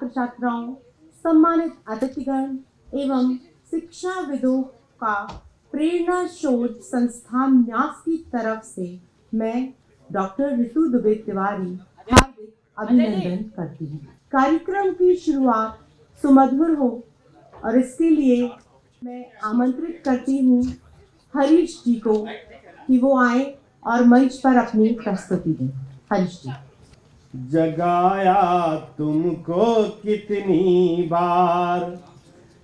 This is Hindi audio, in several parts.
छात्र छात्राओं, सम्मानित अतिथिगण एवं शिक्षाविदों का प्रेरणा शोध संस्थान न्यास की तरफ से मैं डॉक्टर ऋतु दुबे तिवारी हार्दिक अभिनंदन करती हूँ। कार्यक्रम की शुरुआत सुमधुर हो और इसके लिए मैं आमंत्रित करती हूँ हरीश जी को कि वो आए और मंच पर अपनी प्रस्तुति दें। हरीश जी। जगाया तुमको कितनी बार,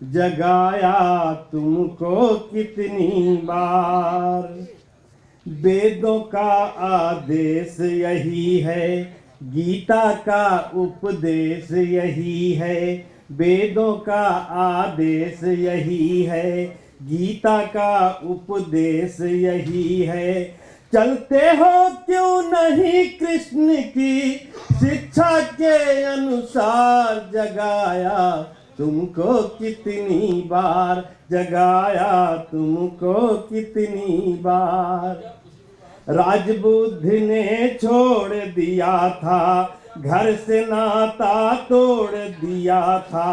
जगाया तुमको कितनी बार, वेदों का आदेश यही है, गीता का उपदेश यही है, वेदों का आदेश यही है, गीता का उपदेश यही है। चलते हो क्यों नहीं कृष्ण की शिक्षा के अनुसार, जगाया तुमको कितनी बार, जगाया तुमको कितनी बार। राजबुद्धि ने छोड़ दिया था, घर से नाता तोड़ दिया था,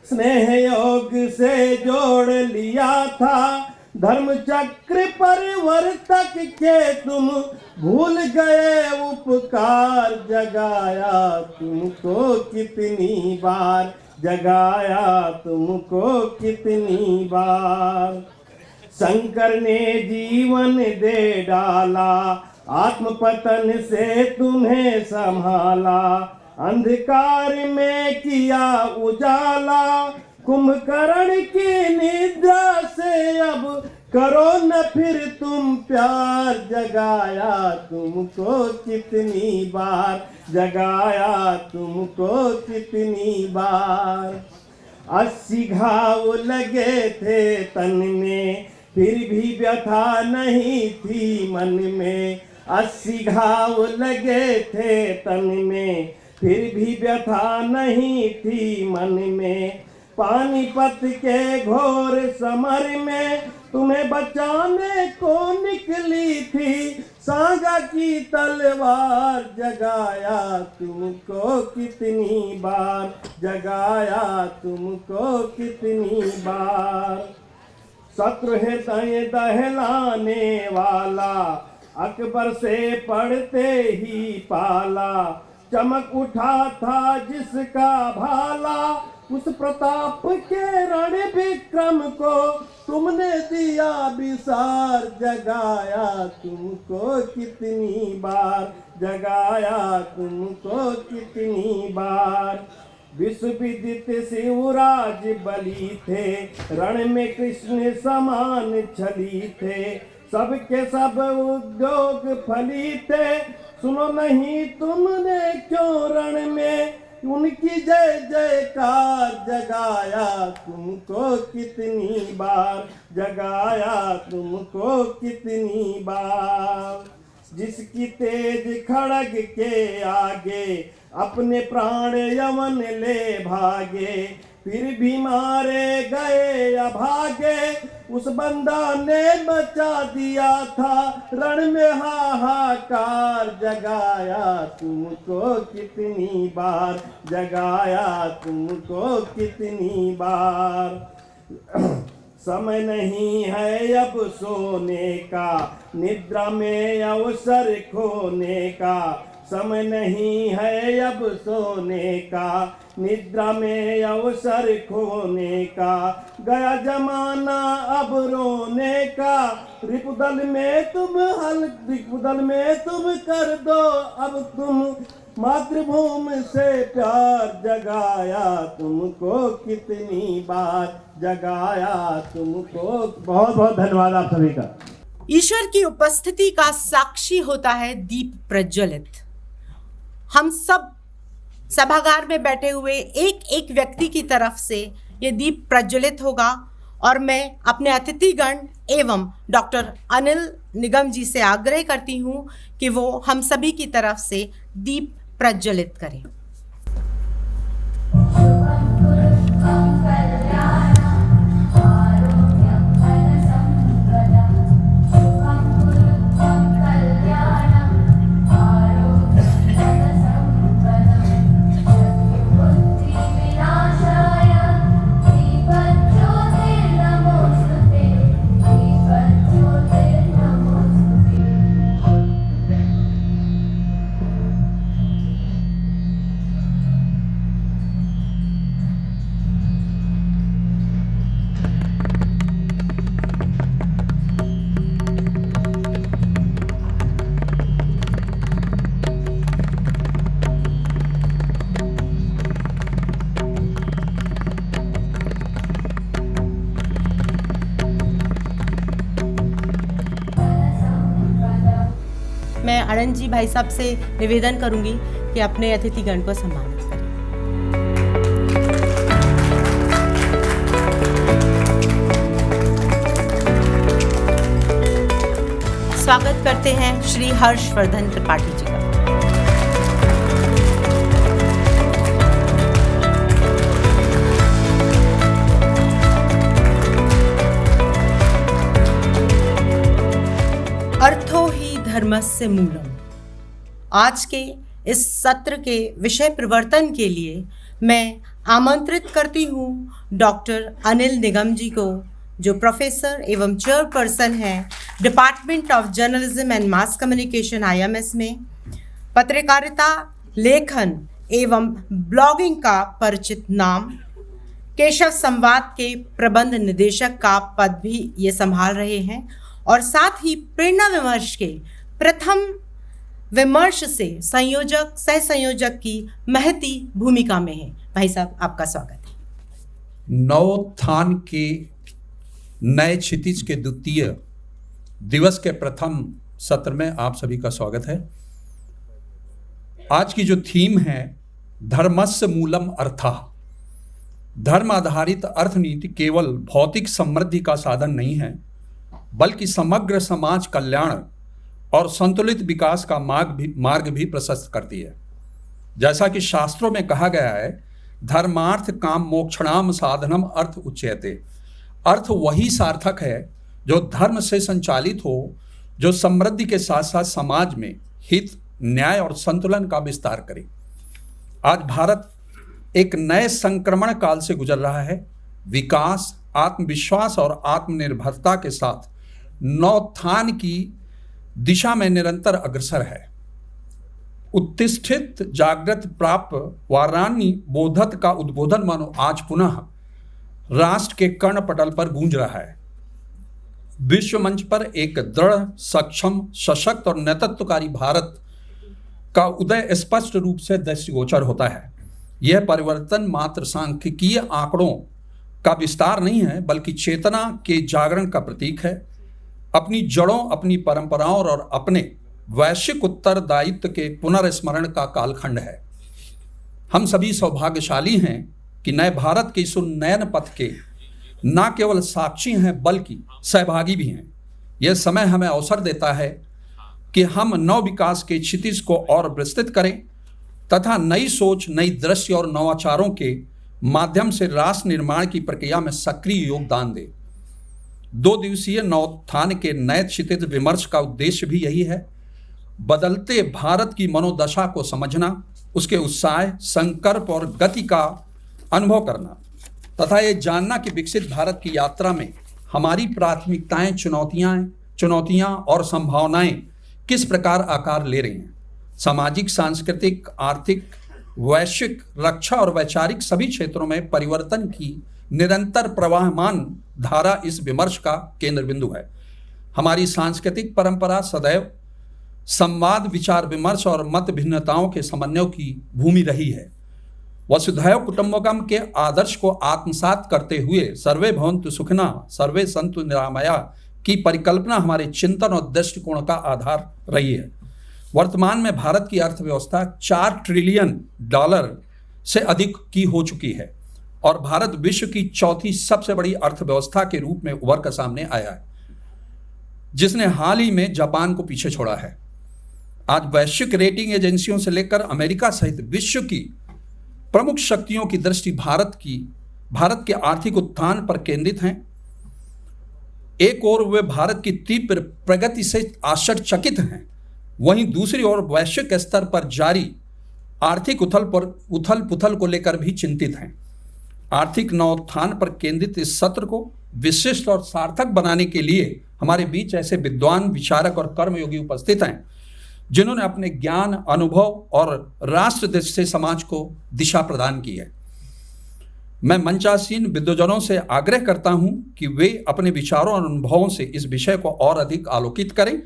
स्नेह योग से जोड़ लिया था, धर्म चक्र परिवर्तक के तुम भूल गए उपकार, जगाया तुमको कितनी बार, जगाया तुमको कितनी बार। शंकर ने जीवन दे डाला, आत्मपतन से तुम्हें संभाला, अंधकार में किया उजाला, कुंभकर्ण की निद्रा से अब करो न फिर तुम प्यार, जगाया तुमको कितनी बार, जगाया तुमको कितनी बार। 80 घाव लगे थे तन में, फिर भी व्यथा नहीं थी मन में, 80 घाव लगे थे तन में, फिर भी व्यथा नहीं थी मन में। पानीपत के घोर समर में तुम्हें बचाने को निकली थी सागा की तलवार, जगाया तुमको कितनी बार, जगाया तुमको कितनी बार। शत्रु हृदय दहलाने वाला, अकबर से पढ़ते ही पाला, चमक उठा था जिसका भाला, उस प्रताप के रण विक्रम को तुमने दिया विसार, जगाया तुमको कितनी बार, जगाया तुमको कितनी बार। विश्व विदित शिवराज बली थे, रण में कृष्ण समान छली थे, सबके सब उद्योग फली थे, सुनो नहीं तुमने क्यों रण में उनकी जय जयकार, जगाया तुमको कितनी बार, जगाया तुमको कितनी बार। जिसकी तेज खड़ग के आगे अपने प्राण यमन ले भागे, फिर भी मारे गए अभागे, उस बंदा ने मचा दिया था रण में हाहाकार, जगाया तुमको कितनी बार, जगाया तुमको कितनी बार। समय नहीं है अब सोने का, निद्रा में अवसर खोने का, समय नहीं है अब सोने का, निद्रा में अवसर खोने का, गया जमाना अब रोने का, रिपुदल में तुम कर दो अब तुम मातृभूमि से प्यार, जगाया तुमको कितनी बार, जगाया तुमको। बहुत बहुत धन्यवाद आप सभी का। ईश्वर की उपस्थिति का साक्षी होता है दीप प्रज्वलित। हम सब सभागार में बैठे हुए एक एक व्यक्ति की तरफ से ये दीप प्रज्वलित होगा और मैं अपने अतिथिगण एवं डॉक्टर अनिल निगम जी से आग्रह करती हूँ कि वो हम सभी की तरफ से दीप प्रज्वलित करें। बुद्धि मैं आनंद जी भाई साहब से निवेदन करूंगी कि अपने अतिथिगण को सम्मानित करें। स्वागत करते हैं श्री हर्षवर्धन त्रिपाठी जी का। अर्थो ही धर्मस्य मूलम। आज के इस सत्र के विषय प्रवर्तन के लिए मैं आमंत्रित करती हूँ डॉक्टर अनिल निगम जी को, जो प्रोफेसर एवं चेयरपर्सन हैं department of journalism and mass communication IMS में, पत्रकारिता, लेखन एवं ब्लॉगिंग का परिचित नाम, केशव संवाद के प्रबंध निदेशक का पद भी ये संभाल रहे हैं और साथ ही प्रेरणा विमर्श के प्रथम विमर्श से संयोजक सह संयोजक की महती भूमिका में है। भाई साहब, आपका स्वागत है। नवोत्थान के नए क्षितिज के द्वितीय दिवस के प्रथम सत्र में आप सभी का स्वागत है। आज की जो थीम है धर्मस्य मूलम अर्थः। धर्म आधारित अर्थनीति केवल भौतिक समृद्धि का साधन नहीं है, बल्कि समग्र समाज कल्याण और संतुलित विकास का मार्ग भी प्रशस्त करती है। जैसा कि शास्त्रों में कहा गया है, धर्मार्थ काम मोक्षणाम साधनम अर्थ उच्यते। अर्थ वही सार्थक है जो धर्म से संचालित हो, जो समृद्धि के साथ साथ समाज में हित, न्याय और संतुलन का विस्तार करे। आज भारत एक नए संक्रमण काल से गुजर रहा है। विकास, आत्मविश्वास और आत्मनिर्भरता के साथ नवोत्थान की दिशा में निरंतर अग्रसर है। उत्तिष्ठित जागृत प्राप्त वाराणि बोधत का उद्बोधन मानो आज पुनः राष्ट्र के कर्णपटल पर गूंज रहा है। विश्व मंच पर एक दृढ़, सक्षम, सशक्त और नेतृत्वकारी भारत का उदय स्पष्ट रूप से दृष्टिगोचर होता है। यह परिवर्तन मात्र सांख्यिकीय आंकड़ों का विस्तार नहीं है, बल्कि चेतना के जागरण का प्रतीक है। अपनी जड़ों, अपनी परंपराओं और अपने वैश्विक उत्तरदायित्व के पुनर्स्मरण का कालखंड है। हम सभी सौभाग्यशाली हैं कि नए भारत के इस उन्नयन पथ के न केवल साक्षी हैं, बल्कि सहभागी भी हैं। यह समय हमें अवसर देता है कि हम नव विकास के क्षितिज को और विस्तृत करें तथा नई सोच, नई दृश्य और नवाचारों के माध्यम से राष्ट्र निर्माण की प्रक्रिया में सक्रिय योगदान दें। 2 दिवसीय नवोत्थान के नए क्षितिज विमर्श का उद्देश्य भी यही है। बदलते भारत की मनोदशा को समझना, उसके उत्साह, संकल्प और गति का अनुभव करना तथा ये जानना कि विकसित भारत की यात्रा में हमारी प्राथमिकताएं, चुनौतियां और संभावनाएं किस प्रकार आकार ले रही हैं। सामाजिक, सांस्कृतिक, आर्थिक, वैश्विक, रक्षा और वैचारिक सभी क्षेत्रों में परिवर्तन की निरंतर प्रवाहमान धारा इस विमर्श का केंद्र बिंदु है। हमारी सांस्कृतिक परंपरा सदैव संवाद, विचार विमर्श और मत भिन्नताओं के समन्वय की भूमि रही है। वसुधैव कुटुंबकम के आदर्श को आत्मसात करते हुए सर्वे भवन्तु सुखिनः सर्वे सन्तु निरामया की परिकल्पना हमारे चिंतन और दृष्टिकोण का आधार रही है। वर्तमान में भारत की अर्थव्यवस्था $4 ट्रिलियन से अधिक की हो चुकी है और भारत विश्व की चौथी सबसे बड़ी अर्थव्यवस्था के रूप में उभर कर सामने आया है, जिसने हाल ही में जापान को पीछे छोड़ा है। आज वैश्विक रेटिंग एजेंसियों से लेकर अमेरिका सहित विश्व की प्रमुख शक्तियों की दृष्टि भारत के आर्थिक उत्थान पर केंद्रित हैं। एक ओर वे भारत की तीव्र प्रगति से आश्चर्यचकित हैं, वहीं दूसरी ओर वैश्विक स्तर पर जारी आर्थिक उथल पुथल को लेकर भी चिंतित हैं। आर्थिक नवोत्थान पर केंद्रित इस सत्र को विशिष्ट और सार्थक बनाने के लिए हमारे बीच ऐसे विद्वान, विचारक और कर्मयोगी उपस्थित हैं जिन्होंने अपने ज्ञान, अनुभव और राष्ट्र दृष्टि से समाज को दिशा प्रदान की है। मैं मंचासीन विद्वजनों से आग्रह करता हूं कि वे अपने विचारों और अनुभवों से इस विषय को और अधिक आलोकित करें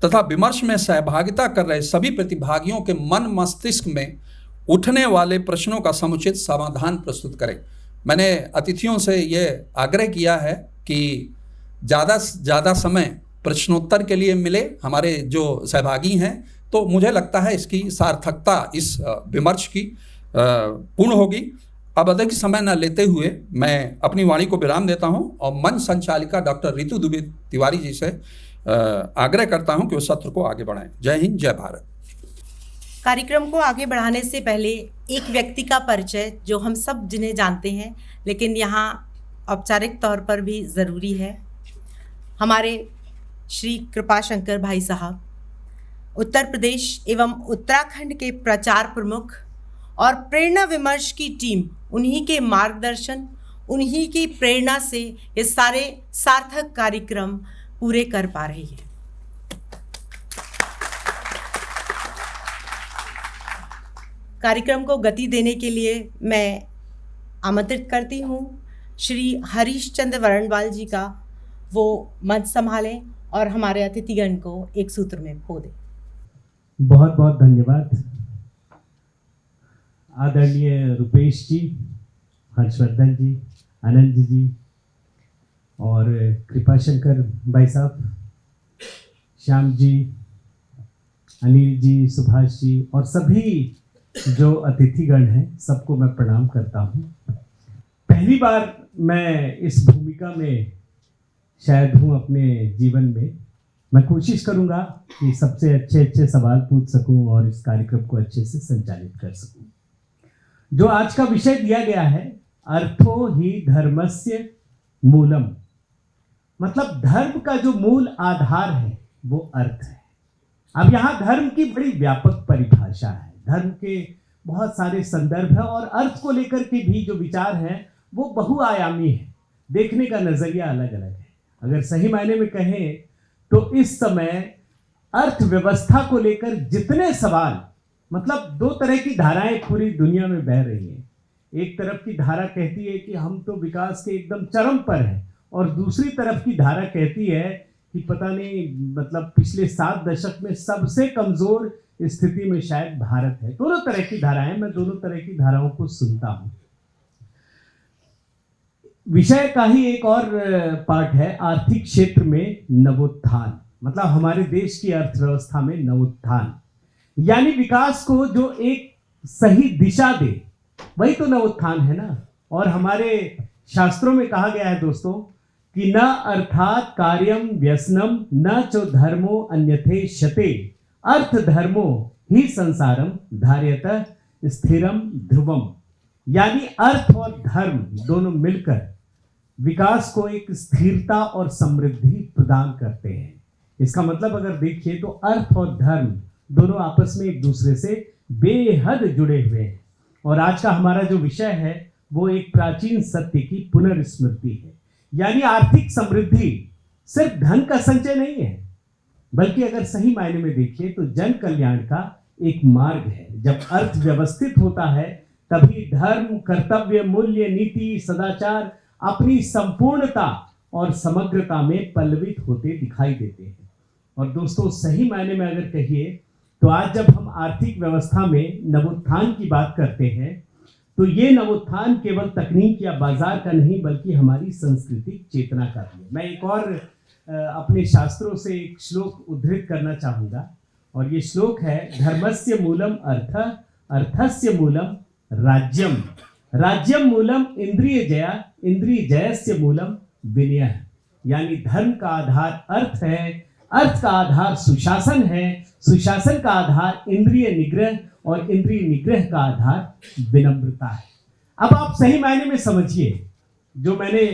तथा विमर्श में सहभागिता कर रहे सभी प्रतिभागियों के मन मस्तिष्क में उठने वाले प्रश्नों का समुचित समाधान प्रस्तुत करें। मैंने अतिथियों से ये आग्रह किया है कि ज़्यादा से ज़्यादा समय प्रश्नोत्तर के लिए मिले हमारे जो सहभागी हैं, तो मुझे लगता है इसकी सार्थकता इस विमर्श की पूर्ण होगी। अब अधिक समय न लेते हुए मैं अपनी वाणी को विराम देता हूं और मंच संचालिका डॉक्टर रितु दुबे तिवारी जी से आग्रह करता हूं कि वो सत्र को आगे बढ़ाएं। जय हिंद, जय भारत। कार्यक्रम को आगे बढ़ाने से पहले एक व्यक्ति का परिचय जो हम सब जिन्हें जानते हैं, लेकिन यहाँ औपचारिक तौर पर भी ज़रूरी है। हमारे श्री कृपाशंकर भाई साहब उत्तर प्रदेश एवं उत्तराखंड के प्रचार प्रमुख और प्रेरणा विमर्श की टीम, उन्हीं के मार्गदर्शन, उन्हीं की प्रेरणा से ये सारे सार्थक कार्यक्रम पूरे कर पा रही है। कार्यक्रम को गति देने के लिए मैं आमंत्रित करती हूँ श्री हरीश चंद्र वर्णवाल जी का, वो मंच संभालें और हमारे अतिथिगण को एक सूत्र में खो दें। बहुत बहुत धन्यवाद आदरणीय रुपेश जी, हर्षवर्धन जी, आनंद जी और कृपाशंकर भाई साहब, श्याम जी, अनिल जी, सुभाष जी और सभी जो अतिथिगण हैं, सबको मैं प्रणाम करता हूँ। पहली बार मैं इस भूमिका में शायद हूँ अपने जीवन में। मैं कोशिश करूँगा कि सबसे अच्छे सवाल पूछ सकूँ और इस कार्यक्रम को अच्छे से संचालित कर सकूँ। जो आज का विषय दिया गया है, अर्थो ही धर्मस्य मूलम, मतलब धर्म का जो मूल आधार है वो अर्थ है। अब यहाँ धर्म की बड़ी व्यापक परिभाषा है, धर्म के बहुत सारे संदर्भ है और अर्थ को लेकर के भी जो विचार है वो बहुआयामी है, देखने का नजरिया अलग अलग है। अगर सही मायने में कहें तो इस समय अर्थव्यवस्था को लेकर जितने सवाल, मतलब दो तरह की धाराएं पूरी दुनिया में बह रही हैं। एक तरफ की धारा कहती है कि हम तो विकास के एकदम चरम पर हैं और दूसरी तरफ की धारा कहती है कि पता नहीं, मतलब पिछले 7 दशक में सबसे कमजोर स्थिति में शायद भारत है। दोनों तरह की धाराएं, मैं दोनों तरह की धाराओं को सुनता हूं। विषय का ही एक और पार्ट है आर्थिक क्षेत्र में नवोत्थान, मतलब हमारे देश की अर्थव्यवस्था में नवोत्थान, यानी विकास को जो एक सही दिशा दे, वही तो नवोत्थान है ना। और हमारे शास्त्रों में कहा गया है दोस्तों कि न अर्थात कार्यम व्यसनम न चो धर्मो अन्यथे शते, अर्थ धर्मो ही संसारम धार्यतः स्थिरम ध्रुवम, यानी अर्थ और धर्म दोनों मिलकर विकास को एक स्थिरता और समृद्धि प्रदान करते हैं। इसका मतलब अगर देखिए तो अर्थ और धर्म दोनों आपस में एक दूसरे से बेहद जुड़े हुए हैं। और आज का हमारा जो विषय है वो एक प्राचीन सत्य की पुनर्स्मृति है, यानी आर्थिक समृद्धि सिर्फ धन का संचय नहीं है, बल्कि अगर सही मायने में देखिए तो जन कल्याण का एक मार्ग है। जब अर्थ व्यवस्थित होता है तभी धर्म, कर्तव्य, मूल्य, नीति, सदाचार अपनी संपूर्णता और समग्रता में पल्लवित होते दिखाई देते हैं। और दोस्तों सही मायने में अगर कहिए तो आज जब हम आर्थिक व्यवस्था में नवोत्थान की बात करते हैं तो ये नवोत्थान केवल तकनीक या बाजार का नहीं बल्कि हमारी सांस्कृतिक चेतना का भी है। मैं एक और अपने शास्त्रों से एक श्लोक उद्धृत करना चाहूंगा और ये श्लोक है, धर्मस्य मूलम अर्थ, अर्थस्य मूलम राज्यम, राज्यम मूलम इंद्रिय जया, इंद्रिय जयस्य मूलम विनय, यानी धर्म का आधार अर्थ है, अर्थ का आधार सुशासन है, सुशासन का आधार इंद्रिय निग्रह और इंद्रिय निग्रह का आधार विनम्रता है। अब आप सही मायने में समझिए, जो मैंने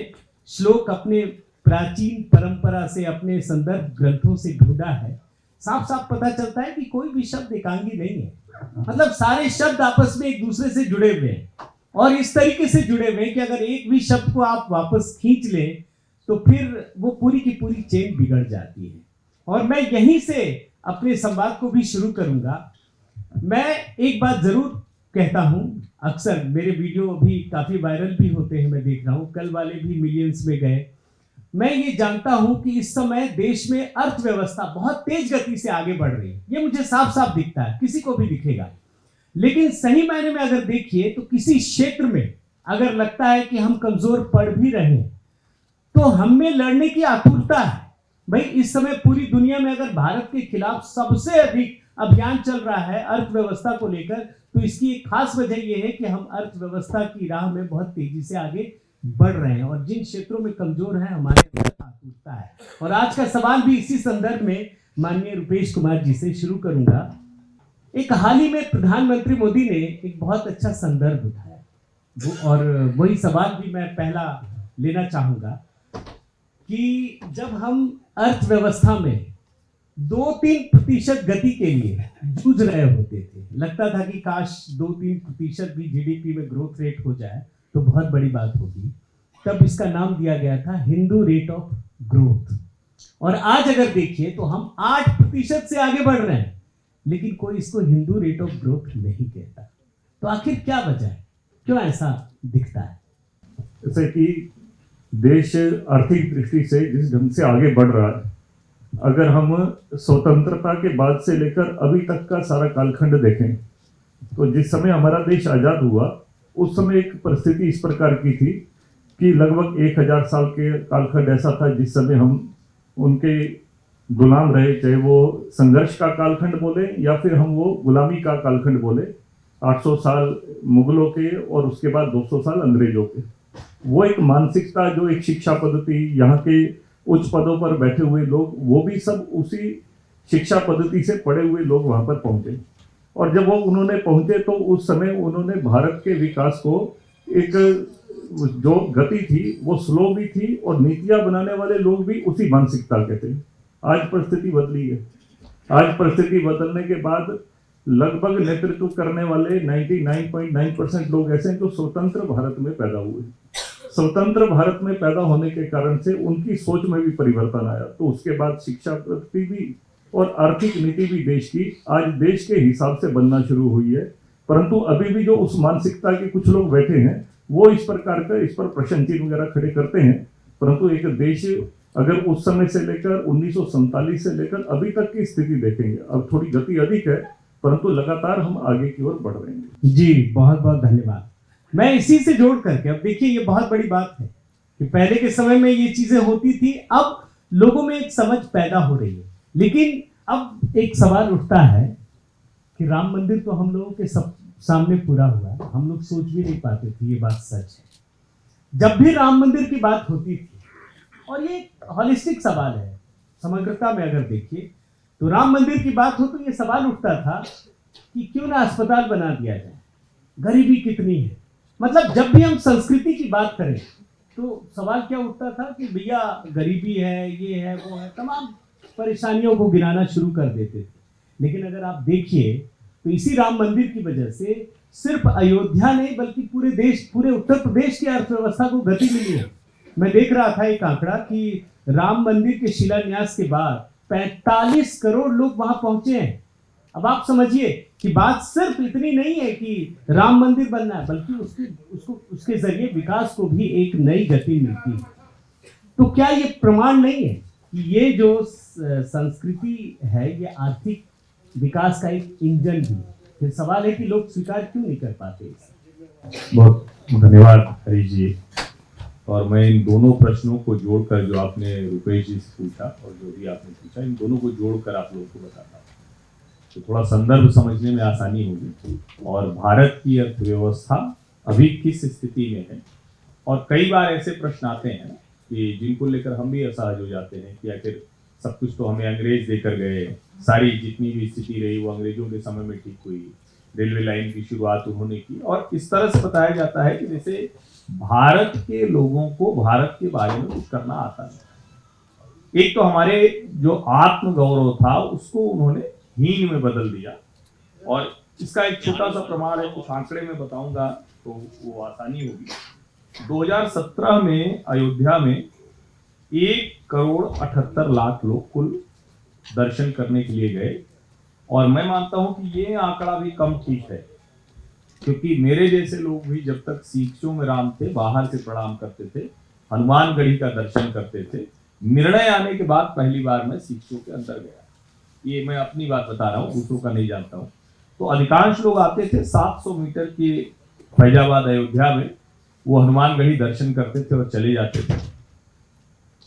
श्लोक अपने प्राचीन परंपरा से, अपने संदर्भ ग्रंथों से ढूंढा है, साफ साफ पता चलता है कि कोई भी शब्द एकांगी नहीं है। मतलब सारे शब्द आपस में एक दूसरे से जुड़े हुए हैं और इस तरीके से जुड़े हुए हैं कि अगर एक भी शब्द को आप वापस खींच लें तो फिर वो पूरी की पूरी चेन बिगड़ जाती है। और मैं यहीं से अपने संवाद को भी शुरू करूंगा। मैं एक बात जरूर कहता हूं, अक्सर मेरे वीडियो अभी काफी वायरल भी होते हैं, मैं देख रहा हूं, कल वाले भी मिलियंस में गए। मैं ये जानता हूं कि इस समय देश में अर्थव्यवस्था बहुत तेज गति से आगे बढ़ रही है, ये मुझे साफ साफ दिखता है, किसी को भी दिखेगा। लेकिन सही मायने में अगर देखिए तो किसी क्षेत्र में अगर लगता है कि हम कमजोर पड़ भी रहे हैं तो हम में लड़ने की आतुरता है, भाई इस समय पूरी दुनिया में अगर भारत के खिलाफ सबसे अधिक अभियान चल रहा है अर्थव्यवस्था को लेकर, तो इसकी एक खास वजह यह है कि हम अर्थव्यवस्था की राह में बहुत तेजी से आगे बढ़ रहे हैं और जिन क्षेत्रों में कमजोर हैं हमारे अंदर आतुरता है। और आज का सवाल भी इसी संदर्भ में माननीय रुपेश कुमार जी से शुरू करूंगा। एक हाल ही में प्रधानमंत्री मोदी ने एक बहुत अच्छा संदर्भ उठाया और वही सवाल भी मैं पहला लेना चाहूंगा कि जब हम अर्थव्यवस्था में 2-3% गति के लिए जूझ रहे होते थे, लगता था कि काश 2-3% भी जीडीपी में ग्रोथ रेट हो जाए तो बहुत बड़ी बात होगी, तब इसका नाम दिया गया था हिंदू रेट ऑफ ग्रोथ। और आज अगर देखिए तो हम 8% से आगे बढ़ रहे हैं, लेकिन कोई इसको हिंदू रेट ऑफ ग्रोथ नहीं कहता। तो आखिर क्या वजह है, क्यों ऐसा दिखता है? जैसे कि देश आर्थिक दृष्टि से जिस ढंग से आगे बढ़ रहा है, अगर हम स्वतंत्रता के बाद से लेकर अभी तक का सारा कालखंड देखें तो जिस समय हमारा देश आज़ाद हुआ उस समय एक परिस्थिति इस प्रकार की थी कि लगभग 1000 साल के कालखंड ऐसा था जिस समय हम उनके गुलाम रहे, चाहे वो संघर्ष का कालखंड बोले या फिर हम वो गुलामी का कालखंड बोले। 800 साल मुगलों के और उसके बाद 200 साल अंग्रेजों के। वो एक मानसिकता, जो एक शिक्षा पद्धति, यहाँ के उच्च पदों पर बैठे हुए लोग, वो भी सब उसी शिक्षा पद्धति से पढ़े हुए लोग वहाँ पर पहुँचे। और जब वो उन्होंने पहुँचे तो उस समय उन्होंने भारत के विकास को एक जो गति थी वो स्लो भी थी और नीतियाँ बनाने वाले लोग भी उसी मानसिकता के थे। आज परिस्थिति बदली है। आज परिस्थिति बदलने के बाद लगभग नेतृत्व करने वाले 99.9% लोग ऐसे हैं जो स्वतंत्र भारत में पैदा हुए। स्वतंत्र भारत में पैदा होने के कारण से उनकी सोच में भी परिवर्तन आया। तो उसके बाद शिक्षा पद्धति भी और आर्थिक नीति भी देश की आज देश के हिसाब से बनना शुरू हुई है। परंतु अभी भी जो उस मानसिकता के कुछ लोग बैठे हैं वो इस प्रकार का इस पर प्रश्न चिन्ह वगैरह खड़े करते हैं। परंतु एक देश अगर उस समय से लेकर 1947 से लेकर अभी तक की स्थिति देखेंगे, अब थोड़ी गति अधिक है परंतु लगातार हम आगे की ओर बढ़ रहे हैं। जी बहुत बहुत धन्यवाद। मैं इसी से जोड़ करके, अब देखिए ये बहुत बड़ी बात है कि पहले के समय में ये चीजें होती थी, अब लोगों में एक समझ पैदा हो रही है। लेकिन अब एक सवाल उठता है कि राम मंदिर तो हम लोगों के सब सामने पूरा हुआ, हम लोग सोच भी नहीं पाते थे, ये बात सच है। जब भी राम मंदिर की बात होती थी, और ये हॉलिस्टिक सवाल है, समग्रता में अगर देखिए तो राम मंदिर की बात हो तो ये सवाल उठता था कि क्यों ना अस्पताल बना दिया जाए, गरीबी कितनी है। मतलब जब भी हम संस्कृति की बात करें तो सवाल क्या उठता था कि भैया गरीबी है, ये है, वो है, तमाम परेशानियों को गिनाना शुरू कर देते थे। लेकिन अगर आप देखिए तो इसी राम मंदिर की वजह से सिर्फ अयोध्या नहीं बल्कि पूरे देश, पूरे उत्तर प्रदेश की अर्थव्यवस्था को गति मिली है। मैं देख रहा था एक आंकड़ा कि राम मंदिर के शिलान्यास के बाद 45 करोड़ लोग वहां पहुंचे हैं। अब आप समझिए कि बात सिर्फ इतनी नहीं है कि राम मंदिर बनना है, बल्कि उसके जरिए विकास को भी एक नई गति मिलती है। तो क्या ये प्रमाण नहीं है कि ये जो संस्कृति है ये आर्थिक विकास का एक इंजन भी है? फिर सवाल है कि लोग स्वीकार क्यों नहीं कर पाते इसे? बहुत धन्यवाद हरीश जी। और मैं इन दोनों प्रश्नों को जोड़कर, जो आपने रुपेश जी से पूछा और जो भी आपने पूछा, इन दोनों को जोड़कर आप लोगों को बताता हूँ तो थोड़ा संदर्भ समझने में आसानी होगी। और भारत की अर्थव्यवस्था अभी किस स्थिति में है, और कई बार ऐसे प्रश्न आते हैं कि जिनको लेकर हम भी असहज हो जाते हैं कि आखिर सब कुछ तो हमें अंग्रेज देकर गए, सारी जितनी भी स्थिति रही वो अंग्रेजों के समय में ठीक हुई, रेलवे लाइन की शुरुआत उन्होंने की। और इस तरह से बताया जाता है कि जैसे भारत के लोगों को भारत के बारे में कुछ करना आता नहीं। एक तो हमारे जो आत्मगौरव था उसको उन्होंने हीन में बदल दिया। और इसका एक छोटा सा प्रमाण है, कुछ आंकड़े में बताऊंगा तो वो आसानी होगी। 2017 में अयोध्या में 1,78,00,000 लोग कुल दर्शन करने के लिए गए। और मैं मानता हूं कि ये आंकड़ा भी कम ठीक है, क्योंकि मेरे जैसे लोग भी जब तक सीखचों में राम थे बाहर से प्रणाम करते थे, हनुमानगढ़ी का दर्शन करते थे। निर्णय आने के बाद पहली बार मैं सीखचों के अंदर गया। ये मैं अपनी बात बता रहा हूँ, दूसरों का नहीं जानता हूँ। तो अधिकांश लोग आते थे 700 मीटर की फैजाबाद अयोध्या में, वो हनुमानगढ़ी दर्शन करते थे और चले जाते थे।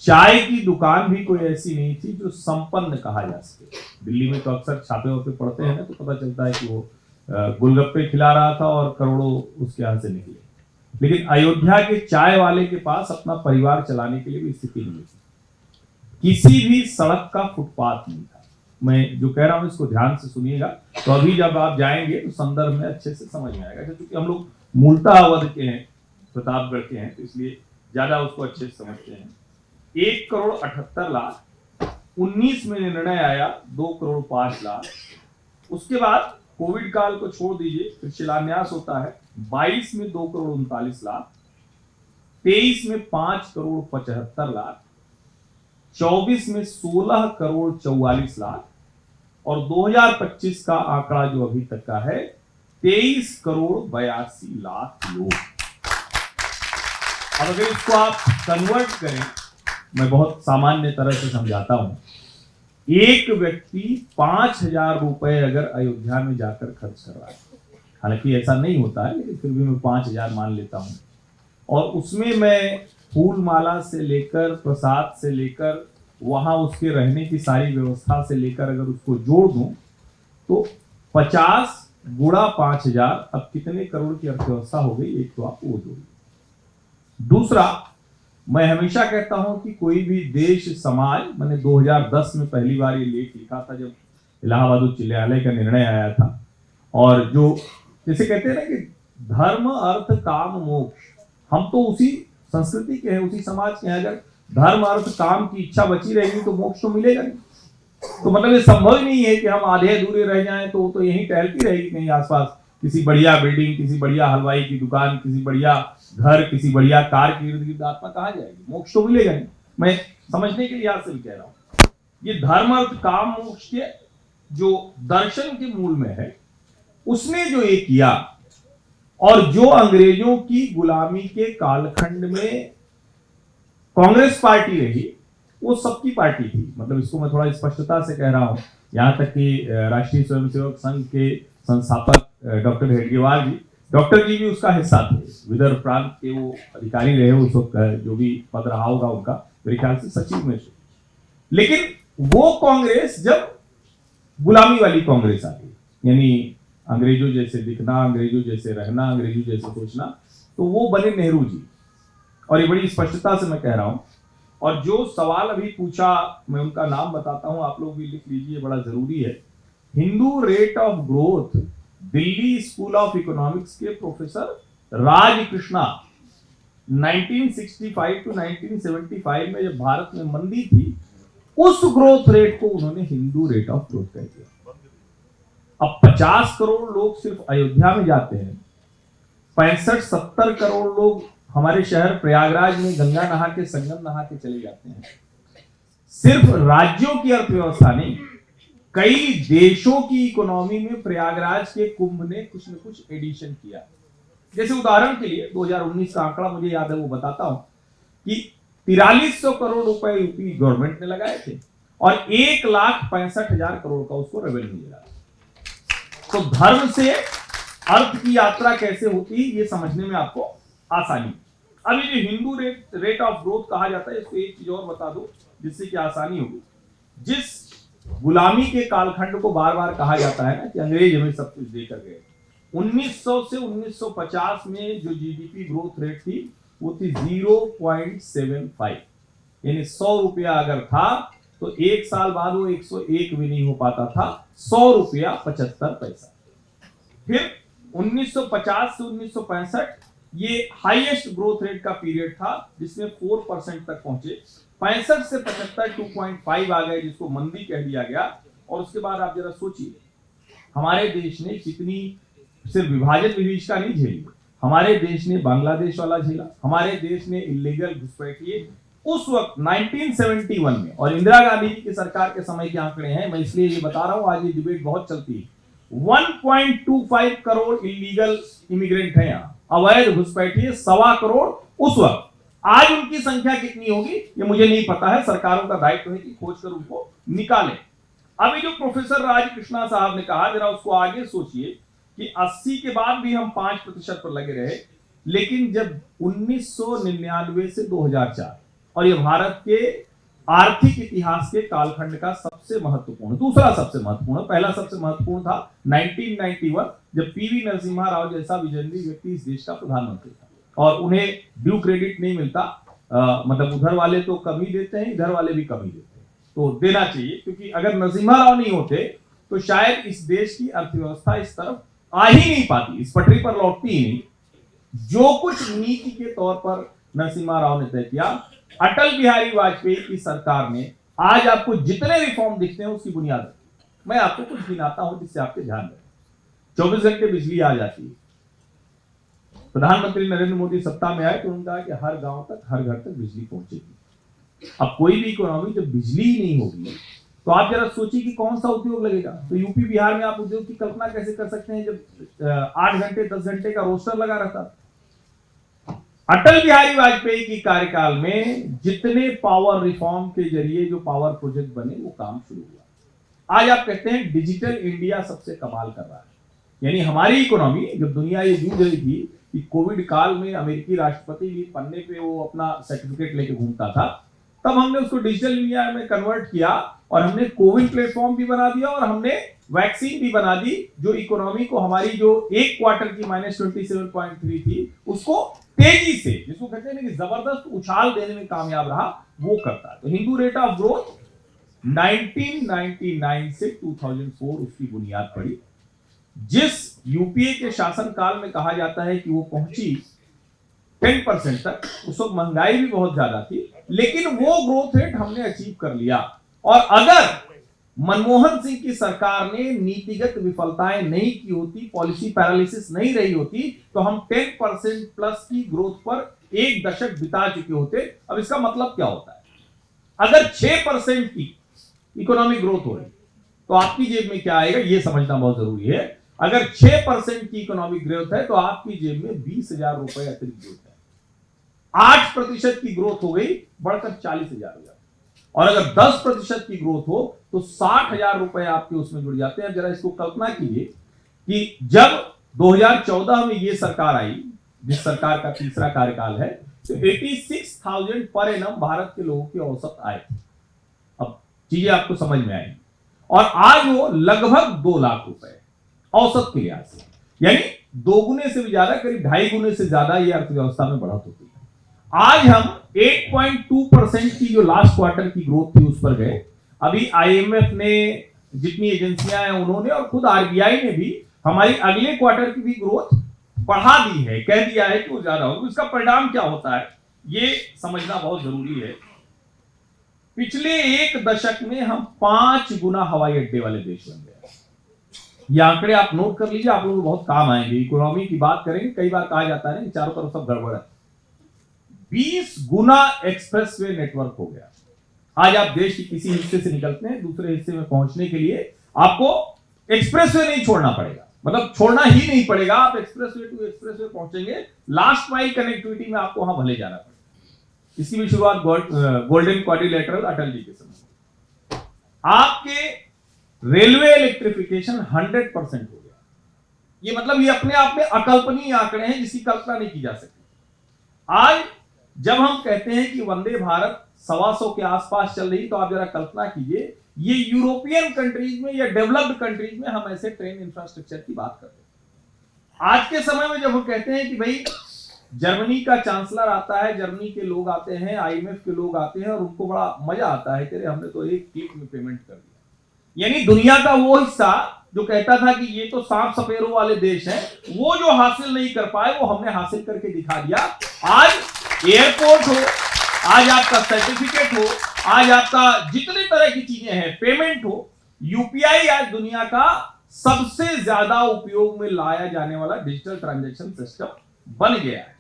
चाय की दुकान भी कोई ऐसी नहीं थी जो संपन्न कहा जा सके। दिल्ली में तो अक्सर छापे वापे पड़ते हैं ना, तो पता चलता है कि वो गोलगप्पे खिला रहा था और करोड़ों उसके यहाँ से निकले। लेकिन अयोध्या के चाय वाले के पास अपना परिवार चलाने के लिए भी स्थिति नहीं थी। किसी भी सड़क का फुटपाथ नहीं था। मैं जो कह रहा हूं इसको ध्यान से सुनिएगा, तो अभी जब आप जाएंगे तो संदर्भ में अच्छे से समझ में आएगा। क्योंकि हम लोग मूलतः अवध के हैं, प्रतापगढ़ के हैं, तो इसलिए ज्यादा उसको अच्छे से समझते हैं। 1,78,00,000 में निर्णय आया 2,05,00,000। उसके बाद कोविड काल को छोड़ दीजिए, फिर शिलान्यास होता है 22 में 2,39,00,000, 23 में 5,75,00,000, 24 में 16,44,00,000 और 2025 का आंकड़ा जो अभी तक का है 23,82,00,000 लोग। अब अगर इसको आप कन्वर्ट करें, मैं बहुत सामान्य तरह से समझाता हूं, एक व्यक्ति 5,000 रुपए अगर अयोध्या में जाकर खर्च कर रहा है, हालांकि ऐसा नहीं होता है लेकिन फिर भी मैं 5,000 मान लेता हूं, और उसमें मैं फूल माला से लेकर, प्रसाद से लेकर, वहां उसके रहने की सारी व्यवस्था से लेकर अगर उसको जोड़ दूं तो 50 गुणा 5,000, अब कितने करोड़ की अर्थव्यवस्था हो गई, एक तो आप वो जोड़िए। दूसरा, मैं हमेशा कहता हूं कि कोई भी देश समाज, मैंने 2010 में पहली बार ये लेख लिखा था जब इलाहाबाद उच्च न्यायालय का निर्णय आया था, और जो जैसे कहते हैं ना कि धर्म अर्थ काम मोक्ष, हम तो उसी संस्कृति के हैं, उसी समाज के हैं। अगर धर्म अर्थ काम की इच्छा बची रहेगी तो मोक्ष तो मिलेगा नहीं। तो मतलब ये संभव ही नहीं है कि हम आधे अधूरे रह जाएं, तो वो तो यहीं टहलती रहेगी कहीं आसपास, किसी बढ़िया बिल्डिंग, किसी बढ़िया हलवाई की दुकान, किसी बढ़िया घर, किसी बढ़िया कार की इर्द गिर्द आत्मा कहाँ जाएगी, मोक्ष तो मिलेगा नहीं। मैं समझने के लिहाज से भी कह रहा हूं, ये धर्म अर्थ काम मोक्ष के जो दर्शन के मूल में है, उसने जो ये किया, और जो अंग्रेजों की गुलामी के कालखंड में कांग्रेस पार्टी रही, वो सबकी पार्टी थी। मतलब इसको मैं थोड़ा स्पष्टता से कह रहा हूं, यहां तक कि राष्ट्रीय स्वयंसेवक संघ के संस्थापक डॉक्टर हेडगेवार जी, डॉक्टर जी भी उसका हिस्सा थे, विदर्भ प्रांत के वो अधिकारी रहे उस वक्त, जो भी पद रहा होगा उनका, मेरे ख्याल से सचिव में से। लेकिन वो कांग्रेस जब गुलामी वाली कांग्रेस आ गई, यानी अंग्रेजों जैसे दिखना, अंग्रेजों जैसे रहना, अंग्रेजों जैसे सोचना, तो वो बने नेहरू जी। और ये बड़ी स्पष्टता से मैं कह रहा हूं। और जो सवाल अभी पूछा, मैं उनका नाम बताता हूं, आप लोग भी लिख लीजिए, बड़ा जरूरी है। Hindu rate of growth, Delhi school of economics के प्रोफेसर राज कृष्णा 1965 टू 1975 में जब भारत में मंदी थी, उस ग्रोथ रेट को उन्होंने हिंदू रेट ऑफ ग्रोथ कह दिया। अब 50 करोड़ लोग सिर्फ अयोध्या में जाते हैं, 65-70 करोड़ लोग हमारे शहर प्रयागराज में गंगा नहा के, संगम नहा के चले जाते हैं। सिर्फ राज्यों की अर्थव्यवस्था नहीं, कई देशों की इकोनॉमी में प्रयागराज के कुंभ ने कुछ न कुछ एडिशन किया। जैसे उदाहरण के लिए 2019 का आंकड़ा मुझे याद है, वो बताता हूं कि 4300 करोड़ रुपए यूपी गवर्नमेंट ने लगाए थे और 1,65,000 करोड़ का उसको रेवेन्यू मिला। तो धर्म से अर्थ की यात्रा कैसे होती है, ये समझने में आपको आसानी। अब ये जो हिंदू रेट ऑफ ग्रोथ कहा जाता है, इसको एक चीज और बता दो जिससे कि आसानी होगी। जिस गुलामी के कालखंड को बार बार कहा जाता है ना कि अंग्रेज हमें सब कुछ देकर गए, 1900 से 1950 में जो जीडीपी ग्रोथ रेट थी वो थी 0.75, यानी 100 रुपया अगर था तो एक साल बाद वो 101 भी नहीं हो पाता था, 100 रुपया 75 पैसा। फिर 1950 से 1965 ये हाईएस्ट ग्रोथ रेट का पीरियड था जिसमें 4% तक पहुंचे। 65 से 75 2.5 आ गए, जिसको मंदी कह दिया गया। और उसके बाद आप जरा सोचिए, हमारे देश ने कितनी सिर्फ विभाजन विभीषिका नहीं झेली, हमारे देश ने बांग्लादेश वाला झेला, हमारे देश ने इलीगल घुसपैठिए उस वक्त 1971 में, और इंदिरा गांधी जी की सरकार के समय के आंकड़े हैं, मैं इसलिए ये बता रहा हूं, आज ये डिबेट बहुत चलती है। 1.25 करोड़ इलीगल इमिग्रेंट है यहाँ, अवैध घुसपैठिए 1.25 करोड़ उस वक्त। आज उनकी संख्या कितनी होगी ये मुझे नहीं पता है, सरकारों का दायित्व है कि खोज कर उनको निकालें। अभी जो प्रोफेसर राज कृष्णा साहब ने कहा, जरा उसको आगे सोचिए कि 80 के बाद भी हम 5% पर लगे रहे, लेकिन जब 1999 से 2004 और ये भारत के आर्थिक इतिहास के कालखंड का सबसे महत्वपूर्ण, दूसरा सबसे महत्वपूर्ण, पहला सबसे महत्वपूर्ण था 1991 जब पीवी नरसिम्हा राव जैसा विजनरी व्यक्ति इस देश का प्रधानमंत्री था और उन्हें ड्यू क्रेडिट नहीं मिलता। मतलब उधर वाले तो कम ही देते हैं, इधर वाले भी कम ही देते हैं, तो देना चाहिए, क्योंकि अगर नरसिम्हा राव नहीं होते तो शायद इस देश की अर्थव्यवस्था इस तरफ आ ही नहीं पाती, इस पटरी पर लौटती ही नहीं। जो कुछ नीति के तौर पर नरसिम्हा राव ने तय किया, अटल बिहारी वाजपेयी की सरकार ने आज आपको जितने रिफॉर्म दिखते हैं उसकी बुनियाद रखी। मैं आपको कुछ गिनाता हूं जिससे आपके ध्यान रहे। 24 घंटे बिजली आ जाती है। प्रधानमंत्री नरेंद्र मोदी सत्ता में आए तो उन्होंने कहा कि हर गांव तक, हर घर तक बिजली पहुंचेगी। अब कोई भी इकोनॉमी जब बिजली ही नहीं होगी तो आप जरा सोचिए कि कौन सा उद्योग लगेगा। तो यूपी बिहार में आप उद्योग की कल्पना कैसे कर सकते हैं जब 8 घंटे 10 घंटे का रोस्टर लगा रहता। अटल बिहारी वाजपेयी की कार्यकाल में जितने पावर रिफॉर्म के जरिए जो पावर प्रोजेक्ट बने वो काम शुरू हुआ। आज आप कहते हैं डिजिटल इंडिया सबसे कमाल कर रहा है, यानी हमारी इकोनॉमी, जब दुनिया ये जूझ रही थी कि कोविड काल में अमेरिकी राष्ट्रपति भी पन्ने पे वो अपना सर्टिफिकेट लेके घूमता था, तब हमने उसको डिजिटल इंडिया में कन्वर्ट किया और हमने कोविन प्लेटफॉर्म भी बना दिया और हमने वैक्सीन भी बना दी, जो इकोनॉमी को हमारी जो एक क्वार्टर की -27.3 थी उसको तेजी से, जिसको कहते हैं कि जबरदस्त उछाल देने में कामयाब रहा, वो करता है। तो हिंदू रेट ऑफ ग्रोथ 1999 से 2004 उसकी बुनियाद पड़ी। जिस यूपीए के शासन काल में कहा जाता है कि वो पहुंची 10% तक, उस वक्त महंगाई भी बहुत ज्यादा थी, लेकिन वो ग्रोथ रेट हमने अचीव कर लिया। और अगर मनमोहन सिंह की सरकार ने नीतिगत विफलताएं नहीं की होती, पॉलिसी पैरालिसिस नहीं रही होती, तो हम 10% प्लस की ग्रोथ पर एक दशक बिता चुके होते। अब इसका मतलब क्या होता है? अगर 6% की इकोनॉमिक ग्रोथ हो रही तो आपकी जेब में क्या आएगा, यह समझना बहुत जरूरी है। अगर 6% की इकोनॉमिक ग्रोथ है तो आपकी जेब में 20,000 रुपए अतिरिक्त ग्रोथ है। 8% की ग्रोथ हो गई, बढ़कर 40,000 हो जाती। और अगर 10% की ग्रोथ हो तो 60,000 रुपए आपके उसमें जुड़ जाते हैं। जरा इसको कल्पना कीजिए कि जब 2014 में ये सरकार आई, जिस सरकार का तीसरा कार्यकाल है, तो 86,000 पर एनम भारत के लोगों की औसत आय थी। अब चीजें आपको समझ में आएंगी। और आज वो लगभग 2 लाख रुपए औसत के लिहाज से, यानी 2 गुने से भी ज्यादा, करीब 2.5 गुने से ज्यादा ये अर्थव्यवस्था में बढ़त होती है। आज हम 8.2% की जो लास्ट क्वार्टर की ग्रोथ थी उस पर गए। अभी आईएमएफ ने, जितनी एजेंसियां हैं उन्होंने, और खुद आरबीआई ने भी हमारी अगले क्वार्टर की भी ग्रोथ बढ़ा दी है, कह दिया है कि वो ज्यादा होगी। इसका परिणाम क्या होता है ये समझना बहुत जरूरी है। पिछले 1 दशक में हम 5 गुना हवाई अड्डे वाले देश बन गए। ये आंकड़े आप नोट कर लीजिए, आप लोगों को बहुत काम आएंगे। इकोनॉमी की बात करेंगे, कई बार कहा जाता है ना चारों तरफ सब गड़बड़ है। 20 गुना एक्सप्रेसवे नेटवर्क हो गया। आज आप देश के किसी हिस्से से निकलते हैं, दूसरे हिस्से में पहुंचने के लिए आपको एक्सप्रेसवे नहीं छोड़ना पड़ेगा, मतलब छोड़ना ही नहीं पड़ेगा, आप एक्सप्रेसवे टू एक्सप्रेसवे पहुंचेंगे। लास्ट माइल कनेक्टिविटी में आपको वहां भले जाना पड़ेगा। इसकी भी शुरुआत गोल्डन क्वाड्रिलेटरल अटल जी के समय। आपके रेलवे इलेक्ट्रिफिकेशन 100% हो गया। ये मतलब ये अपने आप में अकल्पनीय आंकड़े हैं जिसकी कल्पना नहीं की जा सकती। आज जब हम कहते हैं कि वंदे भारत 125 के आसपास चल रही, तो आप जरा कल्पना कीजिए, ये यूरोपियन कंट्रीज में या डेवलप्ड कंट्रीज में हम ऐसे ट्रेन इंफ्रास्ट्रक्चर की बात करते हैं। आज के समय में जब हम कहते हैं कि भाई जर्मनी का चांसलर आता है, जर्मनी के लोग आते हैं, आईएमएफ के लोग आते हैं और उनको बड़ा मजा आता है, तेरे हमने तो एक क्लिक में पेमेंट कर दिया। यानी दुनिया का वो हिस्सा जो कहता था कि ये तो सांप सपेरों वाले देश हैं, वो जो हासिल नहीं कर पाए वो हमने हासिल करके दिखा दिया। आज एयरपोर्ट हो, आज आपका सर्टिफिकेट हो, आज आपका जितने तरह की चीजें हैं, पेमेंट हो, यूपीआई आज दुनिया का सबसे ज्यादा उपयोग में लाया जाने वाला डिजिटल ट्रांजैक्शन सिस्टम बन गया है।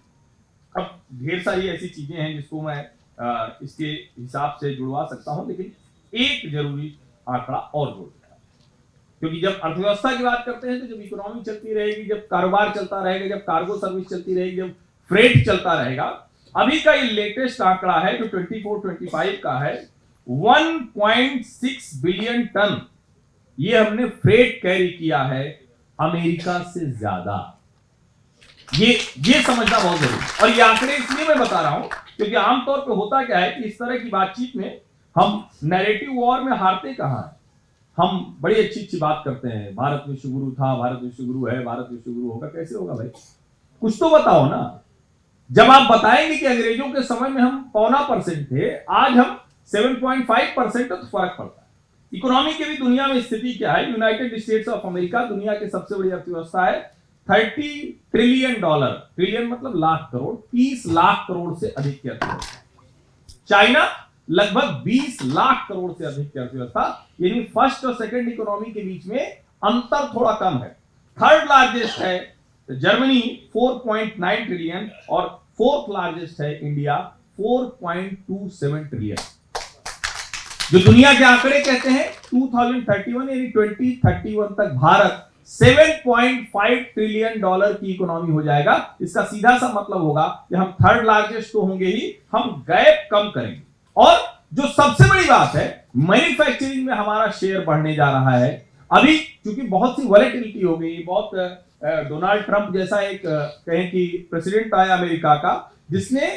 अब ढेर सारी ऐसी चीजें हैं जिसको मैं इसके हिसाब से जुड़वा सकता हूं, लेकिन एक जरूरी आंकड़ा और जोड़ दिया, क्योंकि जब अर्थव्यवस्था की बात करते हैं तो जब इकोनॉमी चलती रहेगी, जब कारोबार चलता रहेगा, जब कार्गो सर्विस चलती रहेगी, जब फ्रेट चलता रहेगा। अभी का ये लेटेस्ट आंकड़ा है जो 24-25 का है, 1.6 बिलियन टन ये हमने फ्रेट कैरी किया है, अमेरिका से ज्यादा। ये समझना बहुत जरूरी है। और ये आंकड़े इसलिए मैं बता रहा हूं क्योंकि आमतौर पे होता क्या है कि इस तरह की बातचीत में हम नैरेटिव वॉर में हारते कहां हैं। हम बड़ी अच्छी बात करते हैं, भारत विश्वगुरु था, भारत विश्वगुरु है, भारत विश्वगुरु होगा। कैसे होगा भाई, कुछ तो बताओ ना। जब आप बताएंगे कि अंग्रेजों के समय में हम 0.25% थे, आज हम 7.5% तो फर्क पड़ता है। इकोनॉमी की भी दुनिया में स्थिति क्या है। यूनाइटेड स्टेट्स ऑफ अमेरिका दुनिया की सबसे बड़ी अर्थव्यवस्था है, $30 ट्रिलियन, ट्रिलियन मतलब लाख करोड़, 30 लाख करोड़ से अधिक की अर्थव्यवस्था। चाइना लगभग 20 लाख करोड़ से अधिक की अर्थव्यवस्था, यानी फर्स्ट और सेकंड इकोनॉमी के बीच में अंतर थोड़ा कम है। थर्ड लार्जेस्ट है जर्मनी 4.9 ट्रिलियन और फोर्थ लार्जेस्ट है इंडिया 4.27 ट्रिलियन। जो दुनिया के आंकड़े कहते हैं 2031 यानी 2031 तक भारत $7.5 ट्रिलियन की इकोनॉमी हो जाएगा। इसका सीधा सा मतलब होगा कि हम थर्ड लार्जेस्ट तो होंगे ही, हम गैप कम करेंगे। और जो सबसे बड़ी बात है, मैन्युफैक्चरिंग में हमारा शेयर बढ़ने जा रहा है। अभी क्योंकि बहुत सी वॉलेटिलिटी हो गई, बहुत डोनाल्ड ट्रंप जैसा एक कहें कि प्रेसिडेंट आया अमेरिका का, जिसने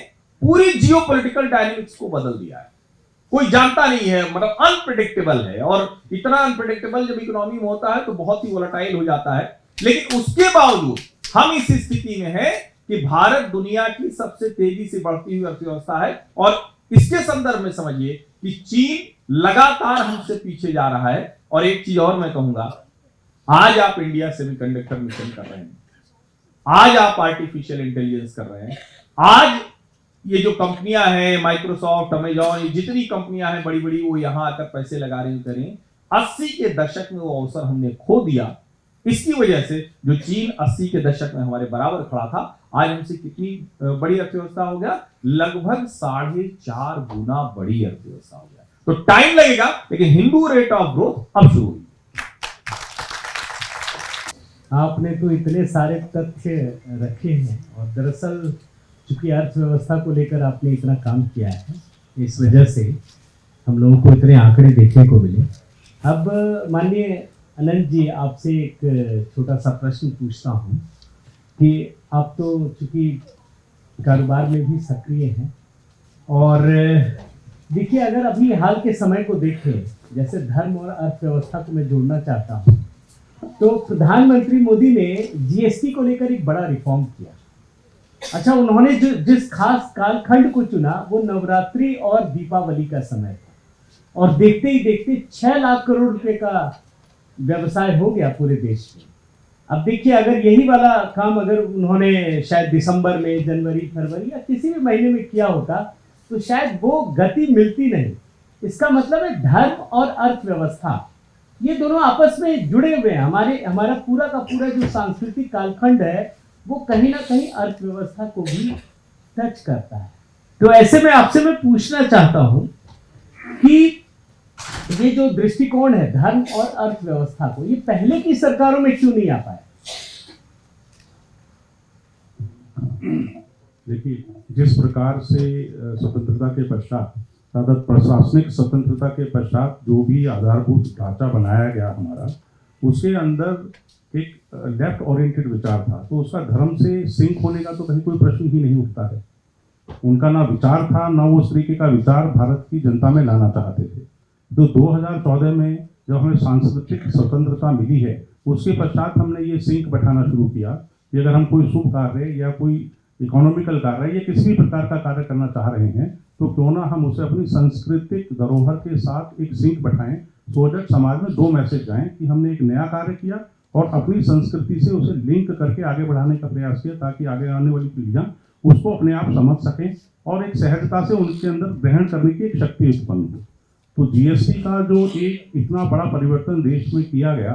पूरी जियोपॉलिटिकल डायनेमिक्स को बदल दिया है। कोई जानता नहीं है, मतलब अनप्रेडिक्टेबल है। और इतना अनप्रेडिक्टेबल जब इकोनॉमी में होता है तो बहुत ही वोलेटाइल हो जाता है। लेकिन उसके बावजूद हम इस स्थिति में है कि भारत दुनिया की सबसे तेजी से बढ़ती हुई अर्थव्यवस्था है। और इसके संदर्भ में समझिए कि चीन लगातार हमसे पीछे जा रहा है। और एक चीज और मैं कहूंगा, आज आप इंडिया सेमीकंडक्टर मिशन कर रहे हैं, आज आप आर्टिफिशियल इंटेलिजेंस कर रहे हैं, आज ये जो कंपनियां हैं माइक्रोसॉफ्ट, अमेजॉन, ये जितनी कंपनियां हैं बड़ी बड़ी, वो यहां आकर पैसे लगा रही करें। 80 के दशक में वो अवसर हमने खो दिया। इसकी वजह से जो चीन 80 के दशक में हमारे बराबर खड़ा था, आज हमसे कितनी बड़ी अर्थव्यवस्था हो गया, लगभग 4.5 गुना बड़ी अर्थव्यवस्था हो गया। तो टाइम लगेगा, लेकिन हिंदू रेट ऑफ ग्रोथ अब शुरू हुई। आपने तो इतने सारे तथ्य रखे हैं और दरअसल चूंकि अर्थव्यवस्था को लेकर आपने इतना काम किया है, इस वजह से हम लोगों को इतने आंकड़े देखने को मिले। अब माननीय अनंत जी, आपसे एक छोटा सा प्रश्न पूछता हूँ कि आप तो चूंकि कारोबार में भी सक्रिय हैं, और देखिए अगर अभी हाल के समय को देखें, जैसे धर्म और अर्थव्यवस्था को मैं जोड़ना चाहता हूँ, तो प्रधानमंत्री मोदी ने जीएसटी को लेकर एक बड़ा रिफॉर्म किया। अच्छा, उन्होंने जिस खास कालखंड को चुना वो नवरात्रि और दीपावली का समय था, और देखते ही देखते 6 लाख करोड़ रुपए का व्यवसाय हो गया पूरे देश में। अब देखिए, अगर यही वाला काम अगर उन्होंने शायद दिसंबर में, जनवरी, फरवरी या किसी भी महीने में किया होता तो शायद वो गति मिलती नहीं। इसका मतलब है धर्म और अर्थव्यवस्था ये दोनों आपस में जुड़े हुए हैं। हमारा पूरा का पूरा जो सांस्कृतिक कालखंड है वो कहीं ना कहीं अर्थव्यवस्था को भी टच करता है। तो ऐसे में आपसे मैं पूछना चाहता हूं कि ये जो दृष्टिकोण है धर्म और अर्थव्यवस्था को, ये पहले की सरकारों में क्यों नहीं आ पाया? देखिए, जिस प्रकार से स्वतंत्रता के पश्चात, अर्थात प्रशासनिक स्वतंत्रता के पश्चात जो भी आधारभूत ढांचा बनाया गया हमारा, उसके अंदर एक लेफ्ट ओरिएंटेड विचार था, तो उसका धर्म से सिंक होने का तो कहीं कोई प्रश्न ही नहीं उठता है। उनका ना विचार था, ना वो उस तरीके का विचार भारत की जनता में लाना चाहते थे। तो 2014 में जब हमें सांस्कृतिक स्वतंत्रता मिली है, उसके पश्चात हमने ये सिंक बैठाना शुरू किया कि अगर हम कोई शुभ कार्य या कोई इकोनॉमिकल कार्य या किसी भी प्रकार का कार्य करना चाह रहे हैं, तो क्यों ना हम उसे अपनी सांस्कृतिक धरोहर के साथ एक सिंक बैठाएं, सो दैट समाज में 2 मैसेज जाएं कि हमने एक नया कार्य किया और अपनी संस्कृति से उसे लिंक करके आगे बढ़ाने का प्रयास किया, ताकि आगे आने वाली पीढ़ियां उसको अपने आप समझ सकें और एक सहजता से उनके अंदर ग्रहण करने की एक शक्ति उत्पन्न हो। तो जीएसटी का जो एक इतना बड़ा परिवर्तन देश में किया गया,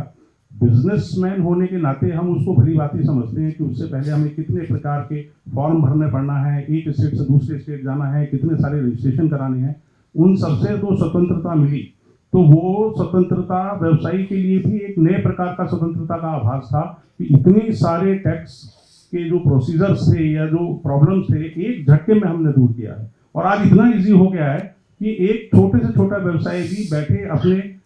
बिजनेसमैन होने के नाते हम उसको भली बात समझते हैं कि उससे पहले हमें कितने प्रकार के फॉर्म भरने पड़ना है, एक स्टेट से दूसरे स्टेट जाना है, कितने सारे रजिस्ट्रेशन कराने हैं। उन सबसे तो स्वतंत्रता मिली, तो वो स्वतंत्रता व्यवसायी के लिए भी एक नए प्रकार का स्वतंत्रता का आभास था कि इतने सारे टैक्स के जो प्रोसीजर्स थे या जो प्रॉब्लम्स थे, एक झटके में हमने दूर किया है। और आज इतना ईजी हो गया है कि एक छोटे से छोटा व्यवसायी भी बैठे अपने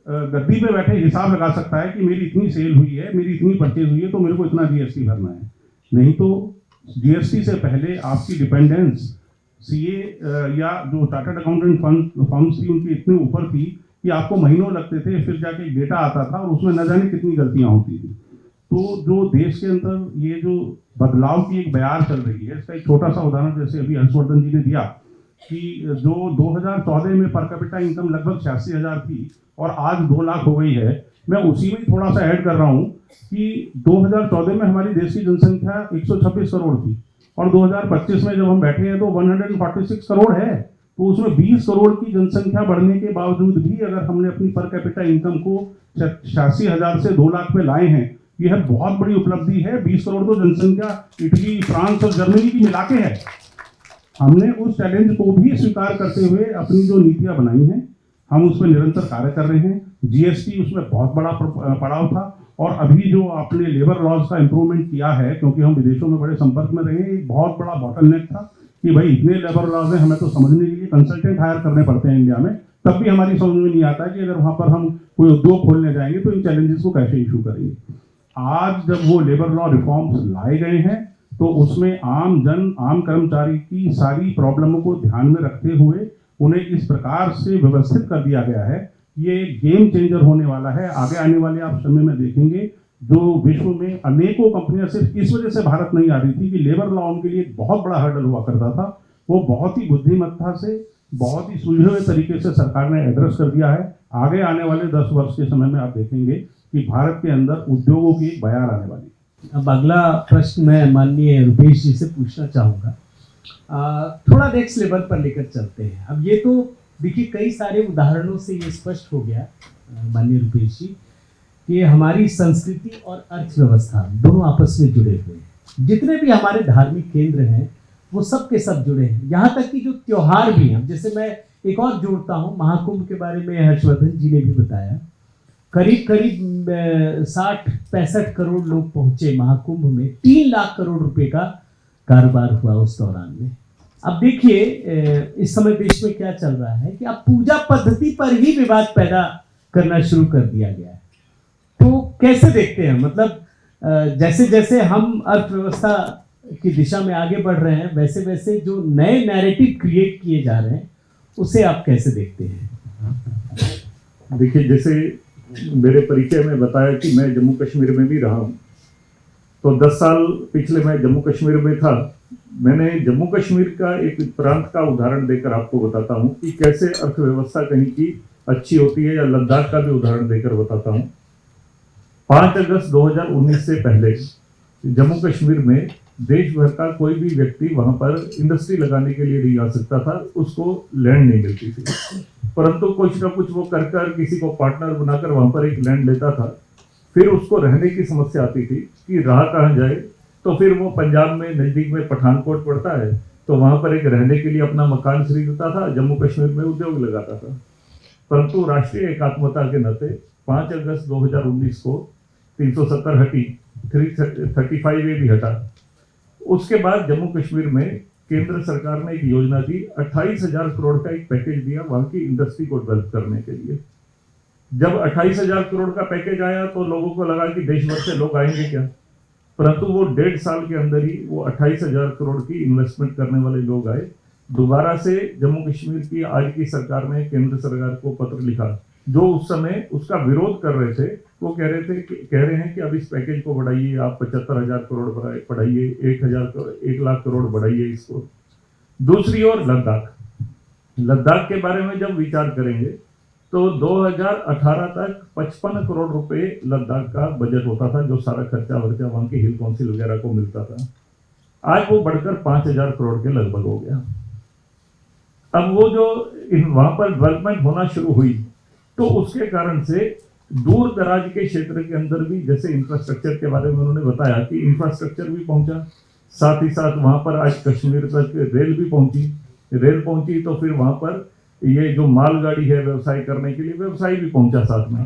गद्दी पे बैठे हिसाब लगा सकता है कि मेरी इतनी सेल हुई है, मेरी इतनी परचेज हुई है, तो मेरे को इतना जीएसटी भरना है। नहीं तो जीएसटी से पहले आपकी डिपेंडेंस सीए या जो चार्टर्ड अकाउंटेंट फर्म्स थी उनकी इतनी ऊपर थी कि आपको महीनों लगते थे, फिर जाके डेटा आता था और उसमें न जाने कितनी गलतियां होती थी। तो जो देश के अंदर ये जो बदलाव की एक बयार चल रही है, इसका एक छोटा सा उदाहरण जैसे अभी हर्षवर्धन जी ने दिया कि जो 2014 में पर कैपिटा इनकम लगभग 86,000 थी और आज 2 लाख हो गई है। मैं उसी में थोड़ा सा ऐड कर रहा हूँ कि 2014 में हमारी देश की जनसंख्या 126 करोड़ थी और 2025 में जब हम बैठे हैं तो 146 करोड़ है। तो उसमें 20 करोड़ की जनसंख्या बढ़ने के बावजूद भी अगर हमने अपनी पर कैपिटा इनकम को 86,000 से 2 लाख पे लाए हैं, यह बहुत बड़ी उपलब्धि है। 20 करोड़ तो जनसंख्या इटली, फ्रांस और जर्मनी की मिला के है। हमने उस चैलेंज को भी स्वीकार करते हुए अपनी जो नीतियां बनाई हैं, हम उस पर निरंतर कार्य कर रहे हैं। जीएसटी उसमें बहुत बड़ा पड़ाव था और अभी जो आपने लेबर लॉज का इम्प्रूवमेंट किया है, क्योंकि हम विदेशों में बड़े संपर्क में रहे, एक बहुत बड़ा बॉटलनेक था कि भाई इतने लेबर लॉज हैं, हमें तो समझने के लिए कंसल्टेंट हायर करने पड़ते हैं इंडिया में, तब भी हमारी समझ में नहीं आता कि अगर वहाँ पर हम कोई उद्योग खोलने जाएंगे तो इन चैलेंजेस को कैसे इशू करेंगे। आज जब वो लेबर लॉ रिफॉर्म्स लाए गए हैं तो उसमें आम कर्मचारी की सारी प्रॉब्लमों को ध्यान में रखते हुए उन्हें इस प्रकार से व्यवस्थित कर दिया गया है। ये गेम चेंजर होने वाला है। आगे आने वाले आप समय में देखेंगे जो विश्व में अनेकों कंपनियां सिर्फ इस वजह से भारत नहीं आ रही थी कि लेबर लॉ उनके लिए एक बहुत बड़ा हर्डल हुआ करता था, वो बहुत ही बुद्धिमत्ता से, बहुत ही सुलझे हुए तरीके से सरकार ने एड्रेस कर दिया है। आगे आने वाले 10 वर्ष के समय में आप देखेंगे कि भारत के अंदर उद्योगों की एक बयार आने वाली है। अब अगला प्रश्न मैं माननीय रुपेश जी से पूछना चाहूँगा, थोड़ा नेक्स्ट लेवल पर लेकर चलते हैं। अब ये तो देखिए कई सारे उदाहरणों से ये स्पष्ट हो गया माननीय रुपेश जी कि हमारी संस्कृति और अर्थव्यवस्था दोनों आपस में जुड़े हुए हैं। जितने भी हमारे धार्मिक केंद्र हैं वो सब के सब जुड़े हैं, यहाँ तक कि जो त्योहार भी हैं। जैसे मैं एक और जोड़ता हूँ, महाकुंभ के बारे में हर्षवर्धन जी ने भी बताया, करीब 60-65 करोड़ लोग पहुंचे महाकुंभ में, 3 लाख करोड़ रुपए का कारोबार हुआ उस दौरान में। अब देखिए इस समय देश में क्या चल रहा है कि अब पूजा पद्धति पर ही विवाद पैदा करना शुरू कर दिया गया है। तो कैसे देखते हैं, मतलब जैसे जैसे हम अर्थव्यवस्था की दिशा में आगे बढ़ रहे हैं वैसे वैसे जो नए नैरेटिव क्रिएट किए जा रहे हैं उसे आप कैसे देखते हैं? देखिए, जैसे मेरे परिचय में बताया कि मैं जम्मू कश्मीर में भी रहा हूँ, तो 10 साल पिछले मैं जम्मू कश्मीर में था। मैंने जम्मू कश्मीर का एक प्रांत का उदाहरण देकर आपको बताता हूँ कि कैसे अर्थव्यवस्था कहीं की अच्छी होती है, या लद्दाख का भी उदाहरण देकर बताता हूँ। 5 अगस्त 2019 से पहले जम्मू कश्मीर में देश भर का कोई भी व्यक्ति वहां पर इंडस्ट्री लगाने के लिए नहीं आ सकता था, उसको लैंड नहीं मिलती थी। परंतु कुछ ना कुछ वो कर किसी को पार्टनर बनाकर वहां पर एक लैंड लेता था। फिर उसको रहने की समस्या आती थी कि रहा कहाँ जाए, तो फिर वो पंजाब में नज़दीक में पठानकोट पड़ता है, तो वहां पर एक रहने के लिए अपना मकान खरीदता था, जम्मू कश्मीर में उद्योग लगाता था। परंतु राष्ट्रीय एकात्मता के नाते 5 अगस्त 2019 को 370 हटी, 335A भी हटा। उसके बाद जम्मू कश्मीर में केंद्र सरकार ने एक योजना दी, 28,000 करोड़ का एक पैकेज दिया वहां की इंडस्ट्री को डेवलप करने के लिए। जब 28,000 करोड़ का पैकेज आया तो लोगों को लगा कि देश भर से लोग आएंगे क्या, परंतु वो 1.5 साल के अंदर ही वो 28,000 करोड़ की इन्वेस्टमेंट करने वाले लोग आए। दोबारा से जम्मू कश्मीर की आज की सरकार ने केंद्र सरकार को पत्र लिखा, जो उस समय उसका विरोध कर रहे थे। वो कह रहे हैं कि अब इस पैकेज को बढ़ाइए, आप 75,000 करोड़ बढ़ाइए, 1 लाख करोड़ बढ़ाइए इसको। दूसरी ओर लद्दाख के बारे में जब विचार करेंगे तो 2018 तक 55 करोड़ रुपए लद्दाख का बजट होता था, जो सारा खर्चा वर्चा वहां की हिल काउंसिल वगैरह को मिलता था। आज वो बढ़कर 5,000 करोड़ के लगभग हो गया। अब वो जो वहां पर डेवलपमेंट होना शुरू हुई तो उसके कारण से दूर दराज के क्षेत्र के अंदर भी, जैसे इंफ्रास्ट्रक्चर के बारे में उन्होंने बताया कि इंफ्रास्ट्रक्चर भी पहुंचा, साथ ही साथ वहां पर आज कश्मीर तक रेल भी पहुंची। तो फिर वहां पर ये जो मालगाड़ी है व्यवसाय करने के लिए, व्यवसाय भी पहुंचा साथ में।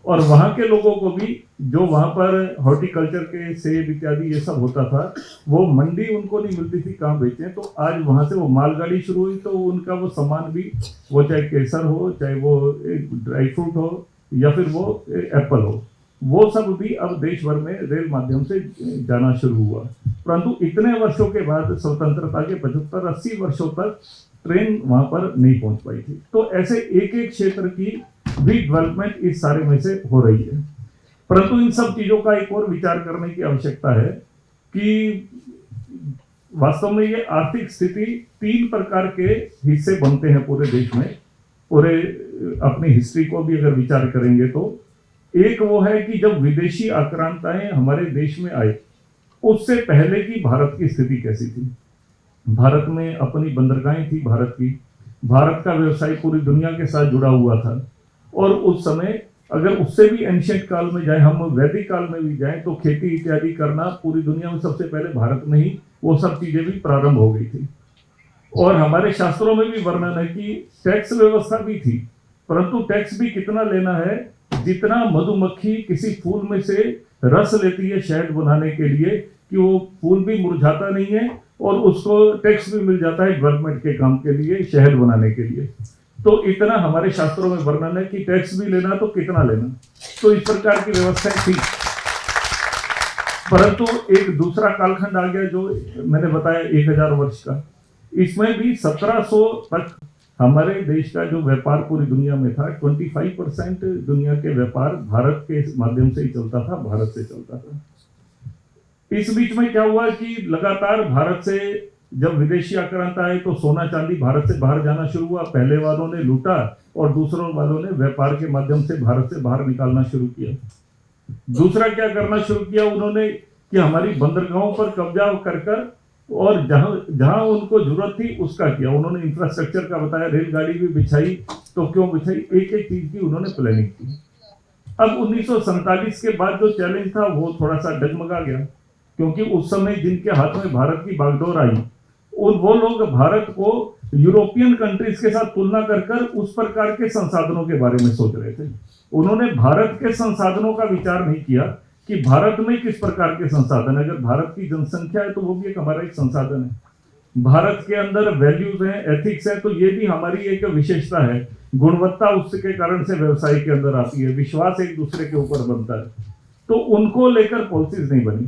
और वहां के लोगों को भी, जो वहां पर हॉर्टिकल्चर के सेब इत्यादि ये सब होता था, वो मंडी उनको नहीं मिलती थी कहाँ बेचें, तो आज वहां से वो मालगाड़ी शुरू हुई, तो उनका वो सामान भी, वो चाहे केसर हो, चाहे वो ड्राई फ्रूट हो, या फिर वो एप्पल हो, वो सब भी अब देश भर में रेल माध्यम से जाना शुरू हुआ। परंतु इतने वर्षों के बाद, स्वतंत्रता के 75-80 वर्षों तक ट्रेन वहां पर नहीं पहुंच पाई थी। तो ऐसे एक एक क्षेत्र की भी डेवलपमेंट इस सारे में से हो रही है। परंतु इन सब चीजों का एक और विचार करने की आवश्यकता है कि वास्तव में ये आर्थिक स्थिति 3 प्रकार के हिस्से बनते हैं पूरे देश में। पूरे अपनी हिस्ट्री को भी अगर विचार करेंगे तो एक वो है कि जब विदेशी आक्रांताएं हमारे देश में आई, उससे पहले की भारत की स्थिति कैसी थी। भारत में अपनी बंदरगाहें थी भारत की, भारत का व्यवसाय पूरी दुनिया के साथ जुड़ा हुआ था। और उस समय अगर उससे भी एंशिएंट काल में जाए, हम वैदिक काल में भी जाएं, तो खेती इत्यादि करना पूरी दुनिया में सबसे पहले भारत में ही वो सब चीजें भी प्रारंभ हो गई थी। और हमारे शास्त्रों में भी वर्णन है कि टैक्स व्यवस्था भी थी, परंतु टैक्स भी कितना लेना है, जितना मधुमक्खी किसी फूल में से रस लेती है शहद बनाने के लिए, कि वो फूल भी मुरझाता नहीं है और उसको टैक्स भी मिल जाता है डेवलपमेंट के काम के लिए, शहद बनाने के लिए। तो इतना हमारे शास्त्रों में वर्णन है कि टैक्स भी लेना तो कितना लेना। तो इस प्रकार की व्यवस्थाएं थी। परंतु एक दूसरा कालखंड आ गया जो मैंने बताया 1000 वर्ष का। इसमें भी 1700 तक हमारे देश का जो व्यापार पूरी दुनिया में था, 25% दुनिया के व्यापार भारत के माध्यम से ही चलता था, भारत से चलता था। इस बीच में क्या हुआ कि लगातार भारत से जब विदेशी आक्रांता आए तो सोना चांदी भारत से बाहर जाना शुरू हुआ। पहले वालों ने लूटा और दूसरों वालों ने व्यापार के माध्यम से भारत से बाहर निकालना शुरू किया। दूसरा क्या करना शुरू किया उन्होंने कि हमारी बंदरगाहों पर कब्जा कर और जहां उनको जरूरत थी उसका किया। उन्होंने इंफ्रास्ट्रक्चर का बताया, रेलगाड़ी भी बिछाई, तो क्यों बिछाई, एक एक चीज की उन्होंने प्लानिंग की। अब 1947 के बाद जो चैलेंज था वो थोड़ा सा डगमगा गया, क्योंकि उस समय जिनके हाथ में भारत की बागडोर आई, वो लोग भारत को यूरोपियन कंट्रीज के साथ तुलना कर उस प्रकार के संसाधनों के बारे में सोच रहे थे। उन्होंने भारत के संसाधनों का विचार नहीं किया कि भारत में किस प्रकार के संसाधन है। अगर भारत की जनसंख्या है तो वो भी एक हमारा एक संसाधन है। भारत के अंदर वैल्यूज हैं, एथिक्स है, तो ये भी हमारी एक विशेषता है। गुणवत्ता उसके कारण से व्यवसाय के अंदर आती है, विश्वास एक दूसरे के ऊपर बनता है। तो उनको लेकर पॉलिसीज नहीं बनी।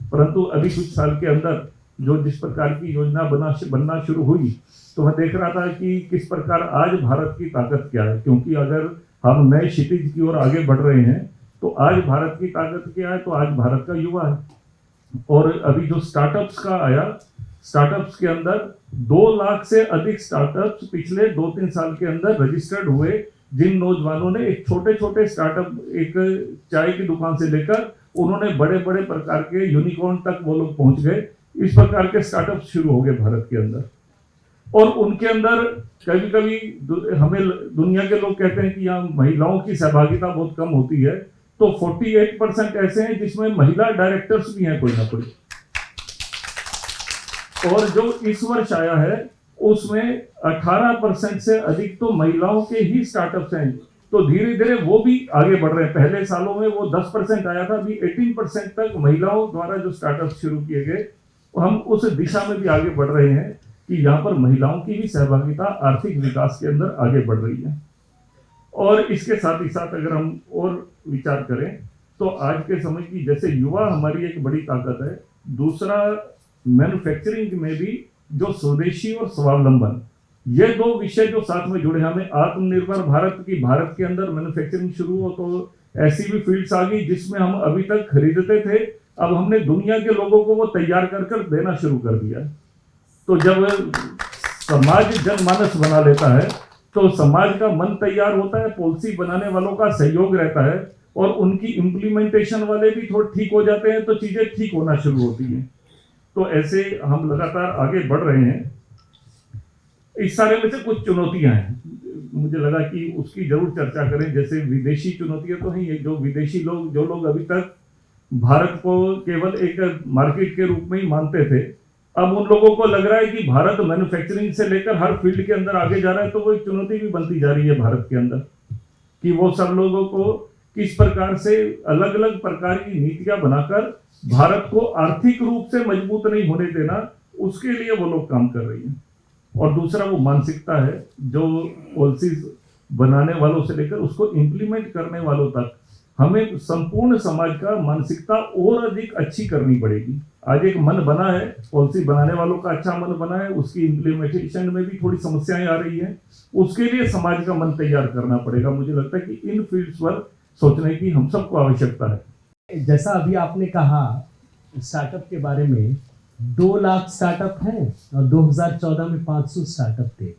परंतु अभी कुछ साल के अंदर जो जिस प्रकार की योजना बनना शुरू हुई, तो मैं देख रहा था कि किस प्रकार आज भारत की ताकत क्या है। क्योंकि अगर हम नए क्षितिज की ओर आगे बढ़ रहे हैं तो आज भारत की ताकत क्या है, तो आज भारत का युवा है। और अभी जो स्टार्टअप्स का आया, स्टार्टअप्स के अंदर 2 लाख से अधिक स्टार्टअप्स पिछले 2-3 साल के अंदर रजिस्टर्ड हुए, जिन नौजवानों ने एक छोटे छोटे स्टार्टअप, एक चाय की दुकान से लेकर उन्होंने बड़े बड़े प्रकार के यूनिकॉर्न तक वो लोग पहुंच गए। इस प्रकार के स्टार्टअप शुरू हो गए भारत के अंदर। और उनके अंदर कभी कभी हमें दुनिया के लोग कहते हैं कि यहाँ महिलाओं की सहभागिता बहुत कम होती है, तो 48% ऐसे हैं जिसमें महिला डायरेक्टर्स भी हैं कोई ना कोई। और जो इस वर्ष आया है उसमें 18% से अधिक तो महिलाओं के ही स्टार्टअप्स हैं। तो धीरे धीरे वो भी आगे बढ़ रहे हैं। पहले सालों में वो 10% आया था, अभी 18% तक महिलाओं द्वारा जो स्टार्टअप शुरू किए गए, हम उस दिशा में भी आगे बढ़ रहे हैं कि यहाँ पर महिलाओं की भी सहभागिता आर्थिक विकास के अंदर आगे बढ़ रही है। और इसके साथ ही साथ अगर हम और विचार करें तो आज के समय की जैसे युवा हमारी एक बड़ी ताकत है। दूसरा, मैन्युफैक्चरिंग में भी जो स्वदेशी और स्वावलंबन, ये 2 विषय जो साथ में जुड़े। हमें आत्मनिर्भर भारत की, भारत के अंदर मैन्युफैक्चरिंग शुरू हो तो ऐसी भी फील्ड्स आ गई जिसमें हम अभी तक खरीदते थे, अब हमने दुनिया के लोगों को वो तैयार कर देना शुरू कर दिया। तो जब समाज जनमानस बना लेता है तो समाज का मन तैयार होता है, पॉलिसी बनाने वालों का सहयोग रहता है और उनकी इम्प्लीमेंटेशन वाले भी थोड़े ठीक हो जाते हैं, तो चीजें ठीक होना शुरू होती हैं। तो ऐसे हम लगातार आगे बढ़ रहे हैं। इस सारे में से कुछ चुनौतियां हैं, मुझे लगा कि उसकी जरूर चर्चा करें। जैसे विदेशी चुनौतियां तो हैं, जो विदेशी लोग, जो लोग अभी तक भारत को केवल एक मार्केट के रूप में ही मानते थे, अब उन लोगों को लग रहा है कि भारत मैन्युफैक्चरिंग से लेकर हर फील्ड के अंदर आगे जा रहा है। तो वो एक चुनौती भी बनती जा रही है भारत के अंदर कि वो सब लोगों को किस प्रकार से अलग अलग प्रकार की नीतियां बनाकर भारत को आर्थिक रूप से मजबूत नहीं होने देना, उसके लिए वो लोग काम कर रही हैं। और दूसरा वो मानसिकता है जो पॉलिसीज बनाने वालों से लेकर उसको इम्प्लीमेंट करने वालों तक, हमें संपूर्ण समाज का मानसिकता और अधिक अच्छी करनी पड़ेगी। आज एक मन बना है, पॉलिसी बनाने वालों का अच्छा मन बना है, उसकी इम्प्लीमेंटेशन में भी थोड़ी समस्याएं आ रही हैं, उसके लिए समाज का मन तैयार करना पड़ेगा। मुझे लगता है कि इन फील्ड्स पर सोचने की हम सबको आवश्यकता है। जैसा अभी आपने कहा स्टार्टअप के बारे में, 2 लाख स्टार्टअप हैं और 2014 में 500 स्टार्टअप थे।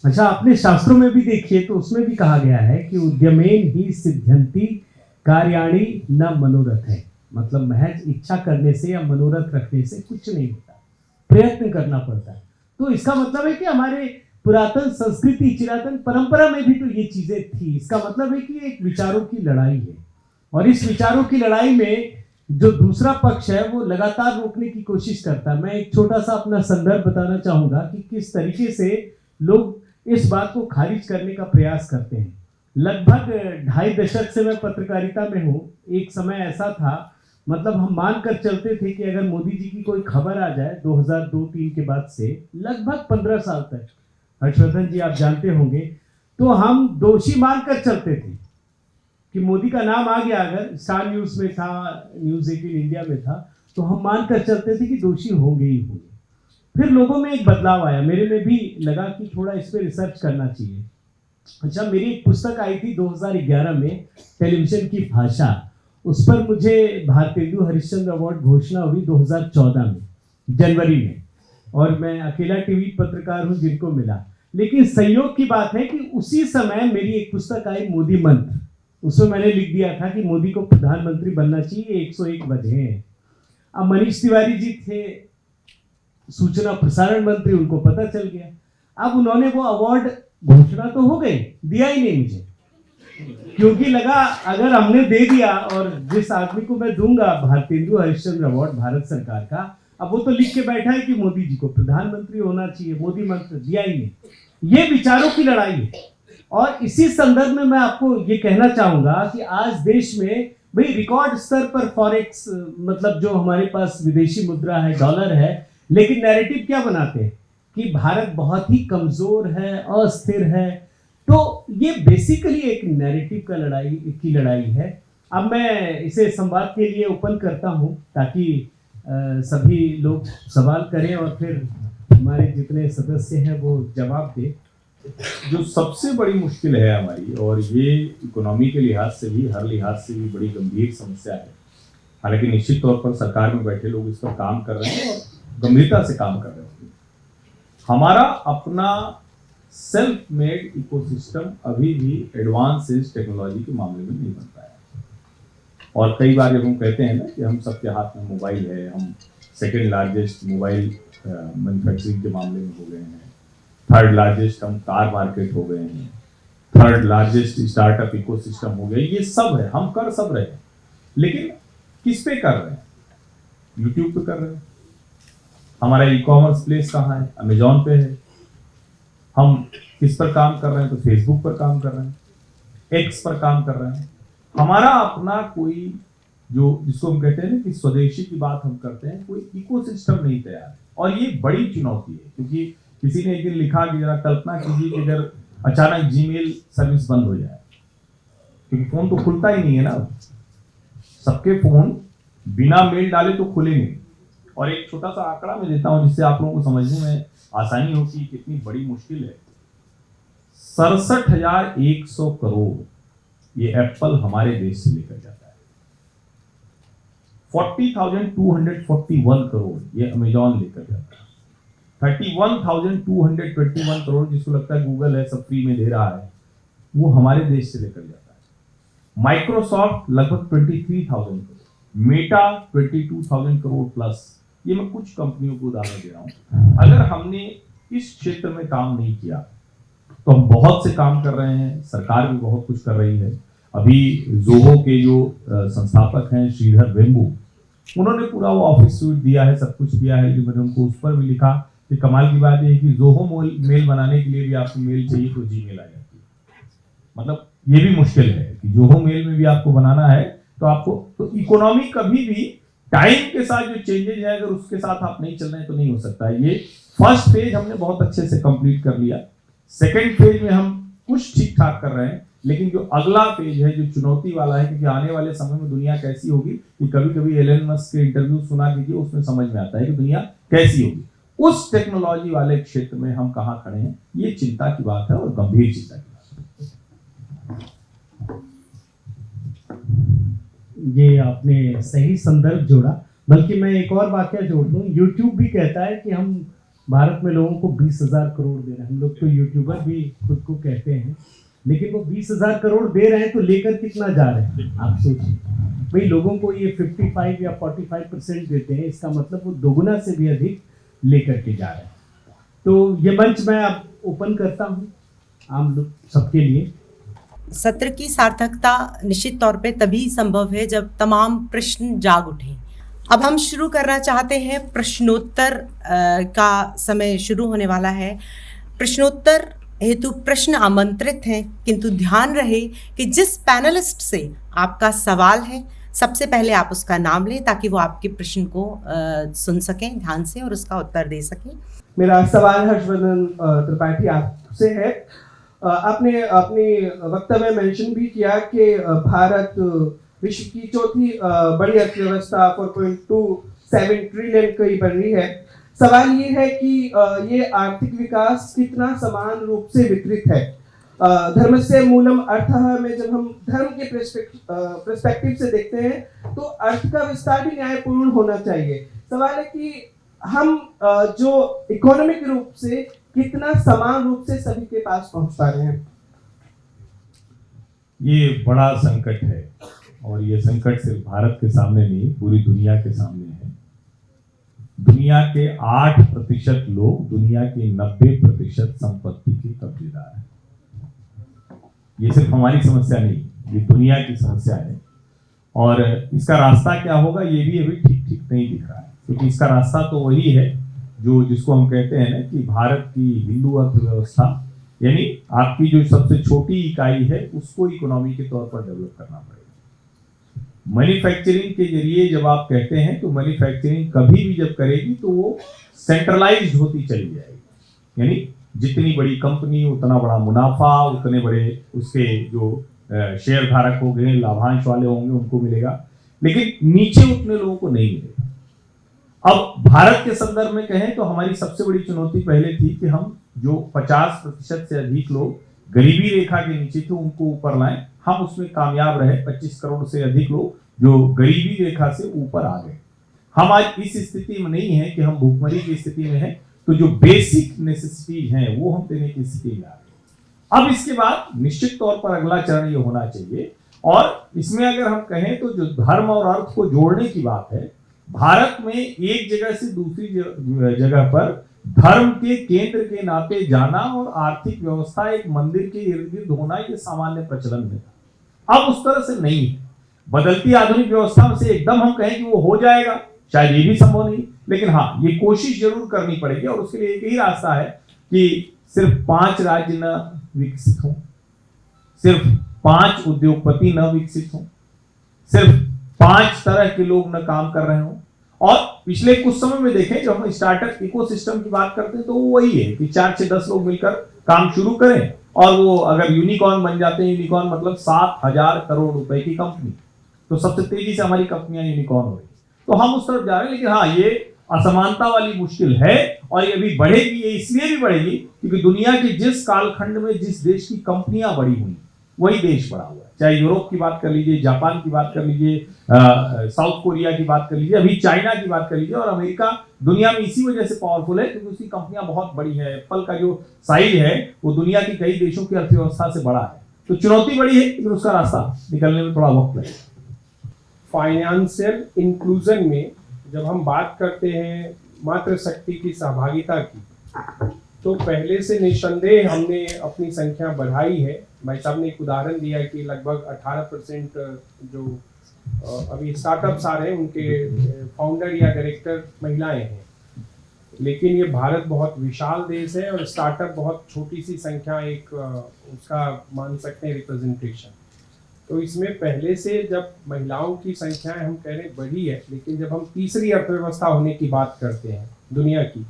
अच्छा, आपने शास्त्रों में भी देखिए तो उसमें भी कहा गया है कि उद्यमेन ही सिद्ध्यंति कार्याणि न मनोरथ है। मतलब महज इच्छा करने से या मनोरथ रखने से कुछ नहीं होता, प्रयत्न करना पड़ता है। तो इसका मतलब है कि हमारे पुरातन संस्कृति, चिरातन परंपरा में भी तो ये चीजें थी। इसका मतलब है कि एक विचारों की लड़ाई है और इस विचारों की लड़ाई में जो दूसरा पक्ष है वो लगातार रोकने की कोशिश करता है। मैं एक छोटा सा अपना संदर्भ बताना चाहूंगा कि किस तरीके से लोग इस बात को खारिज करने का प्रयास करते हैं। लगभग 2.5 दशक से मैं पत्रकारिता में हूँ। एक समय ऐसा था, मतलब हम मान कर चलते थे कि अगर मोदी जी की कोई खबर आ जाए 2002-03 के बाद से लगभग 15 साल तक, हर्षवर्धन जी आप जानते होंगे, तो हम दोषी मान कर चलते थे कि मोदी का नाम आ गया। अगर स्टार न्यूज में था, न्यूज 18 इंडिया में था, तो हम मान कर चलते थे कि दोषी होंगे ही होंगे। फिर लोगों में एक बदलाव आया, मेरे में भी लगा कि थोड़ा इस पर रिसर्च करना चाहिए। अच्छा, मेरी एक पुस्तक आई थी 2011 में, टेलीविजन की भाषा। उस पर मुझे भारतेंदु हरिश्चंद्र अवार्ड घोषणा हुई 2014 में, जनवरी में, और मैं अकेला टीवी पत्रकार हूं जिनको मिला। लेकिन संयोग की बात है कि उसी समय मेरी एक पुस्तक आई, मोदी मंत्र। उसमें मैंने लिख दिया था कि मोदी को प्रधानमंत्री बनना चाहिए, 101 वजह हैं। अब मनीष तिवारी जी थे सूचना प्रसारण मंत्री, उनको पता चल गया। अब उन्होंने वो अवार्ड, घोषणा तो हो गई, दिया ही नहीं मुझे, क्योंकि लगा अगर हमने दे दिया, और जिस आदमी को मैं दूंगा भारतेंदु हरिश्चंद्र अवार्ड भारत सरकार का, अब वो तो लिख के बैठा है कि मोदी जी को प्रधानमंत्री होना चाहिए, मोदी मंत्र, दिया ही नहीं। ये विचारों की लड़ाई है। और इसी संदर्भ में मैं आपको ये कहना चाहूंगा कि आज देश में भाई रिकॉर्ड स्तर पर फॉरेक्स, मतलब जो हमारे पास विदेशी मुद्रा है, डॉलर है, लेकिन नैरेटिव क्या बनाते हैं कि भारत बहुत ही कमजोर है, अस्थिर है। तो ये बेसिकली एक नैरेटिव का लड़ाई है। अब मैं इसे संवाद के लिए ओपन करता हूं ताकि सभी लोग सवाल करें और फिर हमारे जितने सदस्य हैं वो जवाब दें। जो सबसे बड़ी मुश्किल है हमारी, और ये इकोनॉमी के लिहाज से भी, हर लिहाज से भी बड़ी गंभीर समस्या है। हालांकि निश्चित तौर पर सरकार में बैठे लोग इस पर काम कर रहे हैं और गंभीरता से काम कर रहे हैं। हमारा अपना सेल्फ मेड इकोसिस्टम अभी भी एडवांस टेक्नोलॉजी के मामले में नहीं बन पाया। और कई बार जब हम कहते हैं ना कि हम सबके हाथ में मोबाइल है, हम सेकेंड लार्जेस्ट मोबाइल मैन्युफैक्चरिंग के मामले में हो गए हैं, थर्ड लार्जेस्ट हम कार मार्केट हो गए हैं, थर्ड लार्जेस्ट स्टार्टअप इकोसिस्टम हो गए, ये सब है, हम कर सब रहे हैं। लेकिन किस पे कर रहे हैं? यूट्यूब पे कर रहे हैं। हमारा ई कॉमर्स प्लेस कहाँ है? अमेजॉन पे है। हम किस पर काम कर रहे हैं? तो फेसबुक पर काम कर रहे हैं, एक्स पर काम कर रहे हैं। हमारा अपना कोई, जो जिसको हम कहते हैं ना कि स्वदेशी की बात हम करते हैं, कोई इकोसिस्टम नहीं तैयार है। और ये बड़ी चुनौती है, क्योंकि किसी ने एक दिन लिखा कि जरा कल्पना कीजिए कि अगर अचानक जीमेल सर्विस बंद हो जाए, क्योंकि फोन तो खुलता ही नहीं है ना, सबके फोन बिना मेल डाले तो खुले नहीं। और एक छोटा सा आंकड़ा मैं देता हूं जिससे आप लोगों को समझने में आसानी होगी कितनी बड़ी मुश्किल है। 67,100 करोड़ ये एप्पल हमारे देश से लेकर जाता है। 40,241 करोड़ ये अमेजॉन लेकर जाता है। 31,221 करोड़ जिसको लगता है गूगल है सब फ्री में दे रहा है, वो हमारे देश से लेकर जाता है। माइक्रोसॉफ्ट लगभग 23,000 करोड़, मेटा 22,000 करोड़ प्लस। ये मैं कुछ कंपनियों को उदाहरण दे रहा हूं। अगर हमने इस क्षेत्र में काम नहीं किया तो हम बहुत से काम कर रहे हैं, सरकार भी बहुत कुछ कर रही है। अभी जोहो के जो संस्थापक हैं श्रीधर वेम्बू, उन्होंने पूरा वो ऑफिस सूट दिया है, सब कुछ दिया है। लेकिन मैंने उनको उस पर भी लिखा कि कमाल की बात यह है कि जोहो मेल बनाने के लिए भी आपको मेल चाहिए तो जीमेल आ जाती है। मतलब ये भी मुश्किल है कि जोहो मेल में भी आपको बनाना है तो आपको, तो इकोनॉमी कभी भी टाइम के साथ जो चेंजेस है अगर उसके साथ आप नहीं चल रहे हैं तो नहीं हो सकता है। ये फर्स्ट फेज हमने बहुत अच्छे से कंप्लीट कर लिया। सेकेंड फेज में हम कुछ ठीक ठाक कर रहे हैं, लेकिन जो अगला फेज है, जो चुनौती वाला है, क्योंकि आने वाले समय में दुनिया कैसी होगी, कि कभी कभी एलन मस्क के इंटरव्यू सुना कीजिए, उसमें समझ में आता है कि दुनिया कैसी होगी। उस टेक्नोलॉजी वाले क्षेत्र में हम कहाँ खड़े हैं, ये चिंता की बात है, और गंभीर चिंता की बात है। ये आपने सही संदर्भ जोड़ा, बल्कि मैं एक और वाक्य जोड़ दूं। यूट्यूब भी कहता है कि हम भारत में लोगों को 20,000 करोड़ दे रहे हैं। हम लोग तो यूट्यूबर भी खुद को कहते हैं, लेकिन वो 20,000 करोड़ दे रहे हैं तो लेकर कितना जा रहे हैं आप सोचिए। भाई लोगों को ये 55 या 45% देते हैं, इसका मतलब वो दोगुना से भी अधिक लेकर के जा रहे हैं। तो ये मंच मैं अब ओपन करता हूँ आम लोग सबके लिए। सत्र की सार्थकता निश्चित तौर पे तभी संभव है जब तमाम प्रश्न जाग उठें। अब हम शुरू करना चाहते हैं, प्रश्नोत्तर का समय शुरू होने वाला है। प्रश्नोत्तर हेतु प्रश्न आमंत्रित हैं, किंतु ध्यान रहे कि जिस पैनलिस्ट से आपका सवाल है, सबसे पहले आप उसका नाम लें ताकि वो आपके प्रश्न को सुन सकें ध्यान से और उसका उत्तर दे सकें। मेरा सवाल हर्षवर्धन त्रिपाठी आपसे है। आपने अपने वक्तव्य में मेंशन भी किया कि भारत विश्व की चौथी बड़ी अर्थव्यवस्था 4.27 ट्रिलियन की बन रही है। सवाल ये है कि ये आर्थिक विकास कितना समान रूप से वितरित है। धर्मस्य मूलम अर्थः में जब हम धर्म के पर्सपेक्टिव से देखते हैं तो अर्थ का विस्तार भी न्यायपूर्ण होना चाहिए। सवाल है कि हम जो इकोनॉमिक रूप से कितना समान रूप से सभी के पास पहुंच पा रहे हैं। ये बड़ा संकट है, और ये संकट सिर्फ भारत के सामने नहीं, पूरी दुनिया के सामने है। दुनिया के 8% लोग दुनिया के 90% संपत्ति के कब्जेदार हैं। ये सिर्फ हमारी समस्या नहीं, ये दुनिया की समस्या है। और इसका रास्ता क्या होगा, ये भी अभी ठीक ठीक नहीं दिख रहा है, क्योंकि इसका रास्ता तो वही है जो जिसको हम कहते हैं ना कि भारत की हिंदू अर्थव्यवस्था, यानी आपकी जो सबसे छोटी इकाई है उसको इकोनॉमी के तौर पर डेवलप करना पड़ेगा। मैन्युफैक्चरिंग के जरिए जब आप कहते हैं तो मैन्युफैक्चरिंग कभी भी जब करेगी तो वो सेंट्रलाइज्ड होती चली जाएगी, यानी जितनी बड़ी कंपनी उतना बड़ा मुनाफा, उतने बड़े उसके जो शेयर धारक हो गए, लाभांश वाले होंगे, उनको मिलेगा, लेकिन नीचे उतने लोगों को नहीं मिलेगा। अब भारत के संदर्भ में कहें तो हमारी सबसे बड़ी चुनौती पहले थी कि हम जो 50% से अधिक लोग गरीबी रेखा के नीचे थे उनको ऊपर लाएं। हम उसमें कामयाब रहे। 25 करोड़ से अधिक लोग जो गरीबी रेखा से ऊपर आ गए। हम आज इस स्थिति में नहीं है कि हम भूखमरी की स्थिति में हैं, तो जो बेसिक नेसेसिटी हैं वो हम देने की स्थिति में आ गए। अब इसके बाद निश्चित तौर पर अगला चरण ये होना चाहिए, और इसमें अगर हम कहें तो जो धर्म और अर्थ को जोड़ने की बात है, भारत में एक जगह से दूसरी जगह पर धर्म के केंद्र के नाते जाना और आर्थिक व्यवस्था एक मंदिर के इर्द गिर्द होना ये सामान्य प्रचलन में था। अब उस तरह से नहीं है। बदलती आधुनिक व्यवस्था से एकदम हम कहें कि वो हो जाएगा, शायद ये भी संभव नहीं, लेकिन हाँ ये कोशिश जरूर करनी पड़ेगी। और उसके लिए एक ही रास्ता है कि सिर्फ 5 राज्य न विकसित हों, सिर्फ 5 उद्योगपति न विकसित हों, सिर्फ 5 तरह के लोग न काम कर रहे हों। और पिछले कुछ समय में देखें, जब हम स्टार्टअप इकोसिस्टम की बात करते हैं तो वो वही है कि 4 से 10 लोग मिलकर काम शुरू करें, और वो अगर यूनिकॉर्न बन जाते हैं, यूनिकॉर्न मतलब 7,000 करोड़ रुपए की कंपनी, तो सबसे तेजी से हमारी कंपनियां यूनिकॉर्न हो रही, तो हम उस तरफ जा रहे हैं। लेकिन हाँ ये असमानता वाली मुश्किल है, और ये अभी बढ़ेगी। ये इसलिए भी बढ़ेगी क्योंकि दुनिया के जिस कालखंड में जिस देश की कंपनियां बड़ी हुई वही देश बड़ा हुआ है। चाहे यूरोप की बात कर लीजिए, जापान की बात कर लीजिए, साउथ कोरिया की बात कर लीजिए, अभी चाइना की बात कर लीजिए, और अमेरिका दुनिया में इसी वजह से पावरफुल है क्योंकि उसकी कंपनियां बहुत बड़ी है। एप्पल का जो साइज है वो दुनिया की कई देशों की अर्थव्यवस्था से बड़ा है। तो चुनौती बड़ी है, लेकिन उसका रास्ता निकलने में थोड़ा वक्त लगेगा। फाइनेंशियल इंक्लूजन में जब हम बात करते हैं मातृशक्ति की सहभागिता की, तो पहले से निस्संदेह हमने अपनी संख्या बढ़ाई है। भाई साहब ने एक उदाहरण दिया कि लगभग 18% जो अभी स्टार्टअप्स आ रहे हैं उनके फाउंडर या डायरेक्टर महिलाएं हैं। लेकिन ये भारत बहुत विशाल देश है और स्टार्टअप बहुत छोटी सी संख्या, एक उसका मान सकते हैं रिप्रेजेंटेशन। तो इसमें पहले से जब महिलाओं की संख्या हम कह रहे बढ़ी है, लेकिन जब हम तीसरी अर्थव्यवस्था होने की बात करते हैं दुनिया की,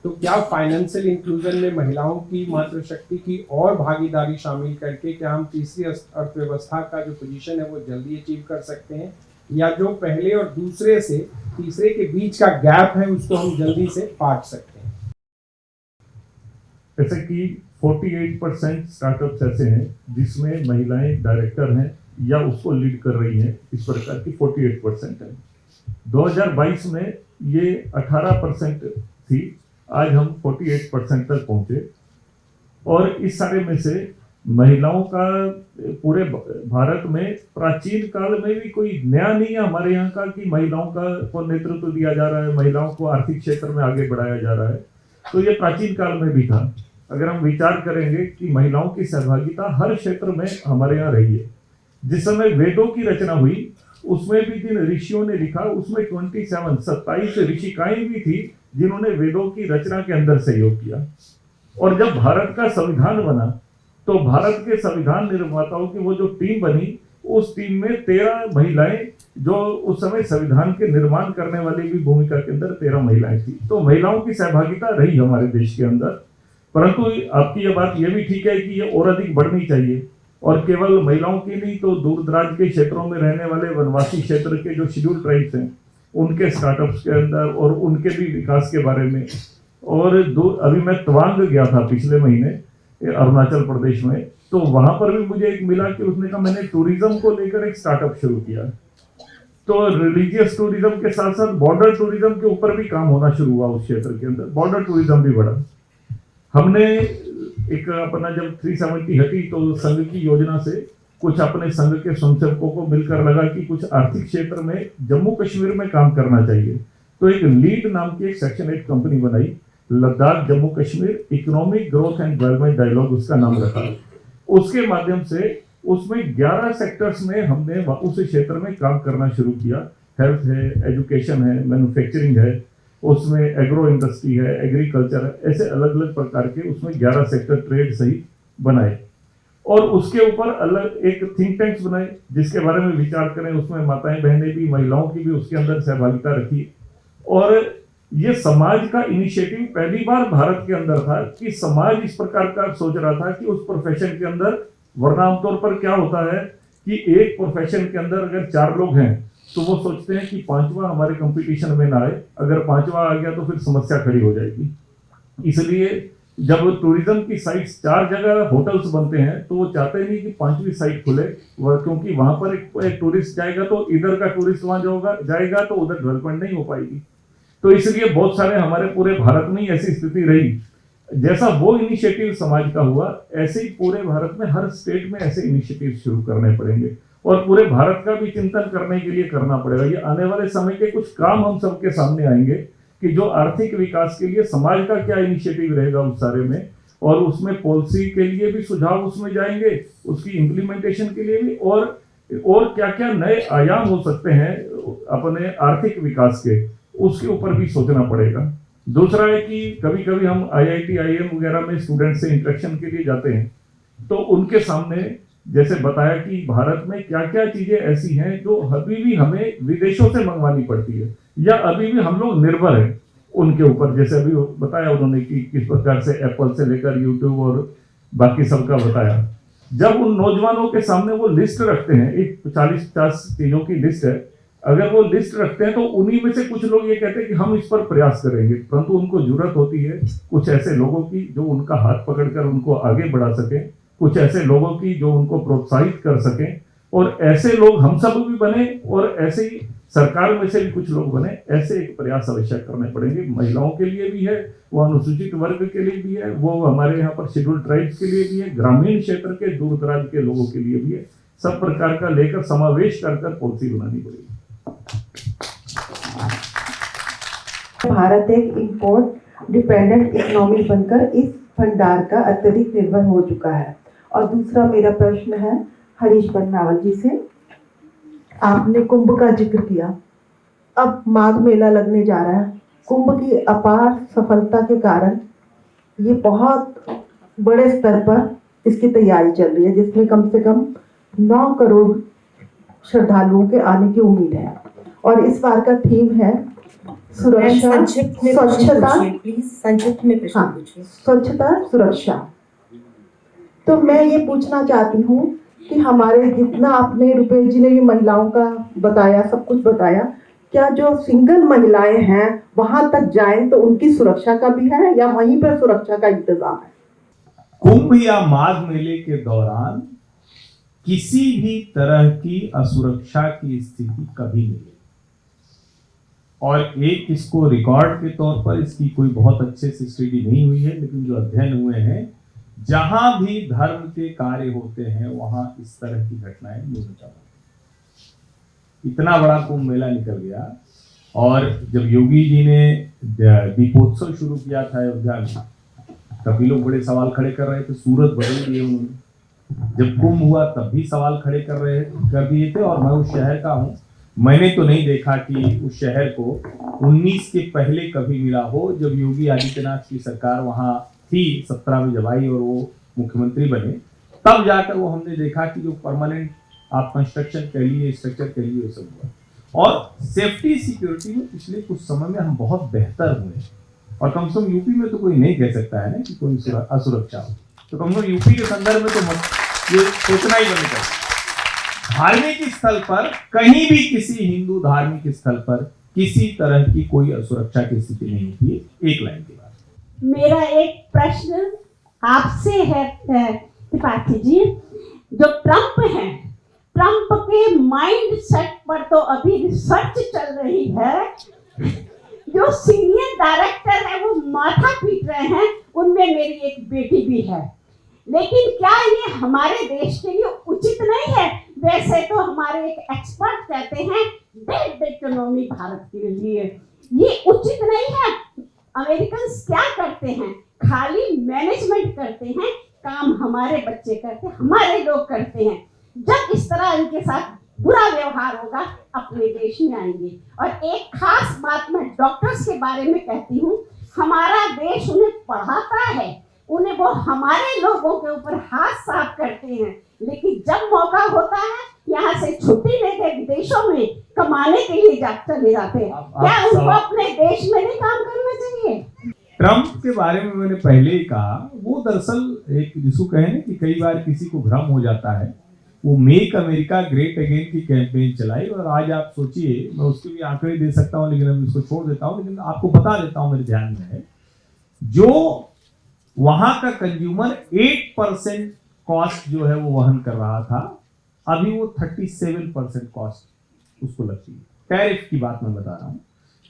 तो क्या फाइनेंशियल इंक्लूजन में महिलाओं की मातृशक्ति की और भागीदारी शामिल करके क्या हम तीसरी अर्थव्यवस्था का जो पोजीशन है वो जल्दी अचीव कर सकते हैं, या जो पहले और दूसरे से तीसरे के बीच का गैप है उसको हम जल्दी से पाट सकते हैं? जैसे कि 48% स्टार्टअप्स ऐसे हैं जिसमें महिलाएं डायरेक्टर हैं या उसको लीड कर रही हैं, इस प्रकार की 48% है। 2022 में ये 18% थी, आज हम 48% तक पहुंचे। और इस सारे में से महिलाओं का पूरे भारत में प्राचीन काल में भी कोई नया नहीं है हमारे यहाँ का कि महिलाओं को नेतृत्व दिया जा रहा है, महिलाओं को आर्थिक क्षेत्र में आगे बढ़ाया जा रहा है। तो ये प्राचीन काल में भी था। अगर हम विचार करेंगे कि महिलाओं की सहभागिता हर क्षेत्र में हमारे यहाँ रही है। जिस समय वेदों की रचना हुई उसमें भी जिन ऋषियों ने लिखा उसमें 27 ऋषिकाएं भी थी जिन्होंने वेदों की रचना के अंदर सहयोग किया। और जब भारत का संविधान बना तो भारत के संविधान निर्माताओं की वो जो टीम बनी, उस टीम में 13 महिलाएं, जो उस समय संविधान के निर्माण करने वाली भी भूमिका के अंदर 13 महिलाएं थी। तो महिलाओं की सहभागिता रही हमारे देश के अंदर। परंतु आपकी ये बात ये भी ठीक है कि ये और अधिक बढ़नी चाहिए, और केवल महिलाओं की नहीं तो दूर दराज के क्षेत्रों में रहने वाले वनवासी क्षेत्र के जो शेड्यूल ट्राइब्स हैं उनके स्टार्टअप्स के अंदर और उनके भी विकास के बारे में। और अभी मैं तवांग गया था पिछले महीने अरुणाचल प्रदेश में, तो वहां पर भी मुझे एक मिला कि उसने कहा मैंने टूरिज्म को लेकर एक स्टार्टअप शुरू किया। तो रिलीजियस टूरिज्म के साथ साथ बॉर्डर टूरिज्म के ऊपर भी काम होना शुरू हुआ उस क्षेत्र के अंदर। बॉर्डर टूरिज्म भी बढ़ा। हमने एक अपना जब 370 हटी तो संघ की योजना से कुछ अपने संघ के स्वयंसेवकों को मिलकर लगा कि कुछ आर्थिक क्षेत्र में जम्मू कश्मीर में काम करना चाहिए। तो एक लीड नाम की एक सेक्शन 8 कंपनी बनाई, Ladakh Jammu Kashmir economic growth and development dialogue उसका नाम रखा। उसके माध्यम से उसमें 11 सेक्टर्स में हमने उस क्षेत्र में काम करना शुरू किया। हेल्थ है, एजुकेशन है, मैन्युफैक्चरिंग है, उसमें एग्रो इंडस्ट्री है, एग्रीकल्चर है, ऐसे अलग अलग प्रकार के उसमें 11 सेक्टर ट्रेड सहित बनाए। और उसके ऊपर अलग एक थिंक टैंक्स बनाए जिसके बारे में विचार करें, उसमें माताएं बहनें भी, महिलाओं की भी उसके अंदर सहभागिता रखी। और ये समाज का इनिशिएटिव पहली बार भारत के अंदर था कि समाज इस प्रकार का सोच रहा था कि उस प्रोफेशन के अंदर, वरना आमतौर पर क्या होता है कि एक प्रोफेशन के अंदर अगर 4 लोग हैं तो वो सोचते हैं कि 5वां हमारे कंपटीशन में ना आए, अगर 5वां आ गया तो फिर समस्या खड़ी हो जाएगी। इसलिए जब टूरिज्म की साइट्स 4 जगह होटल्स बनते हैं तो वो चाहते नहीं कि 5वीं साइट खुले, क्योंकि वहां पर एक टूरिस्ट जाएगा तो इधर का टूरिस्ट वहां जाएगा तो उधर डेवलपमेंट नहीं हो पाएगी। तो इसलिए बहुत सारे हमारे पूरे भारत में ही ऐसी स्थिति रही। जैसा वो इनिशिएटिव समाज का हुआ, ऐसे ही पूरे भारत में हर स्टेट में ऐसे इनिशिएटिव शुरू करने पड़ेंगे और पूरे भारत का भी चिंतन करने के लिए करना पड़ेगा। ये आने वाले समय के कुछ काम हम सबके सामने आएंगे कि जो आर्थिक विकास के लिए समाज का क्या इनिशिएटिव रहेगा उस सारे में, और उसमें पॉलिसी के लिए भी सुझाव उसमें जाएंगे, उसकी इम्प्लीमेंटेशन के लिए भी, और क्या क्या नए आयाम हो सकते हैं अपने आर्थिक विकास के, उसके ऊपर भी सोचना पड़ेगा। दूसरा है कि कभी कभी हम IIT IIM वगैरह में स्टूडेंट से इंटरेक्शन के लिए जाते हैं तो उनके सामने जैसे बताया कि भारत में क्या क्या चीजें ऐसी हैं जो अभी भी हमें विदेशों से मंगवानी पड़ती है या अभी भी हम लोग निर्भर हैं उनके ऊपर। जैसे अभी बताया उन्होंने कि किस प्रकार से एप्पल से लेकर यूट्यूब और बाकी सबका बताया। जब उन नौजवानों के सामने वो लिस्ट रखते हैं, एक 40-50 चीजों की लिस्ट है, अगर वो लिस्ट रखते हैं तो उन्हीं में से कुछ लोग ये कहते हैं कि हम इस पर प्रयास करेंगे, परंतु उनको जरूरत होती है कुछ ऐसे लोगों की जो उनका हाथ पकड़कर उनको आगे बढ़ा सकें, कुछ ऐसे लोगों की जो उनको प्रोत्साहित कर सकें, और ऐसे लोग हम सब भी बने और ऐसे ही सरकार में से भी कुछ लोग बने। ऐसे एक प्रयास अवश्य करने पड़ेंगे। महिलाओं के लिए भी है, वो अनुसूचित वर्ग के लिए भी है, वो हमारे यहाँ पर शेड्यूल ट्राइब्स के लिए भी है, ग्रामीण क्षेत्र के दूर दराज के लोगों के लिए भी है। सब प्रकार का लेकर समावेश कर पॉलिसी बनानी पड़ेगी। भारत एक इंपोर्ट डिपेंडेंट इकोनॉमी बनकर इस भंडार का अत्यधिक निर्भर हो चुका है। और दूसरा मेरा प्रश्न है हरीश बरनावल जी से। आपने कुंभ का जिक्र किया, अब माघ मेला लगने जा रहा है। कुंभ की अपार सफलता के कारण ये बहुत बड़े स्तर पर इसकी तैयारी चल रही है, जिसमें कम से कम 9 करोड़ श्रद्धालुओं के आने की उम्मीद है। और इस बार का थीम है सुरक्षा, संक्षिप्त में स्वच्छता, प्लीज संक्षिप्त में प्रश्न हाँ, पूछिए। स्वच्छता, सुरक्षा। तो मैं ये पूछना चाहती हूँ कि हमारे जितना आपने रुपेश जी ने भी महिलाओं का बताया, सब कुछ बताया, क्या जो सिंगल महिलाएं हैं वहां तक जाएं तो उनकी सुरक्षा का भी है या वहीं पर सुरक्षा का इंतजाम है? कुंभ या माघ मेले के दौरान किसी भी तरह की असुरक्षा की स्थिति कभी नहीं है। और एक इसको रिकॉर्ड के तौर पर इसकी कोई बहुत अच्छे से स्टडी नहीं हुई है, लेकिन जो अध्ययन हुए हैं, जहां भी धर्म के कार्य होते हैं वहां इस तरह की घटनाएं न्यूनतम होती। इतना बड़ा कुंभ मेला निकल गया, और जब योगी जी ने दीपोत्सव शुरू किया था अयोध्या में, तभी लोग बड़े सवाल खड़े कर रहे थे, सूरत बदल दिए उन्होंने। जब कुंभ हुआ तब भी सवाल खड़े कर दिए थे। और मैं उस शहर का हूँ, मैंने तो नहीं देखा कि उस शहर को 19 के पहले कभी मिला हो, जब योगी आदित्यनाथ की सरकार वहाँ थी 17 में जब आई और वो मुख्यमंत्री बने, तब जाकर वो हमने देखा कि जो परमानेंट आप कंस्ट्रक्शन के लिए, स्ट्रक्चर के लिए सब हुआ। और सेफ्टी सिक्योरिटी में पिछले कुछ समय में हम बहुत बेहतर हुए, और कम से कम यूपी में तो कोई नहीं कह सकता है ना कि कोई असुरक्षा हो। तो कम से कम यूपी के संदर्भ में तो ये सोचना ही बंद कर। धार्मिक स्थल पर कहीं भी किसी हिंदू धार्मिक स्थल पर किसी तरह की कोई असुरक्षा की स्थिति नहीं होती है। एक लाइन की बात। मेरा एक प्रश्न आपसे है त्रिपाठी जी, जो ट्रंप है, ट्रंप के माइंड सेट पर तो अभी रिसर्च चल रही है। जो सीनियर डायरेक्टर है वो माथा पीट रहे हैं, उनमें मेरी एक बेटी भी है। लेकिन क्या ये हमारे देश के लिए उचित नहीं है? वैसे तो हमारे एक एक्सपर्ट कहते हैं डेड इकोनॉमी भारत के लिए, ये उचित नहीं है। अमेरिकन क्या करते हैं? खाली मैनेजमेंट करते हैं, काम हमारे बच्चे करते हैं, हमारे लोग करते हैं। जब इस तरह इनके साथ बुरा व्यवहार होगा, अपने देश में आएंगे। और एक खास बात मैं डॉक्टर्स के बारे में कहती हूँ, हमारा देश उन्हें पढ़ाता है, उन्हें वो हमारे लोगों के ऊपर हाथ साफ करते हैं, लेकिन जब मौका होता है यहाँ से छुट्टी लेकर विदेशों में कमाने के लिए चले जाते हैं। क्या उनको अपने देश में नहीं काम करना चाहिए? ट्रंप के बारे में मैंने पहले ही कहा, वो दरअसल एक जिसको कहें कि कई बार किसी को भ्रम हो जाता है, वो मेक अमेरिका ग्रेट अगेन की कैंपेन चलाई। और आज आप सोचिए, मैं उसके भी आंकड़े दे सकता हूँ, लेकिन मैं इसको छोड़ देता हूँ, लेकिन आपको बता देता हूँ, मेरे ध्यान में है, जो वहां का कंज्यूमर 8% कॉस्ट जो है वो वहन कर रहा था, अभी वो 37% कॉस्ट उसको लगती है। टैरिफ की बात मैं बता रहा हूँ।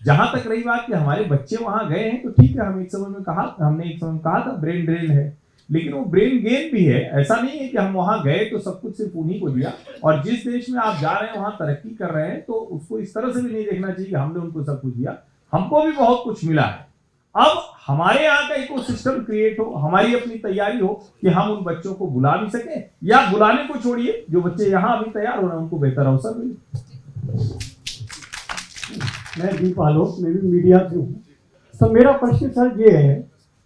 जहां तक रही बात कि हमारे बच्चे वहां गए हैं, तो ठीक है, हमने एक समय में कहा था ब्रेन ड्रेन है, लेकिन वो ब्रेन गेन भी है। ऐसा नहीं है कि हम वहां गए तो सब कुछ सिर्फ उन्हीं को दिया, और जिस देश में आप जा रहे हैं वहां तरक्की कर रहे हैं, तो उसको इस तरह से भी नहीं देखना चाहिए कि हमने उनको सब कुछ दिया, हमको भी बहुत कुछ मिला है। अब हमारे यहाँ का इकोसिस्टम क्रिएट हो, हमारी अपनी तैयारी हो कि हम उन बच्चों को बुला भी सकें, या बुलाने को छोड़िए, जो बच्चे यहाँ अभी तैयार हो रहे हैं उनको बेहतर अवसर मिले। मैं दीप आलोक, मैं भी मीडिया से हूँ। तो मेरा प्रश्न सर ये है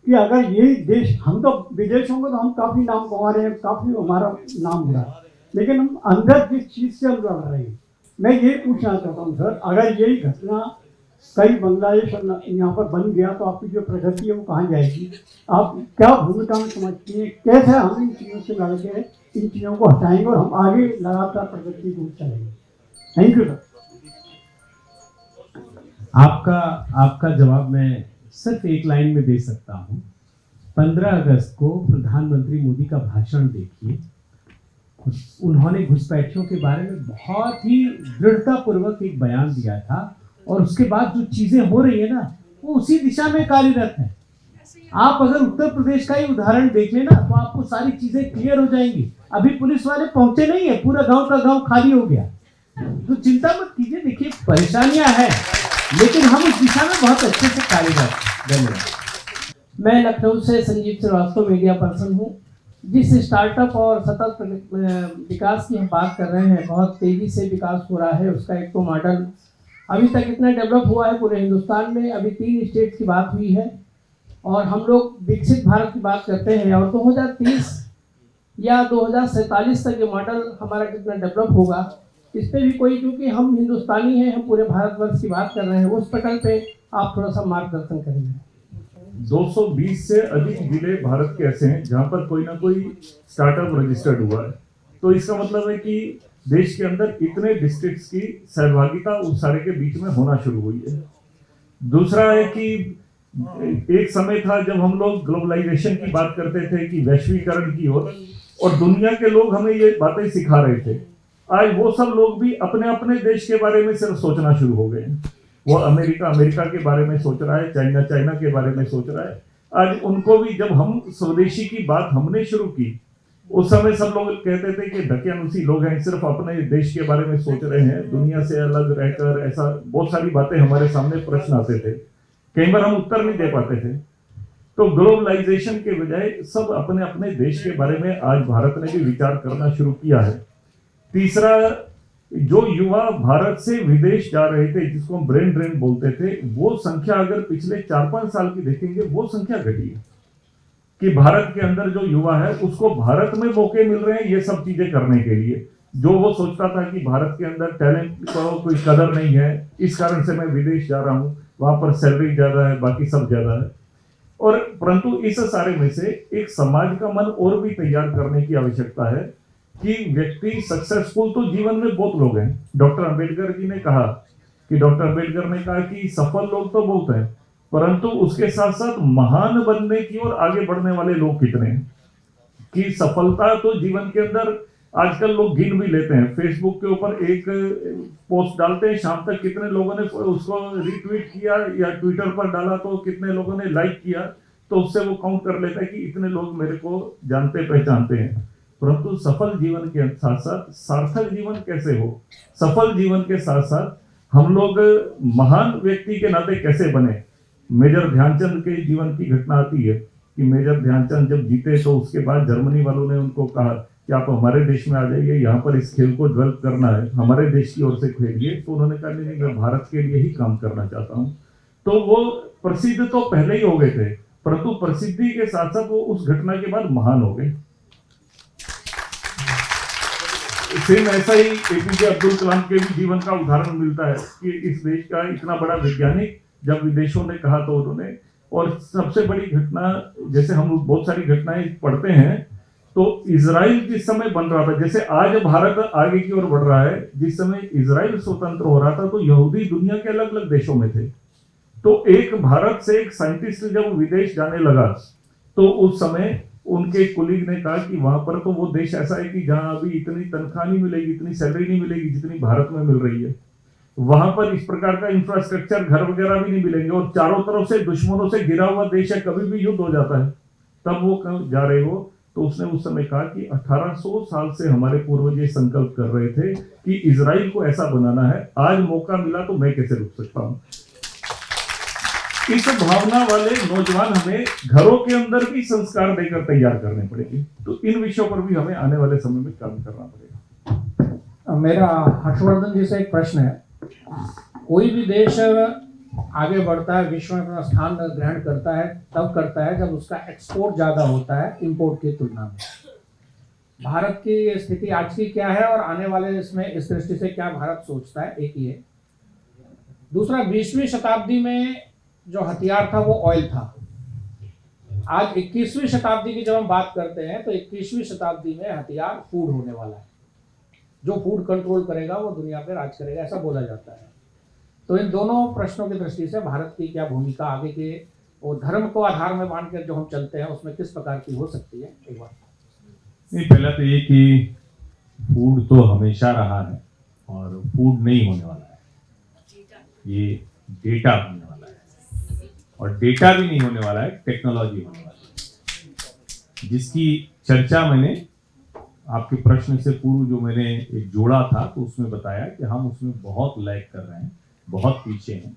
कि अगर यही देश, हम तो विदेशों में तो हम काफ़ी नाम कमा रहे हैं, काफ़ी हमारा नाम हो रहा है, लेकिन हम अंदर जिस चीज़ से हम लड़ रहे हैं, मैं ये पूछना चाहता हूँ सर, अगर यही घटना कई बांग्लादेश और यहाँ पर बन गया तो आपकी जो प्रगति है वो कहाँ जाएगी? आप क्या भूमिका में समझती हैं? कैसे हम इन चीज़ों से लड़के इन चीज़ों को हटाएंगे और हम आगे लगातार प्रगति को चलेंगे? Thank you sir. आपका जवाब मैं सिर्फ एक लाइन में दे सकता हूँ। 15 अगस्त को प्रधानमंत्री मोदी का भाषण देखिए, उन्होंने घुसपैठियों के बारे में बहुत ही दृढ़तापूर्वक एक बयान दिया था, और उसके बाद जो चीजें हो रही है ना, वो उसी दिशा में कार्यरत है। आप अगर उत्तर प्रदेश का ही उदाहरण देख लेना तो आपको सारी चीजें क्लियर हो जाएंगी। अभी पुलिस वाले पहुंचे नहीं है, पूरा गांव का गांव खाली हो गया, तो चिंता मत कीजिए। देखिए, परेशानियां हैं, लेकिन हम उस दिशा में बहुत अच्छे से कार्यरत हैं। धन्यवाद। मैं लखनऊ से संजीव श्रीवास्तव, मीडिया पर्सन हूँ। जिस स्टार्टअप और सतत विकास की हम बात कर रहे हैं, बहुत तेजी से विकास हो रहा है, उसका एक तो मॉडल अभी तक इतना डेवलप हुआ है पूरे हिंदुस्तान में। अभी 3 स्टेट की बात हुई है, और हम लोग विकसित भारत की बात करते हैं, और 2030 या 2047 तक ये मॉडल हमारा कितना डेवलप होगा, इस पे भी कोई, क्योंकि हम हिंदुस्तानी हैं, हम पूरे भारतवर्ष की बात कर रहे हैं, उस पटल पे आप थोड़ा सा मार्गदर्शन करेंगे। 220 से अधिक जिले भारत के ऐसे हैं जहां पर कोई ना कोई स्टार्टअप रजिस्टर्ड हुआ है। तो इसका मतलब है कि देश के अंदर इतने डिस्ट्रिक्ट्स की सहभागिता उस सारे के बीच में होना शुरू हुई है। दूसरा है कि एक समय था जब हम लोग ग्लोबलाइजेशन की बात करते थे कि वैश्वीकरण की ओर, और दुनिया के लोग हमें ये बातें सिखा रहे थे। आज वो सब लोग भी अपने अपने देश के बारे में सिर्फ सोचना शुरू हो गए हैं। वो अमेरिका के बारे में सोच रहा है, चाइना के बारे में सोच रहा है। आज उनको भी, जब हम स्वदेशी की बात हमने शुरू की, उस समय सब लोग कहते थे कि ढकियानुसी लोग हैं, सिर्फ अपने देश के बारे में सोच रहे हैं, दुनिया से अलग रहकर, ऐसा बहुत सारी बातें हमारे सामने प्रश्न आते थे। कई बार हम उत्तर नहीं दे पाते थे। तो ग्लोबलाइजेशन के बजाय सब अपने अपने देश के बारे में आज भारत ने भी विचार करना शुरू किया है। तीसरा, जो युवा भारत से विदेश जा रहे थे, जिसको हम ब्रेन ड्रेन बोलते थे, वो संख्या अगर पिछले 4-5 साल की देखेंगे, वो संख्या घटी है कि भारत के अंदर जो युवा है उसको भारत में मौके मिल रहे हैं ये सब चीजें करने के लिए। जो वो सोचता था कि भारत के अंदर टैलेंट को कोई कदर नहीं है, इस कारण से मैं विदेश जा रहा हूँ, वहां पर सैलरी ज्यादा है, बाकी सब ज्यादा है। और परंतु इस सारे में से एक समाज का मन और भी तैयार करने की आवश्यकता है कि व्यक्ति सक्सेसफुल तो जीवन में बहुत लोग हैं। डॉक्टर अंबेडकर जी ने कहा कि सफल लोग तो बहुत हैं, परंतु उसके साथ साथ महान बनने की और आगे बढ़ने वाले लोग कितने हैं। कि सफलता तो जीवन के अंदर आजकल लोग गिन भी लेते हैं। फेसबुक के ऊपर एक पोस्ट डालते हैं, शाम तक कितने लोगों ने उसको रीट्वीट किया, या ट्विटर पर डाला तो कितने लोगों ने लाइक किया, तो उससे वो काउंट कर लेता है कि इतने लोग मेरे को जानते पहचानते हैं। परंतु सफल जीवन के साथ साथ सार्थक जीवन कैसे हो, सफल जीवन के साथ साथ हम लोग महान व्यक्ति के नाते कैसे बने। मेजर ध्यानचंद के जीवन की घटना आती है कि मेजर ध्यानचंद जब जीते तो उसके बाद जर्मनी वालों ने उनको कहा कि आप हमारे देश में आ जाइए, यहाँ पर इस खेल को डेवलप करना है, हमारे देश की ओर से खेलिए। तो उन्होंने कहा नहीं, मैं भारत के लिए ही काम करना चाहता हूँ। तो वो प्रसिद्ध तो पहले ही हो गए थे, परंतु प्रसिद्धि के साथ साथ वो उस घटना के बाद महान हो गए। सेम ऐसा ही एपीजे अब्दुल कलाम के भी जीवन का उदाहरण मिलता है कि इस देश का इतना बड़ा वैज्ञानिक जब विदेशों ने कहा तो उन्होंने, और सबसे बड़ी घटना, जैसे हम बहुत सारी घटनाएं पढ़ते हैं, तो इजराइल जिस समय बन रहा था, जैसे आज भारत आगे की ओर बढ़ रहा है, जिस समय इजराइल स्वतंत्र हो रहा था तो यहूदी दुनिया के अलग अलग देशों में थे। तो एक भारत से एक साइंटिस्ट जब विदेश जाने लगा तो उस समय उनके कुलीग ने कहा कि वहां पर तो वो देश ऐसा है कि जहां अभी इतनी तनख्वाह नहीं मिलेगी, इतनी सैलरी नहीं मिलेगी जितनी भारत में मिल रही है। वहां पर इस प्रकार का इंफ्रास्ट्रक्चर, घर वगैरह भी नहीं मिलेंगे, और चारों तरफ से दुश्मनों से घिरा हुआ देश है, कभी भी युद्ध हो जाता है। तब वो जा रहे हो तो उसने उस समय कहा कि 1800 साल से हमारे पूर्वज ये संकल्प कर रहे थे कि इजराइल को ऐसा बनाना है, आज मौका मिला तो मैं कैसे रुक सकता हूं। इस भावना वाले नौजवान हमें घरों के अंदर भी संस्कार देकर तैयार करने पड़ेंगे। तो इन विषयों पर भी हमें आने वाले समय में काम करना पड़ेगा। मेरा हर्षवर्धन जी से एक प्रश्न है, कोई भी देश आगे बढ़ता है, विश्व में अपना स्थान ग्रहण करता है, तब करता है जब उसका एक्सपोर्ट ज़्यादा होता है इंपोर्ट की तुलना में। भारत की स्थिति आज की क्या है और आने वाले इसमें इस दृष्टि से क्या भारत सोचता है, एक ही है। दूसरा, 20वीं शताब्दी में जो हथियार था वो ऑयल था। आज 21वीं शताब्दी की जब हम बात करते हैं तो 21वीं शताब्दी में हथियार फूड होने वाला है। जो फूड कंट्रोल करेगा वो दुनिया पे राज करेगा, ऐसा बोला जाता है। तो इन दोनों प्रश्नों की दृष्टि से भारत की क्या भूमिका आगे के, वो धर्म को आधार में मानकर जो हम चलते हैं उसमें किस प्रकार की हो सकती है, एक बार। नहीं, पहला तो ये कि फूड तो हमेशा रहा है और फूड नहीं होने वाला है, ये डेटा होने वाला है, और डेटा भी नहीं होने वाला है, टेक्नोलॉजी होने वाली है, जिसकी चर्चा मैंने आपके प्रश्न से पूर्व जो मैंने एक जोड़ा था तो उसमें बताया कि हम उसमें बहुत लैग कर रहे हैं, बहुत पीछे हैं।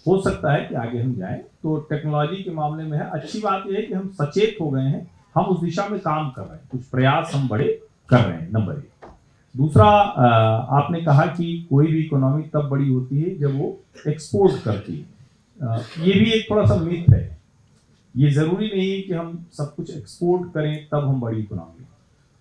हो सकता है कि आगे हम जाएं, तो टेक्नोलॉजी के मामले में है। अच्छी बात यह है कि हम सचेत हो गए हैं, हम उस दिशा में काम कर रहे हैं, कुछ प्रयास हम बड़े कर रहे हैं, नंबर 1। दूसरा, आपने कहा कि कोई भी इकोनॉमी तब बड़ी होती है जब वो एक्सपोर्ट करती है। ये भी एक थोड़ा सा मिथ है। ये जरूरी नहीं है कि हम सब कुछ एक्सपोर्ट करें तब हम बड़ी इकोनॉमी।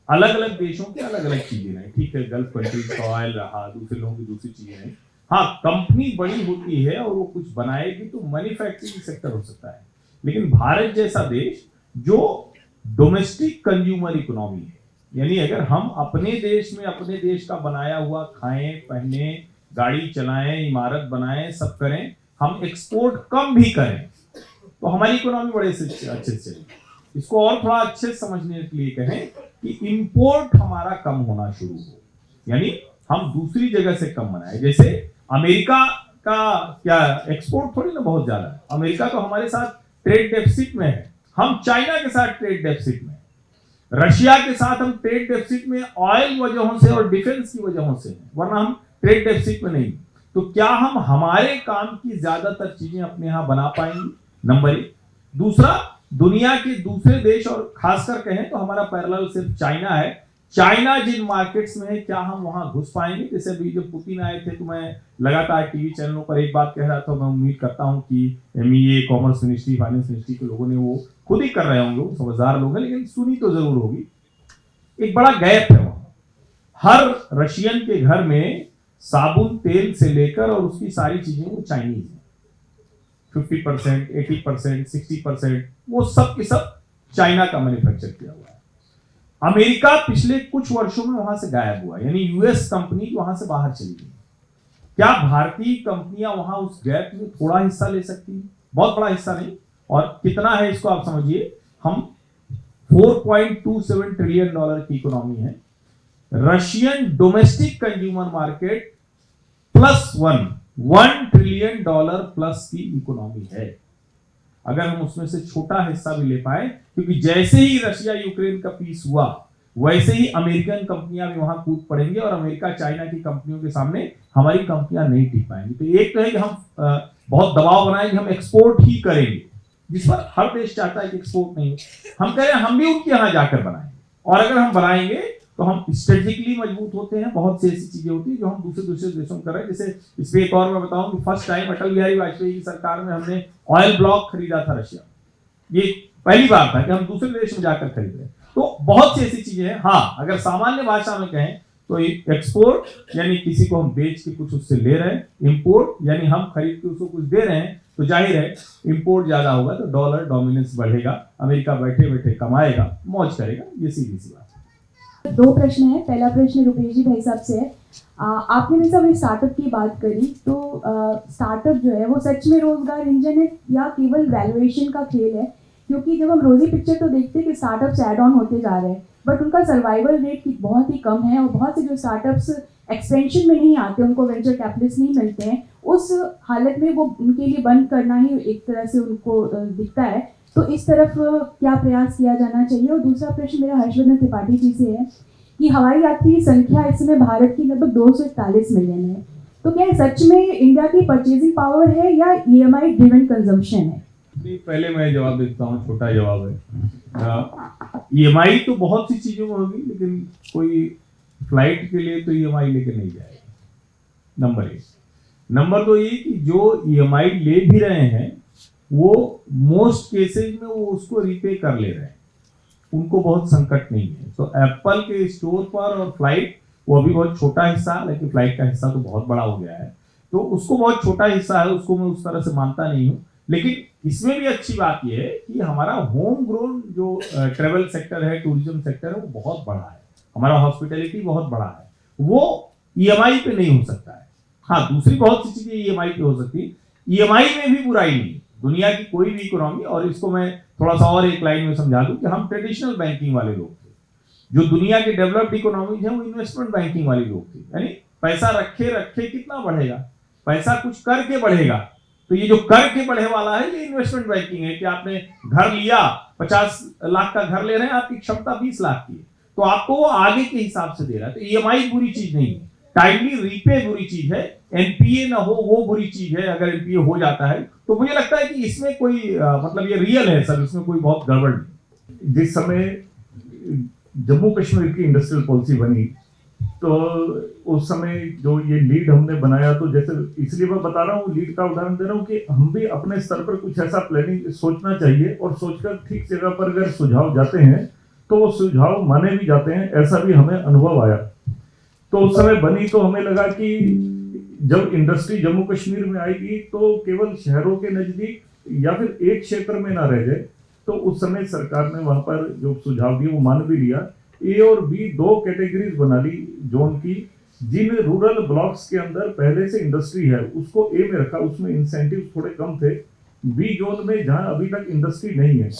अलग अलग देशों की अलग अलग चीजें रहे, ठीक है, गल्फ कंट्रीज का ऑयल रहा, दूसरे लोगों की दूसरी चीजें रही। हाँ, कंपनी बड़ी होती है और वो कुछ बनाएगी तो मैन्युफैक्चरिंग सेक्टर हो सकता है, लेकिन भारत जैसा देश जो डोमेस्टिक कंज्यूमर इकोनॉमी है, यानी अगर हम अपने देश में अपने देश का बनाया हुआ खाएं, पहने, गाड़ी चलाएं, इमारत बनाएं, सब करें, हम एक्सपोर्ट कम भी करें तो हमारी इकोनॉमी बड़े से अच्छे से चलेगी। इसको और थोड़ा अच्छे से समझने के लिए कहें कि इंपोर्ट हमारा कम होना शुरू हो, यानी हम दूसरी जगह से कम बनाए। जैसे अमेरिका का क्या एक्सपोर्ट थोड़ी ना बहुत ज्यादा है, अमेरिका तो हमारे साथ ट्रेड डेफिसिट में है, हम चाइना के साथ ट्रेड डेफिसिट में, रशिया के साथ हम ट्रेड डेफिसिट में ऑयल वजहों से और डिफेंस की वजहों से, वरना हम ट्रेड डेफिसिट में नहीं। तो क्या हम हमारे काम की ज्यादातर चीजें अपने यहां बना पाएंगे? नंबर एक। दूसरा, दुनिया के दूसरे देश और खासकर कहें तो हमारा पैरेलल सिर्फ चाइना है, चाइना जिन मार्केट्स में है क्या हम वहां घुस पाएंगे? जैसे अभी जब पुतिन आए थे तो मैं लगातार टीवी चैनलों पर एक बात कह रहा था, मैं उम्मीद करता हूं कि MEA, commerce ministry, finance ministry के लोगों ने वो खुद ही कर रहे होंगे, समझदार लोग हैं, लेकिन सुनी तो जरूर होगी। एक बड़ा गैप है वहां, हर रशियन के घर में साबुन तेल से लेकर और उसकी सारी चीजें वो चाइनीज है, 50%, 80%, 60% वो सब के सब चाइना का मैन्युफैक्चर किया हुआ है। अमेरिका पिछले कुछ वर्षों में वहां से गायब हुआ, यानी यूएस कंपनी वहां से बाहर चली गई। क्या भारतीय कंपनियां वहां उस गैप में थोड़ा हिस्सा ले सकती हैं? बहुत बड़ा हिस्सा नहीं, और कितना है इसको आप समझिए, हम $4.27 ट्रिलियन की इकोनॉमी है, Russian domestic consumer market +1 trillion dollar plus की इकोनॉमी है। अगर हम उसमें से छोटा हिस्सा भी ले पाए, क्योंकि जैसे ही रशिया यूक्रेन का पीस हुआ वैसे ही अमेरिकन कंपनियां भी वहां कूद पड़ेंगी और अमेरिका चाइना की कंपनियों के सामने हमारी कंपनियां नहीं टिक पाएंगी। तो एक तो है कि हम बहुत दबाव बनाएंगे, हम एक्सपोर्ट ही करेंगे, जिस पर हर देश चाहता है कि एक्सपोर्ट नहीं हो। हम कह रहे हैं हम भी उनके यहां जाकर बनाएंगे, और अगर हम बनाएंगे तो हम स्ट्रेटेजिकली मजबूत होते हैं। बहुत सी ऐसी चीजें होती है जो हम दूसरे देशों में कर रहे हैं। जैसे इस पे एक और मैं बताऊं कि फर्स्ट टाइम अटल बिहारी वाजपेयी की सरकार में हमने ऑयल ब्लॉक खरीदा था रशिया, ये पहली बार था कि हम दूसरे देश में जाकर खरीद रहे हैं। तो बहुत सी ऐसी चीजें हैं। हाँ, अगर सामान्य भाषा में कहें तो एक्सपोर्ट यानी किसी को हम बेच के कुछ उससे ले रहे हैं, इंपोर्ट यानी हम खरीद के उसको कुछ दे रहे हैं। तो जाहिर है इंपोर्ट ज्यादा होगा तो डॉलर डोमिनेंस बढ़ेगा, अमेरिका बैठे बैठे कमाएगा, मौज करेगा, ये सीधी सी बात है। दो प्रश्न है। पहला प्रश्न रुपेश जी भाई साहब से है। आपने जैसे अभी स्टार्टअप की बात करी, तो स्टार्टअप जो है वो सच में रोजगार इंजन है या केवल वैल्यूएशन का खेल है? क्योंकि जब हम रोजी पिक्चर तो देखते हैं कि स्टार्टअप्स ऐड ऑन होते जा रहे हैं, बट उनका सर्वाइवल रेट बहुत ही कम है, और बहुत से जो स्टार्टअप्स एक्सपेंशन में नहीं आते, उनको वेंचर कैपिटलिस्ट नहीं मिलते हैं, उस हालत में वो उनके लिए बंद करना ही एक तरह से उनको दिखता है। तो इस तरफ क्या प्रयास किया जाना चाहिए? और दूसरा प्रश्न मेरा हर्षवर्धन त्रिपाठी जी से है कि हवाई यात्री संख्या इस समय भारत की लगभग 241 मिलियन है, तो क्या सच में इंडिया की परचेजिंग पावर है या EMI ड्रिवन कंजम्पशन है? पहले मैं जवाब देता हूँ, छोटा जवाब है। EMI तो बहुत सी चीजों में होगी, लेकिन कोई फ्लाइट के लिए तो EMI लेके नहीं जाएगा, नंबर एक। नंबर दो ये कि जो EMI ले भी रहे हैं वो मोस्ट केसेज में वो उसको रीपे कर ले रहे हैं, उनको बहुत संकट नहीं है। तो एप्पल के स्टोर पर और फ्लाइट वो अभी बहुत छोटा हिस्सा, लेकिन फ्लाइट का हिस्सा तो बहुत बड़ा हो गया है, तो उसको बहुत छोटा हिस्सा है, उसको मैं उस तरह से मानता नहीं हूँ। लेकिन इसमें भी अच्छी बात यह है कि हमारा होम ग्रोन जो ट्रेवल सेक्टर है, टूरिज्म सेक्टर है, वो बहुत बड़ा है, हमारा हॉस्पिटैलिटी बहुत बड़ा है, वो EMI पे नहीं हो सकता है। हाँ, दूसरी बहुत सी चीजें EMI पे हो सकती है, EMI में भी बुराई नहीं है, दुनिया की कोई भी इकोनॉमी। और इसको मैं थोड़ा सा और एक लाइन में समझा दूं कि हम ट्रेडिशनल बैंकिंग वाले लोग थे, जो दुनिया के डेवलप्ड इकोनॉमीज हैं वो इन्वेस्टमेंट बैंकिंग वाले लोग थे, यानी पैसा रखे रखे कितना बढ़ेगा, पैसा कुछ करके बढ़ेगा। तो ये जो करके बढ़े वाला है ये इन्वेस्टमेंट बैंकिंग है कि आपने घर लिया, 50 लाख का घर ले रहे हैं, आपकी क्षमता 20 लाख की है, तो आपको वो आगे के हिसाब से दे रहा है। तो EMI बुरी चीज नहीं है, टाइमली रीपे बुरी चीज है, NPA ना हो वो बुरी चीज है। अगर NPA हो जाता है तो मुझे लगता है कि इसमें कोई मतलब ये रियल है सर, इसमें कोई बहुत गड़बड़ नहीं। जिस समय जम्मू कश्मीर की इंडस्ट्रियल पॉलिसी बनी तो उस समय जो ये लीड हमने बनाया, तो जैसे इसलिए मैं बता रहा हूँ, लीड का उदाहरण दे रहा हूँ कि हम भी अपने स्तर पर कुछ ऐसा प्लानिंग सोचना चाहिए, और सोचकर ठीक जगह पर अगर सुझाव जाते हैं तो वो सुझाव माने भी जाते हैं, ऐसा भी हमें अनुभव आया। तो उस समय बनी तो हमें लगा कि जब इंडस्ट्री जम्मू कश्मीर में आएगी तो केवल शहरों के नजदीक या फिर एक क्षेत्र में ना रह जाए। तो उस समय सरकार ने वहां पर जो सुझाव दिए वो मान भी लिया। ए और बी 2 कैटेगरीज बना ली जोन की। जिन रूरल ब्लॉक्स के अंदर पहले से इंडस्ट्री है उसको ए में रखा, उसमें इंसेंटिव थोड़े कम थे। बी जोन में जहां अभी तक इंडस्ट्री नहीं है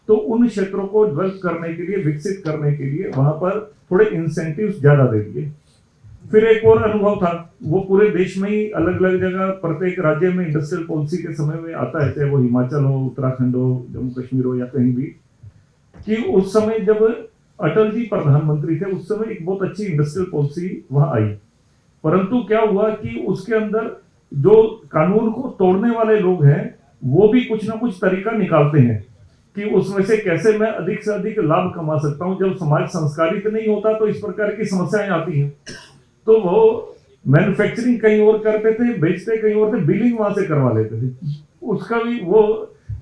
तो उन क्षेत्रों को डेवलप करने के लिए, विकसित करने के लिए वहां पर थोड़े इंसेंटिव ज्यादा दे दिए। फिर एक और अनुभव था, वो पूरे देश में ही अलग अलग जगह प्रत्येक राज्य में इंडस्ट्रियल पॉलिसी के समय में आता है, चाहे वो हिमाचल हो, उत्तराखंड हो, जम्मू कश्मीर हो या कहीं भी, कि उस समय जब अटल जी प्रधानमंत्री थे उस समय एक बहुत अच्छी इंडस्ट्रियल पॉलिसी वहां आई। परंतु क्या हुआ कि उसके अंदर जो कानून को तोड़ने वाले लोग हैं वो भी कुछ ना कुछ तरीका निकालते हैं कि उसमें से कैसे मैं अधिक से अधिक लाभ कमा सकता हूं। जब समाज संस्कारित नहीं होता तो इस प्रकार की समस्याएं आती हैं। तो वो मैन्युफैक्चरिंग कहीं और करते थे, बेचते कहीं और थे, बिलिंग वहां से करवा लेते थे, उसका भी वो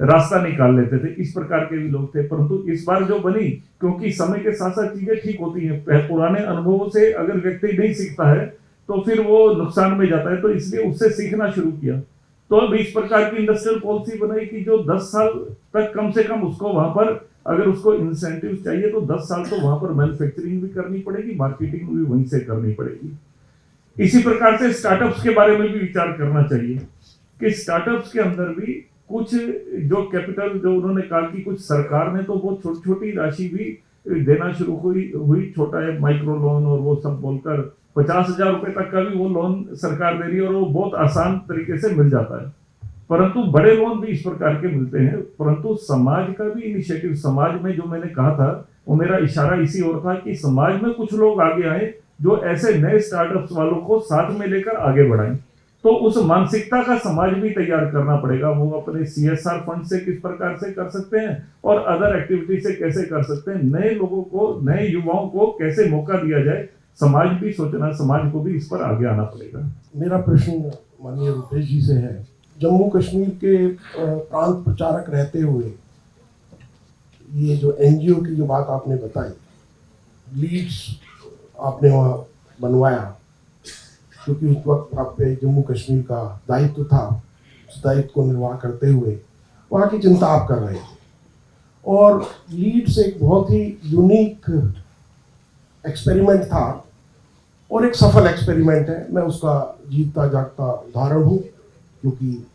रास्ता निकाल लेते थे। इस प्रकार के भी लोग थे। परंतु इस बार जो बनी, क्योंकि समय के साथ साथ चीजें ठीक होती हैं, पुराने अनुभवों से अगर व्यक्ति नहीं सीखता है तो फिर वो नुकसान में जाता है, तो इसलिए उससे सीखना शुरू किया। तो अब इस प्रकार की इंडस्ट्रियल पॉलिसी बनाई कि जो 10 साल तक कम से कम उसको वहां पर, अगर उसको इंसेंटिव चाहिए तो 10 साल तो वहां पर मैन्युफैक्चरिंग भी करनी पड़ेगी, मार्केटिंग भी वहीं से करनी पड़ेगी। इसी प्रकार से स्टार्टअप्स के बारे में भी विचार करना चाहिए कि स्टार्टअप्स के अंदर भी कुछ जो कैपिटल, जो उन्होंने कहा कि कुछ सरकार ने तो बहुत छोटी छोटी राशि भी देना शुरू हुई, छोटा है माइक्रो लोन और वो सब बोलकर 50,000 रुपए तक का भी वो लोन सरकार दे रही है और वो बहुत आसान तरीके से मिल जाता है। परंतु बड़े लोन भी इस प्रकार के मिलते हैं। परंतु समाज का भी इनिशिएटिव, समाज में जो मैंने कहा था वो मेरा इशारा इसी ओर था कि समाज में कुछ लोग आगे आए जो ऐसे नए स्टार्टअप्स वालों को साथ में लेकर आगे बढ़ाएं। तो उस मानसिकता का समाज भी तैयार करना पड़ेगा। वो अपने CSR फंड से किस प्रकार से कर सकते हैं और अदर एक्टिविटी से कैसे कर सकते हैं, नए लोगों को, नए युवाओं को कैसे मौका दिया जाए, समाज भी सोचना, समाज को भी इस पर आगे आना पड़ेगा। मेरा प्रश्न माननीय रुपेश जी से है। जम्मू कश्मीर के प्रांत प्रचारक रहते हुए ये जो NGO की जो बात आपने बताई, लीड्स आपने वहाँ बनवाया, क्योंकि उस वक्त आप पे जम्मू कश्मीर का दायित्व था, उस दायित्व को निर्वाह करते हुए वहाँ की चिंता आप कर रहे थे। और लीड्स एक बहुत ही यूनिक एक्सपेरिमेंट था और एक सफल एक्सपेरिमेंट है। मैं उसका जीता जागता उदाहरण हूँ, क्योंकि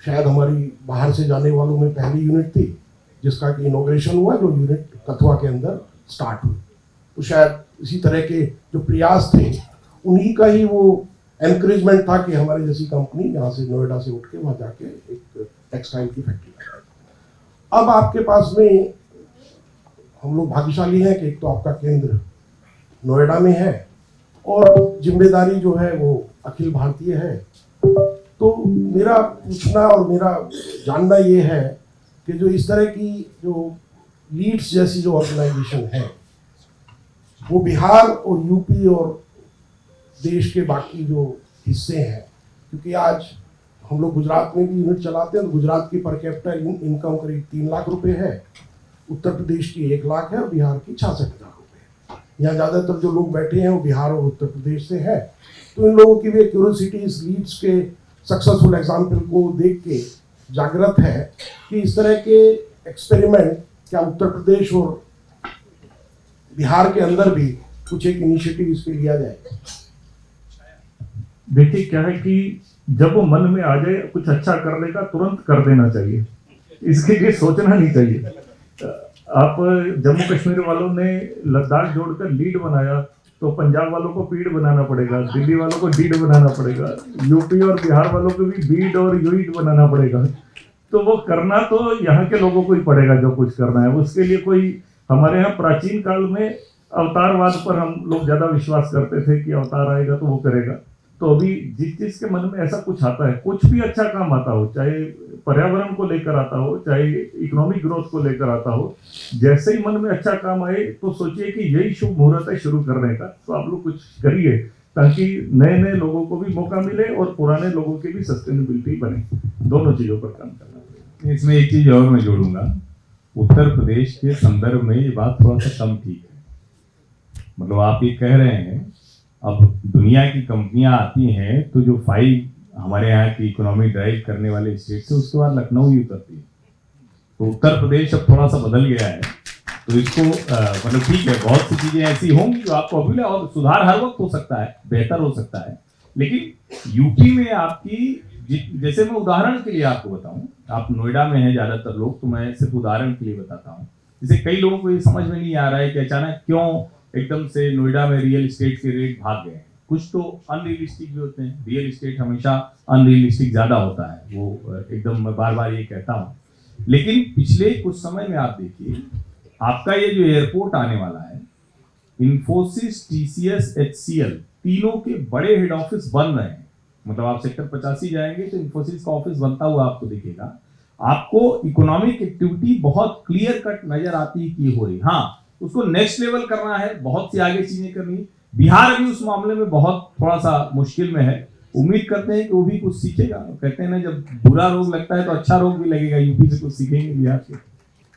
शायद हमारी बाहर से जाने वालों में पहली यूनिट थी जिसका कि इनॉग्रेशन हुआ, जो यूनिट कथुआ के अंदर स्टार्ट हुई। तो शायद इसी तरह के जो प्रयास थे उन्हीं का ही वो एनकरेजमेंट था कि हमारी जैसी कंपनी यहाँ से, नोएडा से उठ के वहाँ जाके एक टेक्सटाइल की फैक्ट्री लगाए। अब आपके पास में हम लोग भाग्यशाली हैं कि एक तो आपका केंद्र नोएडा में है और जिम्मेदारी जो है वो अखिल भारतीय है। तो मेरा पूछना और मेरा जानना ये है कि जो इस तरह की जो लीड्स जैसी जो ऑर्गेनाइजेशन है वो बिहार और यूपी और देश के बाकी जो हिस्से हैं, क्योंकि आज हम लोग गुजरात में भी यूनिट चलाते हैं तो गुजरात की पर कैपिटा इनकम करीब 3 लाख रुपए है, उत्तर प्रदेश की 1 लाख है और बिहार की 66,000 रुपये है। यहाँ ज़्यादातर जो लोग बैठे हैं वो बिहार और उत्तर प्रदेश से है। तो इन लोगों की भी क्यूरियोसिटी इस लीड्स के सक्सेसफुल एग्जाम्पल को देख के जागृत है कि इस तरह के एक्सपेरिमेंट क्या उत्तर प्रदेश और बिहार के अंदर भी कुछ एक इनिशिएटिव इस पे लिया जाए। देखिए क्या है कि जब वो मन में आ जाए कुछ अच्छा करने का, तुरंत कर देना चाहिए, इसके लिए सोचना नहीं चाहिए। आप जम्मू कश्मीर वालों ने लद्दाख जोड़कर लीड बनाया तो पंजाब वालों को पीड बनाना पड़ेगा, दिल्ली वालों को डीड बनाना पड़ेगा, यूपी और बिहार वालों को भी बीड और यूईड बनाना पड़ेगा। तो वो करना तो यहाँ के लोगों को ही पड़ेगा जो कुछ करना है। उसके लिए कोई, हमारे यहाँ प्राचीन काल में अवतारवाद पर हम लोग ज़्यादा विश्वास करते थे कि अवतार आएगा तो वो करेगा। तो अभी जिस के मन में ऐसा कुछ आता है, कुछ भी अच्छा काम आता हो, चाहे पर्यावरण को लेकर आता हो, चाहे इकोनॉमिक ग्रोथ को लेकर आता हो, जैसे ही मन में अच्छा काम आए तो सोचिए कि यही शुभ मुहूर्त है शुरू करने का। तो आप लोग कुछ करिए ताकि नए नए लोगों को भी मौका मिले और पुराने लोगों की भी सस्टेनेबिलिटी बने। दोनों चीज़ों पर काम करना पड़ेगा। इसमें एक चीज़ और मैं जोड़ूंगा, उत्तर प्रदेश के संदर्भ में ये बात थोड़ा सा कम ठीक है। मतलब आप ये कह रहे हैं अब दुनिया की कंपनियां आती हैं तो जो 5 हमारे यहाँ की इकोनॉमी ड्राइव करने वाले स्टेट से उसके बाद लखनऊ ही उतरती है। तो उत्तर प्रदेश अब थोड़ा सा बदल गया है, तो इसको मतलब ठीक है, बहुत सी चीजें ऐसी होंगी जो आपको अभी और सुधार हर वक्त हो सकता है, बेहतर हो सकता है। लेकिन यूपी में आपकी जैसे मैं उदाहरण के लिए आपको बताऊं, आप नोएडा में हैं ज्यादातर लोग, तो मैं सिर्फ उदाहरण के लिए बताता हूं। जैसे कई लोगों को ये समझ में नहीं आ रहा है कि अचानक क्यों एकदम से नोएडा में रियल एस्टेट के रेट भाग गए हैं। कुछ तो अनरियलिस्टिक भी होते हैं, रियल एस्टेट हमेशा अनरियलिस्टिक ज्यादा होता है, वो एकदम मैं बार बार ये कहता हूँ। लेकिन पिछले कुछ समय में आप देखिए, आपका ये जो एयरपोर्ट आने वाला है, इन्फोसिस, टीसीएस, एचसीएल तीनों के बड़े हेड ऑफिस बन रहे हैं। मतलब आप सेक्टर 85 जाएंगे तो इन्फोसिस का ऑफिस बनता हुआ आपको दिखेगा। आपको इकोनॉमिक एक्टिविटी बहुत क्लियर कट नजर आती की हो रही। हाँ, उसको नेक्स्ट लेवल करना है, बहुत सी आगे चीजें करनी। बिहार अभी उस मामले में बहुत थोड़ा सा मुश्किल में है। उम्मीद करते हैं कि वो भी कुछ सीखेगा। कहते हैं ना, जब बुरा रोग लगता है तो अच्छा रोग भी लगेगा। यूपी से कुछ सीखेंगे बिहार से।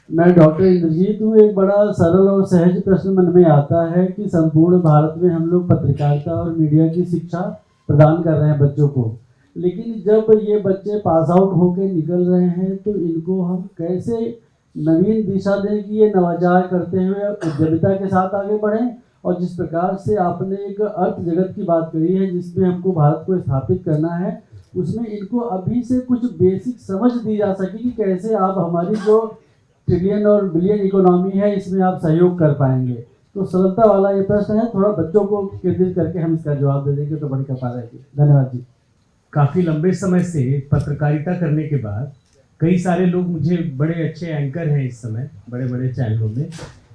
मैं डॉक्टर इंद्रजीत हूँ। एक बड़ा सरल और सहज प्रश्न मन में आता है कि संपूर्ण भारत में हम लोग पत्रकारिता और मीडिया की शिक्षा प्रदान कर रहे हैं बच्चों को, लेकिन जब ये बच्चे पास आउट होकर निकल रहे हैं तो इनको हम कैसे नवीन दिशा दें कि ये नवाचार करते हुए उद्यमिता के साथ आगे बढ़ें। और जिस प्रकार से आपने एक अर्थ जगत की बात करी है जिसमें हमको भारत को स्थापित करना है, उसमें इनको अभी से कुछ बेसिक समझ दी जा सके कि कैसे आप हमारी जो ट्रिलियन और बिलियन इकोनॉमी है इसमें आप सहयोग कर पाएंगे। तो सरलता वाला ये प्रश्न है, थोड़ा बच्चों को केंद्रित करके हम इसका जवाब दे देंगे तो बड़ी कृपा रहेगी। धन्यवाद जी। काफ़ी लंबे समय से पत्रकारिता करने के बाद कई सारे लोग, मुझे बड़े अच्छे एंकर हैं इस समय बड़े बड़े चैनलों में,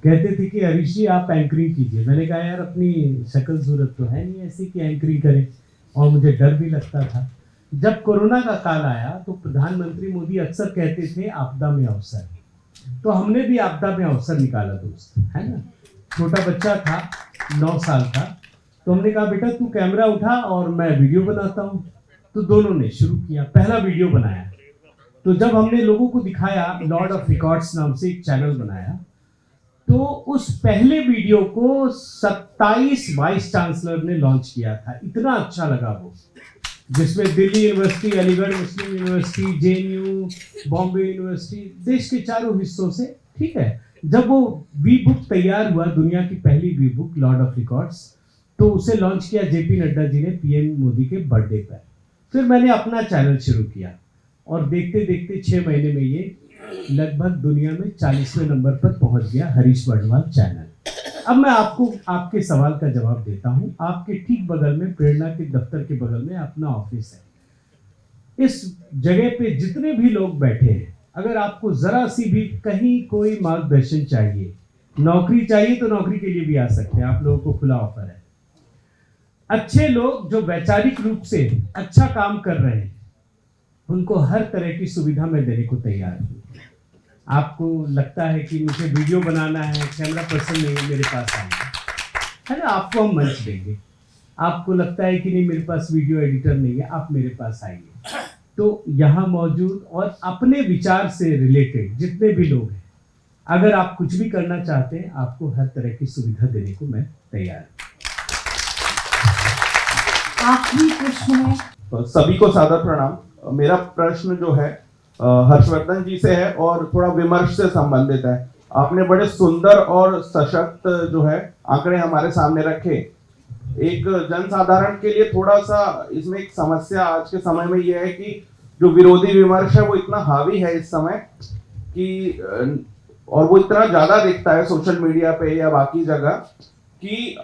कहते थे कि हरीश जी आप एंकरिंग कीजिए। मैंने कहा यार अपनी शक्ल सूरत तो है नहीं ऐसी कि एंकरिंग करें, और मुझे डर भी लगता था। जब कोरोना का काल आया तो प्रधानमंत्री मोदी अक्सर कहते थे आपदा में अवसर, तो हमने भी आपदा में अवसर निकाला दोस्त, है ना। छोटा बच्चा था, 9 साल का, तो हमने कहा बेटा तू कैमरा उठा और मैं वीडियो बनाता हूँ। तो दोनों ने शुरू किया, पहला वीडियो बनाया। तो जब हमने लोगों को दिखाया, लॉर्ड ऑफ रिकॉर्ड्स नाम से एक चैनल बनाया, तो उस पहले वीडियो को 27 वाइस चांसलर ने लॉन्च किया था। इतना अच्छा लगा वो, जिसमें दिल्ली यूनिवर्सिटी, अलीगढ़ मुस्लिम यूनिवर्सिटी, जेएनयू, बॉम्बे यूनिवर्सिटी, देश के चारों हिस्सों से, ठीक है। जब वो वी बुक तैयार हुआ, दुनिया की पहली V book lord of records, तो उसे लॉन्च किया जेपी नड्डा जी ने पीएम मोदी के बर्थडे पर। फिर मैंने अपना चैनल शुरू किया और देखते देखते 6 महीने में ये लगभग दुनिया में 40वें नंबर पर पहुंच गया, हरीश वर्णवाल चैनल। अब मैं आपको आपके सवाल का जवाब देता हूं। आपके ठीक बगल में, प्रेरणा के दफ्तर के बगल में अपना ऑफिस है। इस जगह पे जितने भी लोग बैठे हैं, अगर आपको जरा सी भी कहीं कोई मार्गदर्शन चाहिए, नौकरी चाहिए, तो नौकरी के लिए भी आ सकते हैं। आप लोगों को खुला ऑफर है। अच्छे लोग जो वैचारिक रूप से अच्छा काम कर रहे हैं, उनको हर तरह की सुविधा मैं देने को तैयार हूँ। आपको लगता है कि मुझे वीडियो बनाना है, कैमरा पर्सन नहीं है, मेरे पास आइए, है ना, आपको हम मंच देंगे। आपको लगता है कि नहीं मेरे पास वीडियो एडिटर नहीं है, आप मेरे पास आइए। तो यहाँ मौजूद और अपने विचार से रिलेटेड जितने भी लोग हैं, अगर आप कुछ भी करना चाहते हैं, आपको हर तरह की सुविधा देने को मैं तैयार हूँ। आखिरी प्रश्न है। सभी को सादर प्रणाम। मेरा प्रश्न जो है हर्षवर्धन जी से है और थोड़ा विमर्श से संबंधित है। आपने बड़े सुंदर और सशक्त जो है आंकड़े हमारे सामने रखे। एक जनसाधारण के लिए थोड़ा सा इसमें एक समस्या आज के समय में यह है कि जो विरोधी विमर्श है वो इतना हावी है इस समय कि, और वो इतना ज्यादा दिखता है सोशल मीडिया पे या बाकी जगह, कि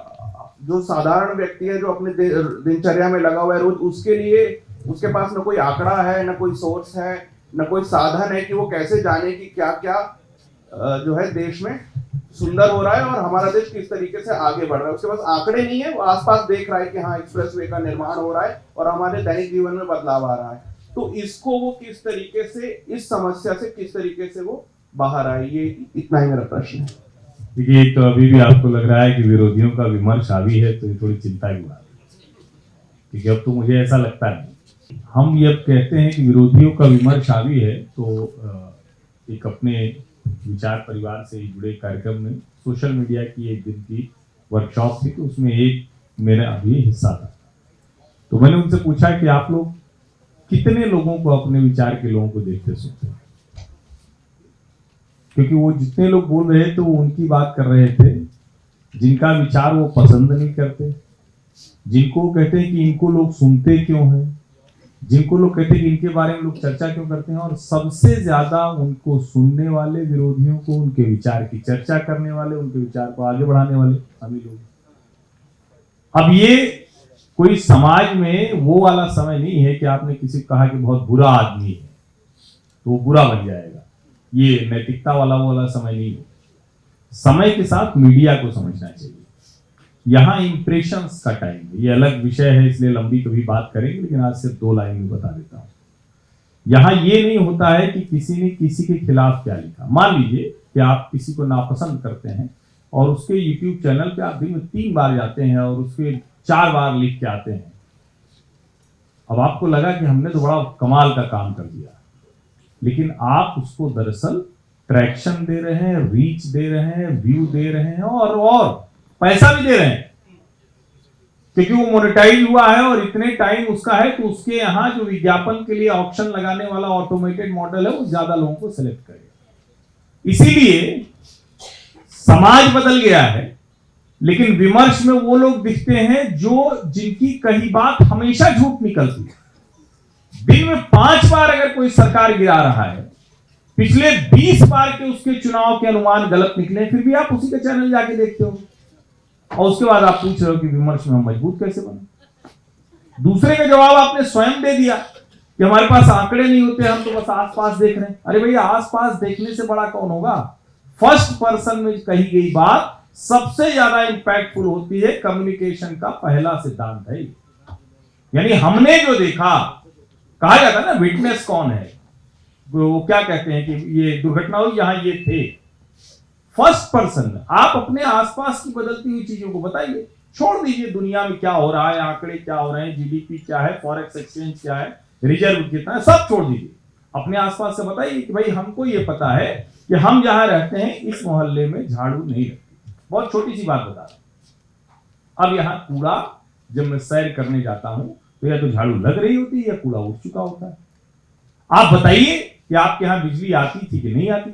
जो साधारण व्यक्ति है जो अपने दिनचर्या में लगा हुआ है रोज, उसके लिए उसके पास न कोई आंकड़ा है, न कोई सोर्स है, न कोई साधन है कि वो कैसे जाने कि क्या क्या जो है देश में सुंदर हो रहा है और हमारा देश किस तरीके से आगे बढ़ रहा है। उसके पास आंकड़े नहीं है, वो आसपास देख रहा है कि हाँ एक्सप्रेसवे का निर्माण हो रहा है और हमारे दैनिक जीवन में बदलाव आ रहा है। तो इसको वो किस तरीके से, इस समस्या से किस तरीके से वो बाहर आए, ये इतना ही मेरा प्रश्न है। देखिए, तो अभी भी आपको लग रहा है कि विरोधियों का विमर्श हावी है, तो ये थोड़ी चिंता की बात है, क्योंकि अब तो मुझे ऐसा लगता नहीं। हम ये कहते हैं कि विरोधियों का विमर्श हावी है, तो एक अपने विचार परिवार से जुड़े कार्यक्रम में सोशल मीडिया की एक दिन की वर्कशॉप थी, तो उसमें एक मेरा भी हिस्सा था। तो मैंने उनसे पूछा कि आप लोग कितने लोगों को, अपने विचार के लोगों को देखते सुनते हैं, क्योंकि वो जितने लोग बोल रहे थे वो उनकी बात कर रहे थे जिनका विचार वो पसंद नहीं करते, जिनको कहते हैं कि इनको लोग सुनते क्यों हैं, जिनको लोग कहते हैं कि इनके बारे में लोग चर्चा क्यों करते हैं, और सबसे ज्यादा उनको सुनने वाले, विरोधियों को उनके विचार की चर्चा करने वाले, उनके विचार को आगे बढ़ाने वाले हम ही लोग। अब ये कोई समाज में वो वाला समय नहीं है कि आपने किसी को कहा कि बहुत बुरा आदमी है तो वो बुरा बन जाएगा, ये नैतिकता वाला वो वाला समय नहीं है। समय के साथ मीडिया को समझना चाहिए। यहाँ इंप्रेशंस का टाइम है, ये अलग विषय है इसलिए लंबी कभी बात करेंगे, लेकिन आज सिर्फ 2 लाइन में बता देता हूँ। यहाँ ये नहीं होता है कि किसी ने किसी के खिलाफ क्या लिखा। मान लीजिए कि आप किसी को नापसंद करते हैं और उसके YouTube चैनल पे आप दिन में 3 बार जाते हैं और उसके 4 बार लिख के आते हैं। अब आपको लगा कि हमने तो बड़ा कमाल का काम कर दिया, लेकिन आप उसको दरअसल ट्रैक्शन दे रहे हैं, रीच दे रहे हैं, व्यू दे रहे हैं और पैसा भी दे रहे हैं, क्योंकि वो मोनेटाइज हुआ है और इतने टाइम उसका है तो उसके यहाँ जो विज्ञापन के लिए ऑप्शन लगाने वाला ऑटोमेटेड मॉडल है वो ज्यादा लोगों को सिलेक्ट करेगा। इसीलिए समाज बदल गया है, लेकिन विमर्श में वो लोग दिखते हैं जिनकी कही बात हमेशा झूठ निकलती है। दिन में 5 बार अगर कोई सरकार गिरा रहा है, पिछले 20 बार के उसके चुनाव के अनुमान गलत निकले, फिर भी आप उसी का चैनल जाके देखते हो और उसके बाद आप पूछ रहे हो कि विमर्श में हम मजबूत कैसे बने। दूसरे का जवाब आपने स्वयं दे दिया कि हमारे पास आंकड़े नहीं होते, हम तो बस आसपास देख रहे हैं। अरे भैया, आसपास देखने से बड़ा कौन होगा? फर्स्ट पर्सन में कही गई बात सबसे ज्यादा इंपैक्टफुल होती है। कम्युनिकेशन का पहला सिद्धांत है, यानी हमने जो देखा, कहा जाता है ना विटनेस कौन है, वो क्या कहते हैं कि ये दुर्घटना हुई, यहां ये थे। फर्स्ट पर्सन, आप अपने आसपास की बदलती हुई चीजों को बताइए। छोड़ दीजिए दुनिया में क्या हो रहा है, आंकड़े क्या हो रहे हैं, जीडीपी क्या है, फॉरेक्स एक्सचेंज क्या है, रिजर्व कितना है, सब छोड़ दीजिए। अपने आसपास से बताइए कि भाई हमको ये पता है कि हम जहां रहते हैं इस मोहल्ले में झाड़ू नहीं लगती। बहुत छोटी सी बात बता रहा हूं। अब यहाँ कूड़ा, जब मैं सैर करने जाता हूं तो या तो झाड़ू लग रही होती है या कूड़ा उठ चुका होता है। आप बताइए कि आपके यहाँ बिजली आती थी कि नहीं आती,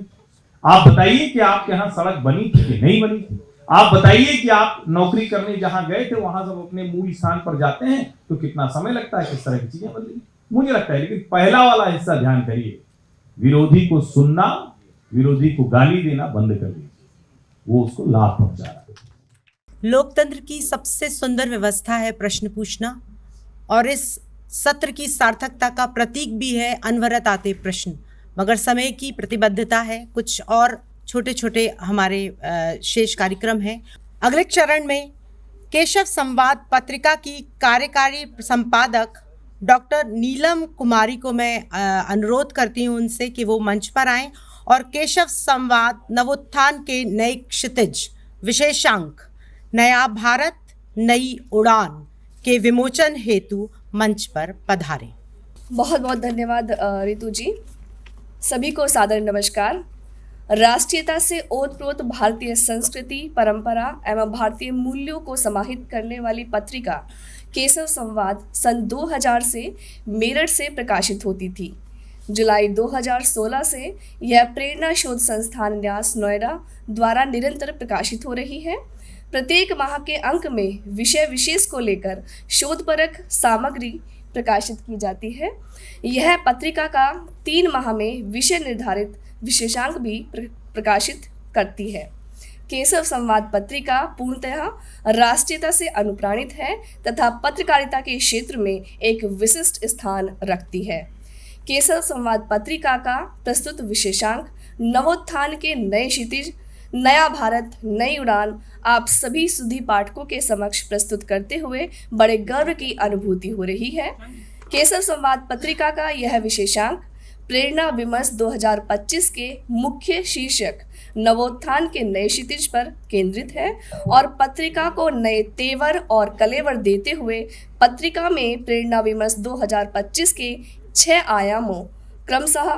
आप बताइए कि आपके यहाँ सड़क बनी थी कि नहीं बनी थी, आप बताइए कि आप नौकरी करने जहां गए थे वहां सब अपने मूल स्थान पर जाते हैं तो कितना समय लगता है, किस तरह की चीजें बदली, मुझे लगता है। लेकिन पहला वाला हिस्सा ध्यान करिए, विरोधी को सुनना, विरोधी को गाली देना बंद कर दीजिए, वो उसको लाभ पहुंचा रहा है। लोकतंत्र की सबसे सुंदर व्यवस्था है प्रश्न पूछना, और इस सत्र की सार्थकता का प्रतीक भी है अनवरत आते प्रश्न। मगर समय की प्रतिबद्धता है, कुछ और छोटे छोटे हमारे शेष कार्यक्रम हैं। अगले चरण में केशव संवाद पत्रिका की कार्यकारी संपादक डॉक्टर नीलम कुमारी को मैं अनुरोध करती हूं उनसे कि वो मंच पर आएं और केशव संवाद नवोत्थान के नए क्षितिज विशेषांक नया भारत नई उड़ान के विमोचन हेतु मंच पर पधारें। बहुत बहुत धन्यवाद रितु जी। सभी को सादर नमस्कार। राष्ट्रीयता से ओतप्रोत भारतीय संस्कृति, परंपरा एवं भारतीय मूल्यों को समाहित करने वाली पत्रिका केशव संवाद सन 2000 से मेरठ से प्रकाशित होती थी। जुलाई 2016 से यह प्रेरणा शोध संस्थान न्यास नोएडा द्वारा निरंतर प्रकाशित हो रही है। प्रत्येक माह के अंक में विषय विशेष को लेकर शोधपरक सामग्री प्रकाशित की जाती है। यह पत्रिका का 3 माह में विषय निर्धारित विशेषांक भी प्रकाशित करती है। केशव संवाद पत्रिका पूर्णतः राष्ट्रीयता से अनुप्राणित है तथा पत्रकारिता के क्षेत्र में एक विशिष्ट स्थान रखती है। केशव संवाद पत्रिका का प्रस्तुत विशेषांक नवोत्थान के नए क्षितिज नया भारत नई उड़ान आप सभी सुधी पाठकों के समक्ष प्रस्तुत करते हुए बड़े गर्व की अनुभूति हो रही है। केशव संवाद पत्रिका का यह विशेषांक प्रेरणा विमर्श 2025 के मुख्य शीर्षक नवोत्थान के नए क्षितिज पर केंद्रित है और पत्रिका को नए तेवर और कलेवर देते हुए पत्रिका में प्रेरणा विमर्श 2025 के 6 आयामों क्रमशः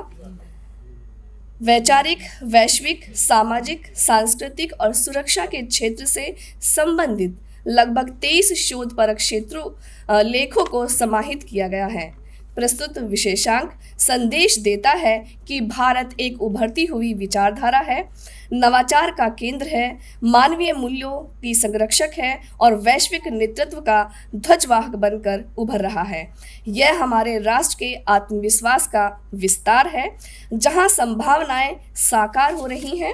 वैचारिक, वैश्विक, सामाजिक, सांस्कृतिक और सुरक्षा के क्षेत्र से संबंधित लगभग 23 शोधपरक क्षेत्रों लेखों को समाहित किया गया है। प्रस्तुत विशेषांक संदेश देता है कि भारत एक उभरती हुई विचारधारा है, नवाचार का केंद्र है, मानवीय मूल्यों की संरक्षक है और वैश्विक नेतृत्व का ध्वजवाहक बनकर उभर रहा है। यह हमारे राष्ट्र के आत्मविश्वास का विस्तार है, जहां संभावनाएं साकार हो रही हैं,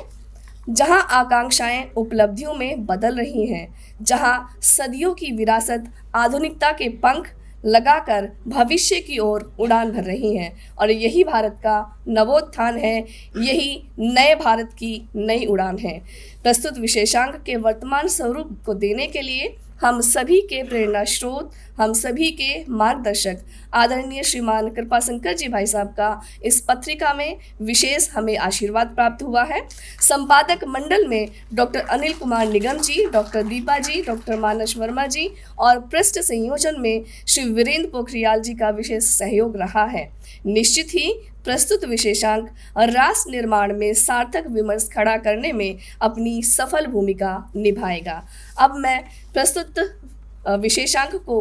जहां आकांक्षाएं उपलब्धियों में बदल रही हैं, जहां सदियों की विरासत आधुनिकता के पंख लगाकर भविष्य की ओर उड़ान भर रही हैं और यही भारत का नवोत्थान है, यही नए भारत की नई उड़ान है। प्रस्तुत विशेषांक के वर्तमान स्वरूप को देने के लिए हम सभी के प्रेरणा स्रोत, हम सभी के मार्गदर्शक आदरणीय श्रीमान कृपाशंकर जी भाई साहब का इस पत्रिका में विशेष हमें आशीर्वाद प्राप्त हुआ है। संपादक मंडल में डॉक्टर अनिल कुमार निगम जी, डॉक्टर दीपा जी, डॉक्टर मानस वर्मा जी और पृष्ठ संयोजन में श्री वीरेंद्र पोखरियाल जी का विशेष सहयोग रहा है। निश्चित ही प्रस्तुत विशेषांक राष्ट्र निर्माण में सार्थक विमर्श खड़ा करने में अपनी सफल भूमिका निभाएगा। अब मैं प्रस्तुत विशेषांक को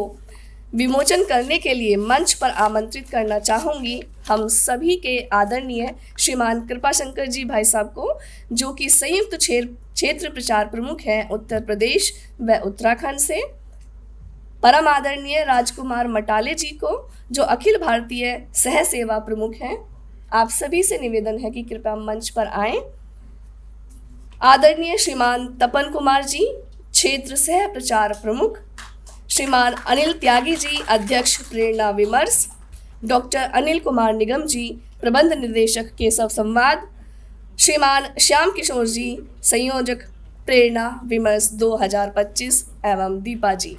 विमोचन करने के लिए मंच पर आमंत्रित करना चाहूँगी हम सभी के आदरणीय श्रीमान कृपाशंकर जी भाई साहब को, जो कि संयुक्त क्षेत्र प्रचार प्रमुख हैं उत्तर प्रदेश व उत्तराखंड से, परम आदरणीय राजकुमार मटाले जी को, जो अखिल भारतीय सह सेवा प्रमुख हैं। आप सभी से निवेदन है कि कृपया मंच पर आएं। आदरणीय श्रीमान तपन कुमार जी, क्षेत्र सह प्रचार प्रमुख, श्रीमान अनिल त्यागी जी, अध्यक्ष प्रेरणा विमर्श, डॉक्टर अनिल कुमार निगम जी, प्रबंध निर्देशक केशव संवाद, श्रीमान श्याम किशोर जी, संयोजक प्रेरणा विमर्श 2025 एवं दीपा जी।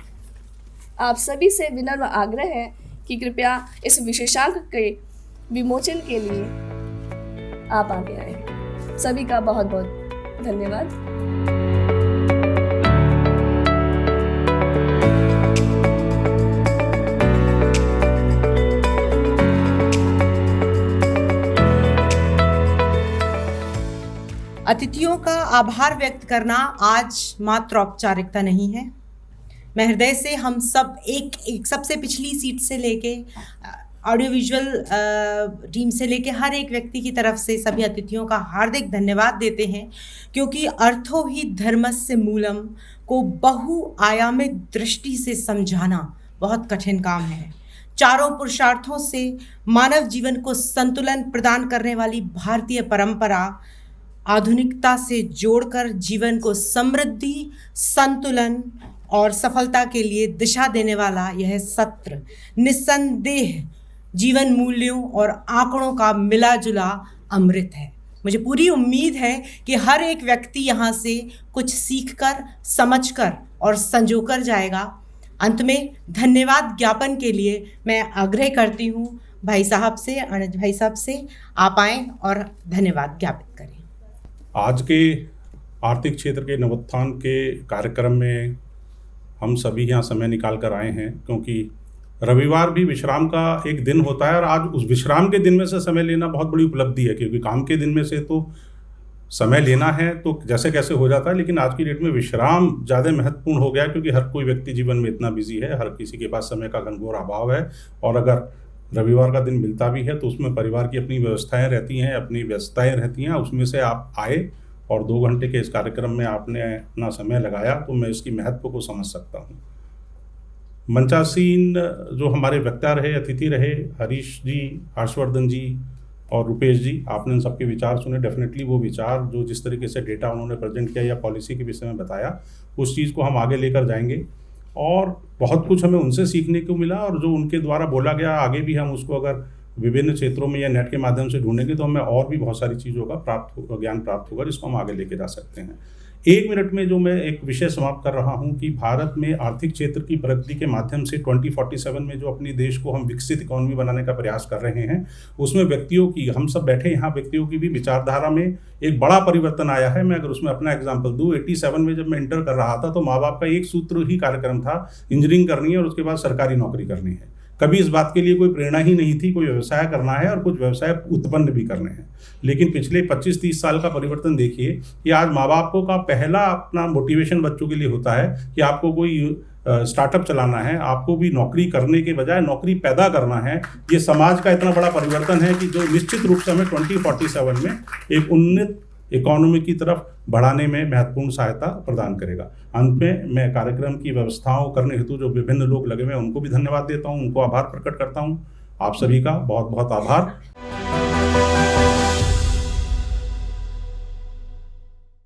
आप सभी से विनम्र आग्रह है कि कृपया इस विशेषांक के विमोचन के लिए आप आगे आए। सभी का बहुत बहुत धन्यवाद। अतिथियों का आभार व्यक्त करना आज मात्र औपचारिकता नहीं है। मैं हृदय से हम सब एक सबसे पिछली सीट से लेके ऑडियो विजुअल टीम से लेके हर एक व्यक्ति की तरफ से सभी अतिथियों का हार्दिक धन्यवाद देते हैं, क्योंकि अर्थो ही धर्मस्य मूलम को बहुआयामिक दृष्टि से समझाना बहुत कठिन काम है। चारों पुरुषार्थों से मानव जीवन को संतुलन प्रदान करने वाली भारतीय परंपरा आधुनिकता से जोड़कर जीवन को समृद्धि, संतुलन और सफलता के लिए दिशा देने वाला यह सत्र निस्संदेह जीवन मूल्यों और आंकड़ों का मिला जुला अमृत है। मुझे पूरी उम्मीद है कि हर एक व्यक्ति यहाँ से कुछ सीखकर, समझकर और संजोकर जाएगा। अंत में धन्यवाद ज्ञापन के लिए मैं आग्रह करती हूँ भाई साहब से, अनुज भाई साहब से, आप आएँ और धन्यवाद ज्ञापित करें। आज के आर्थिक क्षेत्र के नवोत्थान के कार्यक्रम में हम सभी यहाँ समय निकाल कर आए हैं, क्योंकि रविवार भी विश्राम का एक दिन होता है और आज उस विश्राम के दिन में से समय लेना बहुत बड़ी उपलब्धि है, क्योंकि काम के दिन में से तो समय लेना है तो जैसे कैसे हो जाता है, लेकिन आज की डेट में विश्राम ज़्यादा महत्वपूर्ण हो गया, क्योंकि हर कोई व्यक्ति जीवन में इतना बिजी है, हर किसी के पास समय का घनघोर अभाव है। और अगर रविवार का दिन मिलता भी है तो उसमें परिवार की अपनी व्यवस्थाएं रहती हैं, अपनी व्यस्तताएं रहती हैं, उसमें से आप आए और 2 घंटे के इस कार्यक्रम में आपने अपना समय लगाया, तो मैं इसकी महत्व को समझ सकता हूँ। मंचासीन जो हमारे वक्ता रहे, अतिथि रहे, हरीश जी, हर्षवर्धन जी और रुपेश जी, आपने उन सबके विचार सुने। डेफिनेटली वो विचार जो जिस तरीके से डेटा उन्होंने प्रेजेंट किया या पॉलिसी के विषय में बताया, उस चीज़ को हम आगे लेकर जाएंगे और बहुत कुछ हमें उनसे सीखने को मिला, और जो उनके द्वारा बोला गया आगे भी हम उसको अगर विभिन्न क्षेत्रों में या नेट के माध्यम से ढूंढेंगे तो हमें और भी बहुत सारी चीज़ों का ज्ञान प्राप्त होगा, जिसको हम आगे लेके जा सकते हैं। 1 मिनट में जो मैं एक विषय समाप्त कर रहा हूं कि भारत में आर्थिक क्षेत्र की प्रगति के माध्यम से 2047 में जो अपने देश को हम विकसित इकोनॉमी बनाने का प्रयास कर रहे हैं, उसमें व्यक्तियों की, हम सब बैठे यहाँ व्यक्तियों की भी विचारधारा में एक बड़ा परिवर्तन आया है। मैं अगर उसमें अपना एग्जाम्पल दूँ, 87 में जब मैं इंटर कर रहा था तो माँ बाप का एक सूत्र ही कार्यक्रम था, इंजीनियरिंग करनी है और उसके बाद सरकारी नौकरी करनी है। कभी इस बात के लिए कोई प्रेरणा ही नहीं थी। कोई व्यवसाय करना है और कुछ व्यवसाय उत्पन्न भी करने हैं। लेकिन पिछले 25-30 साल का परिवर्तन देखिए कि आज माँ बापों का पहला अपना मोटिवेशन बच्चों के लिए होता है कि आपको कोई स्टार्टअप चलाना है, आपको भी नौकरी करने के बजाय नौकरी पैदा करना है। ये समाज का इतना बड़ा परिवर्तन है कि जो निश्चित रूप से हमें 2047 में एक उन्नत इकोनॉमी की तरफ बढ़ाने में महत्वपूर्ण सहायता प्रदान करेगा। अंत में मैं कार्यक्रम की व्यवस्थाओं करने हेतु जो विभिन्न लोग लगे हुए हैं उनको भी धन्यवाद देता हूं, उनको आभार प्रकट करता हूं। आप सभी का बहुत बहुत आभार।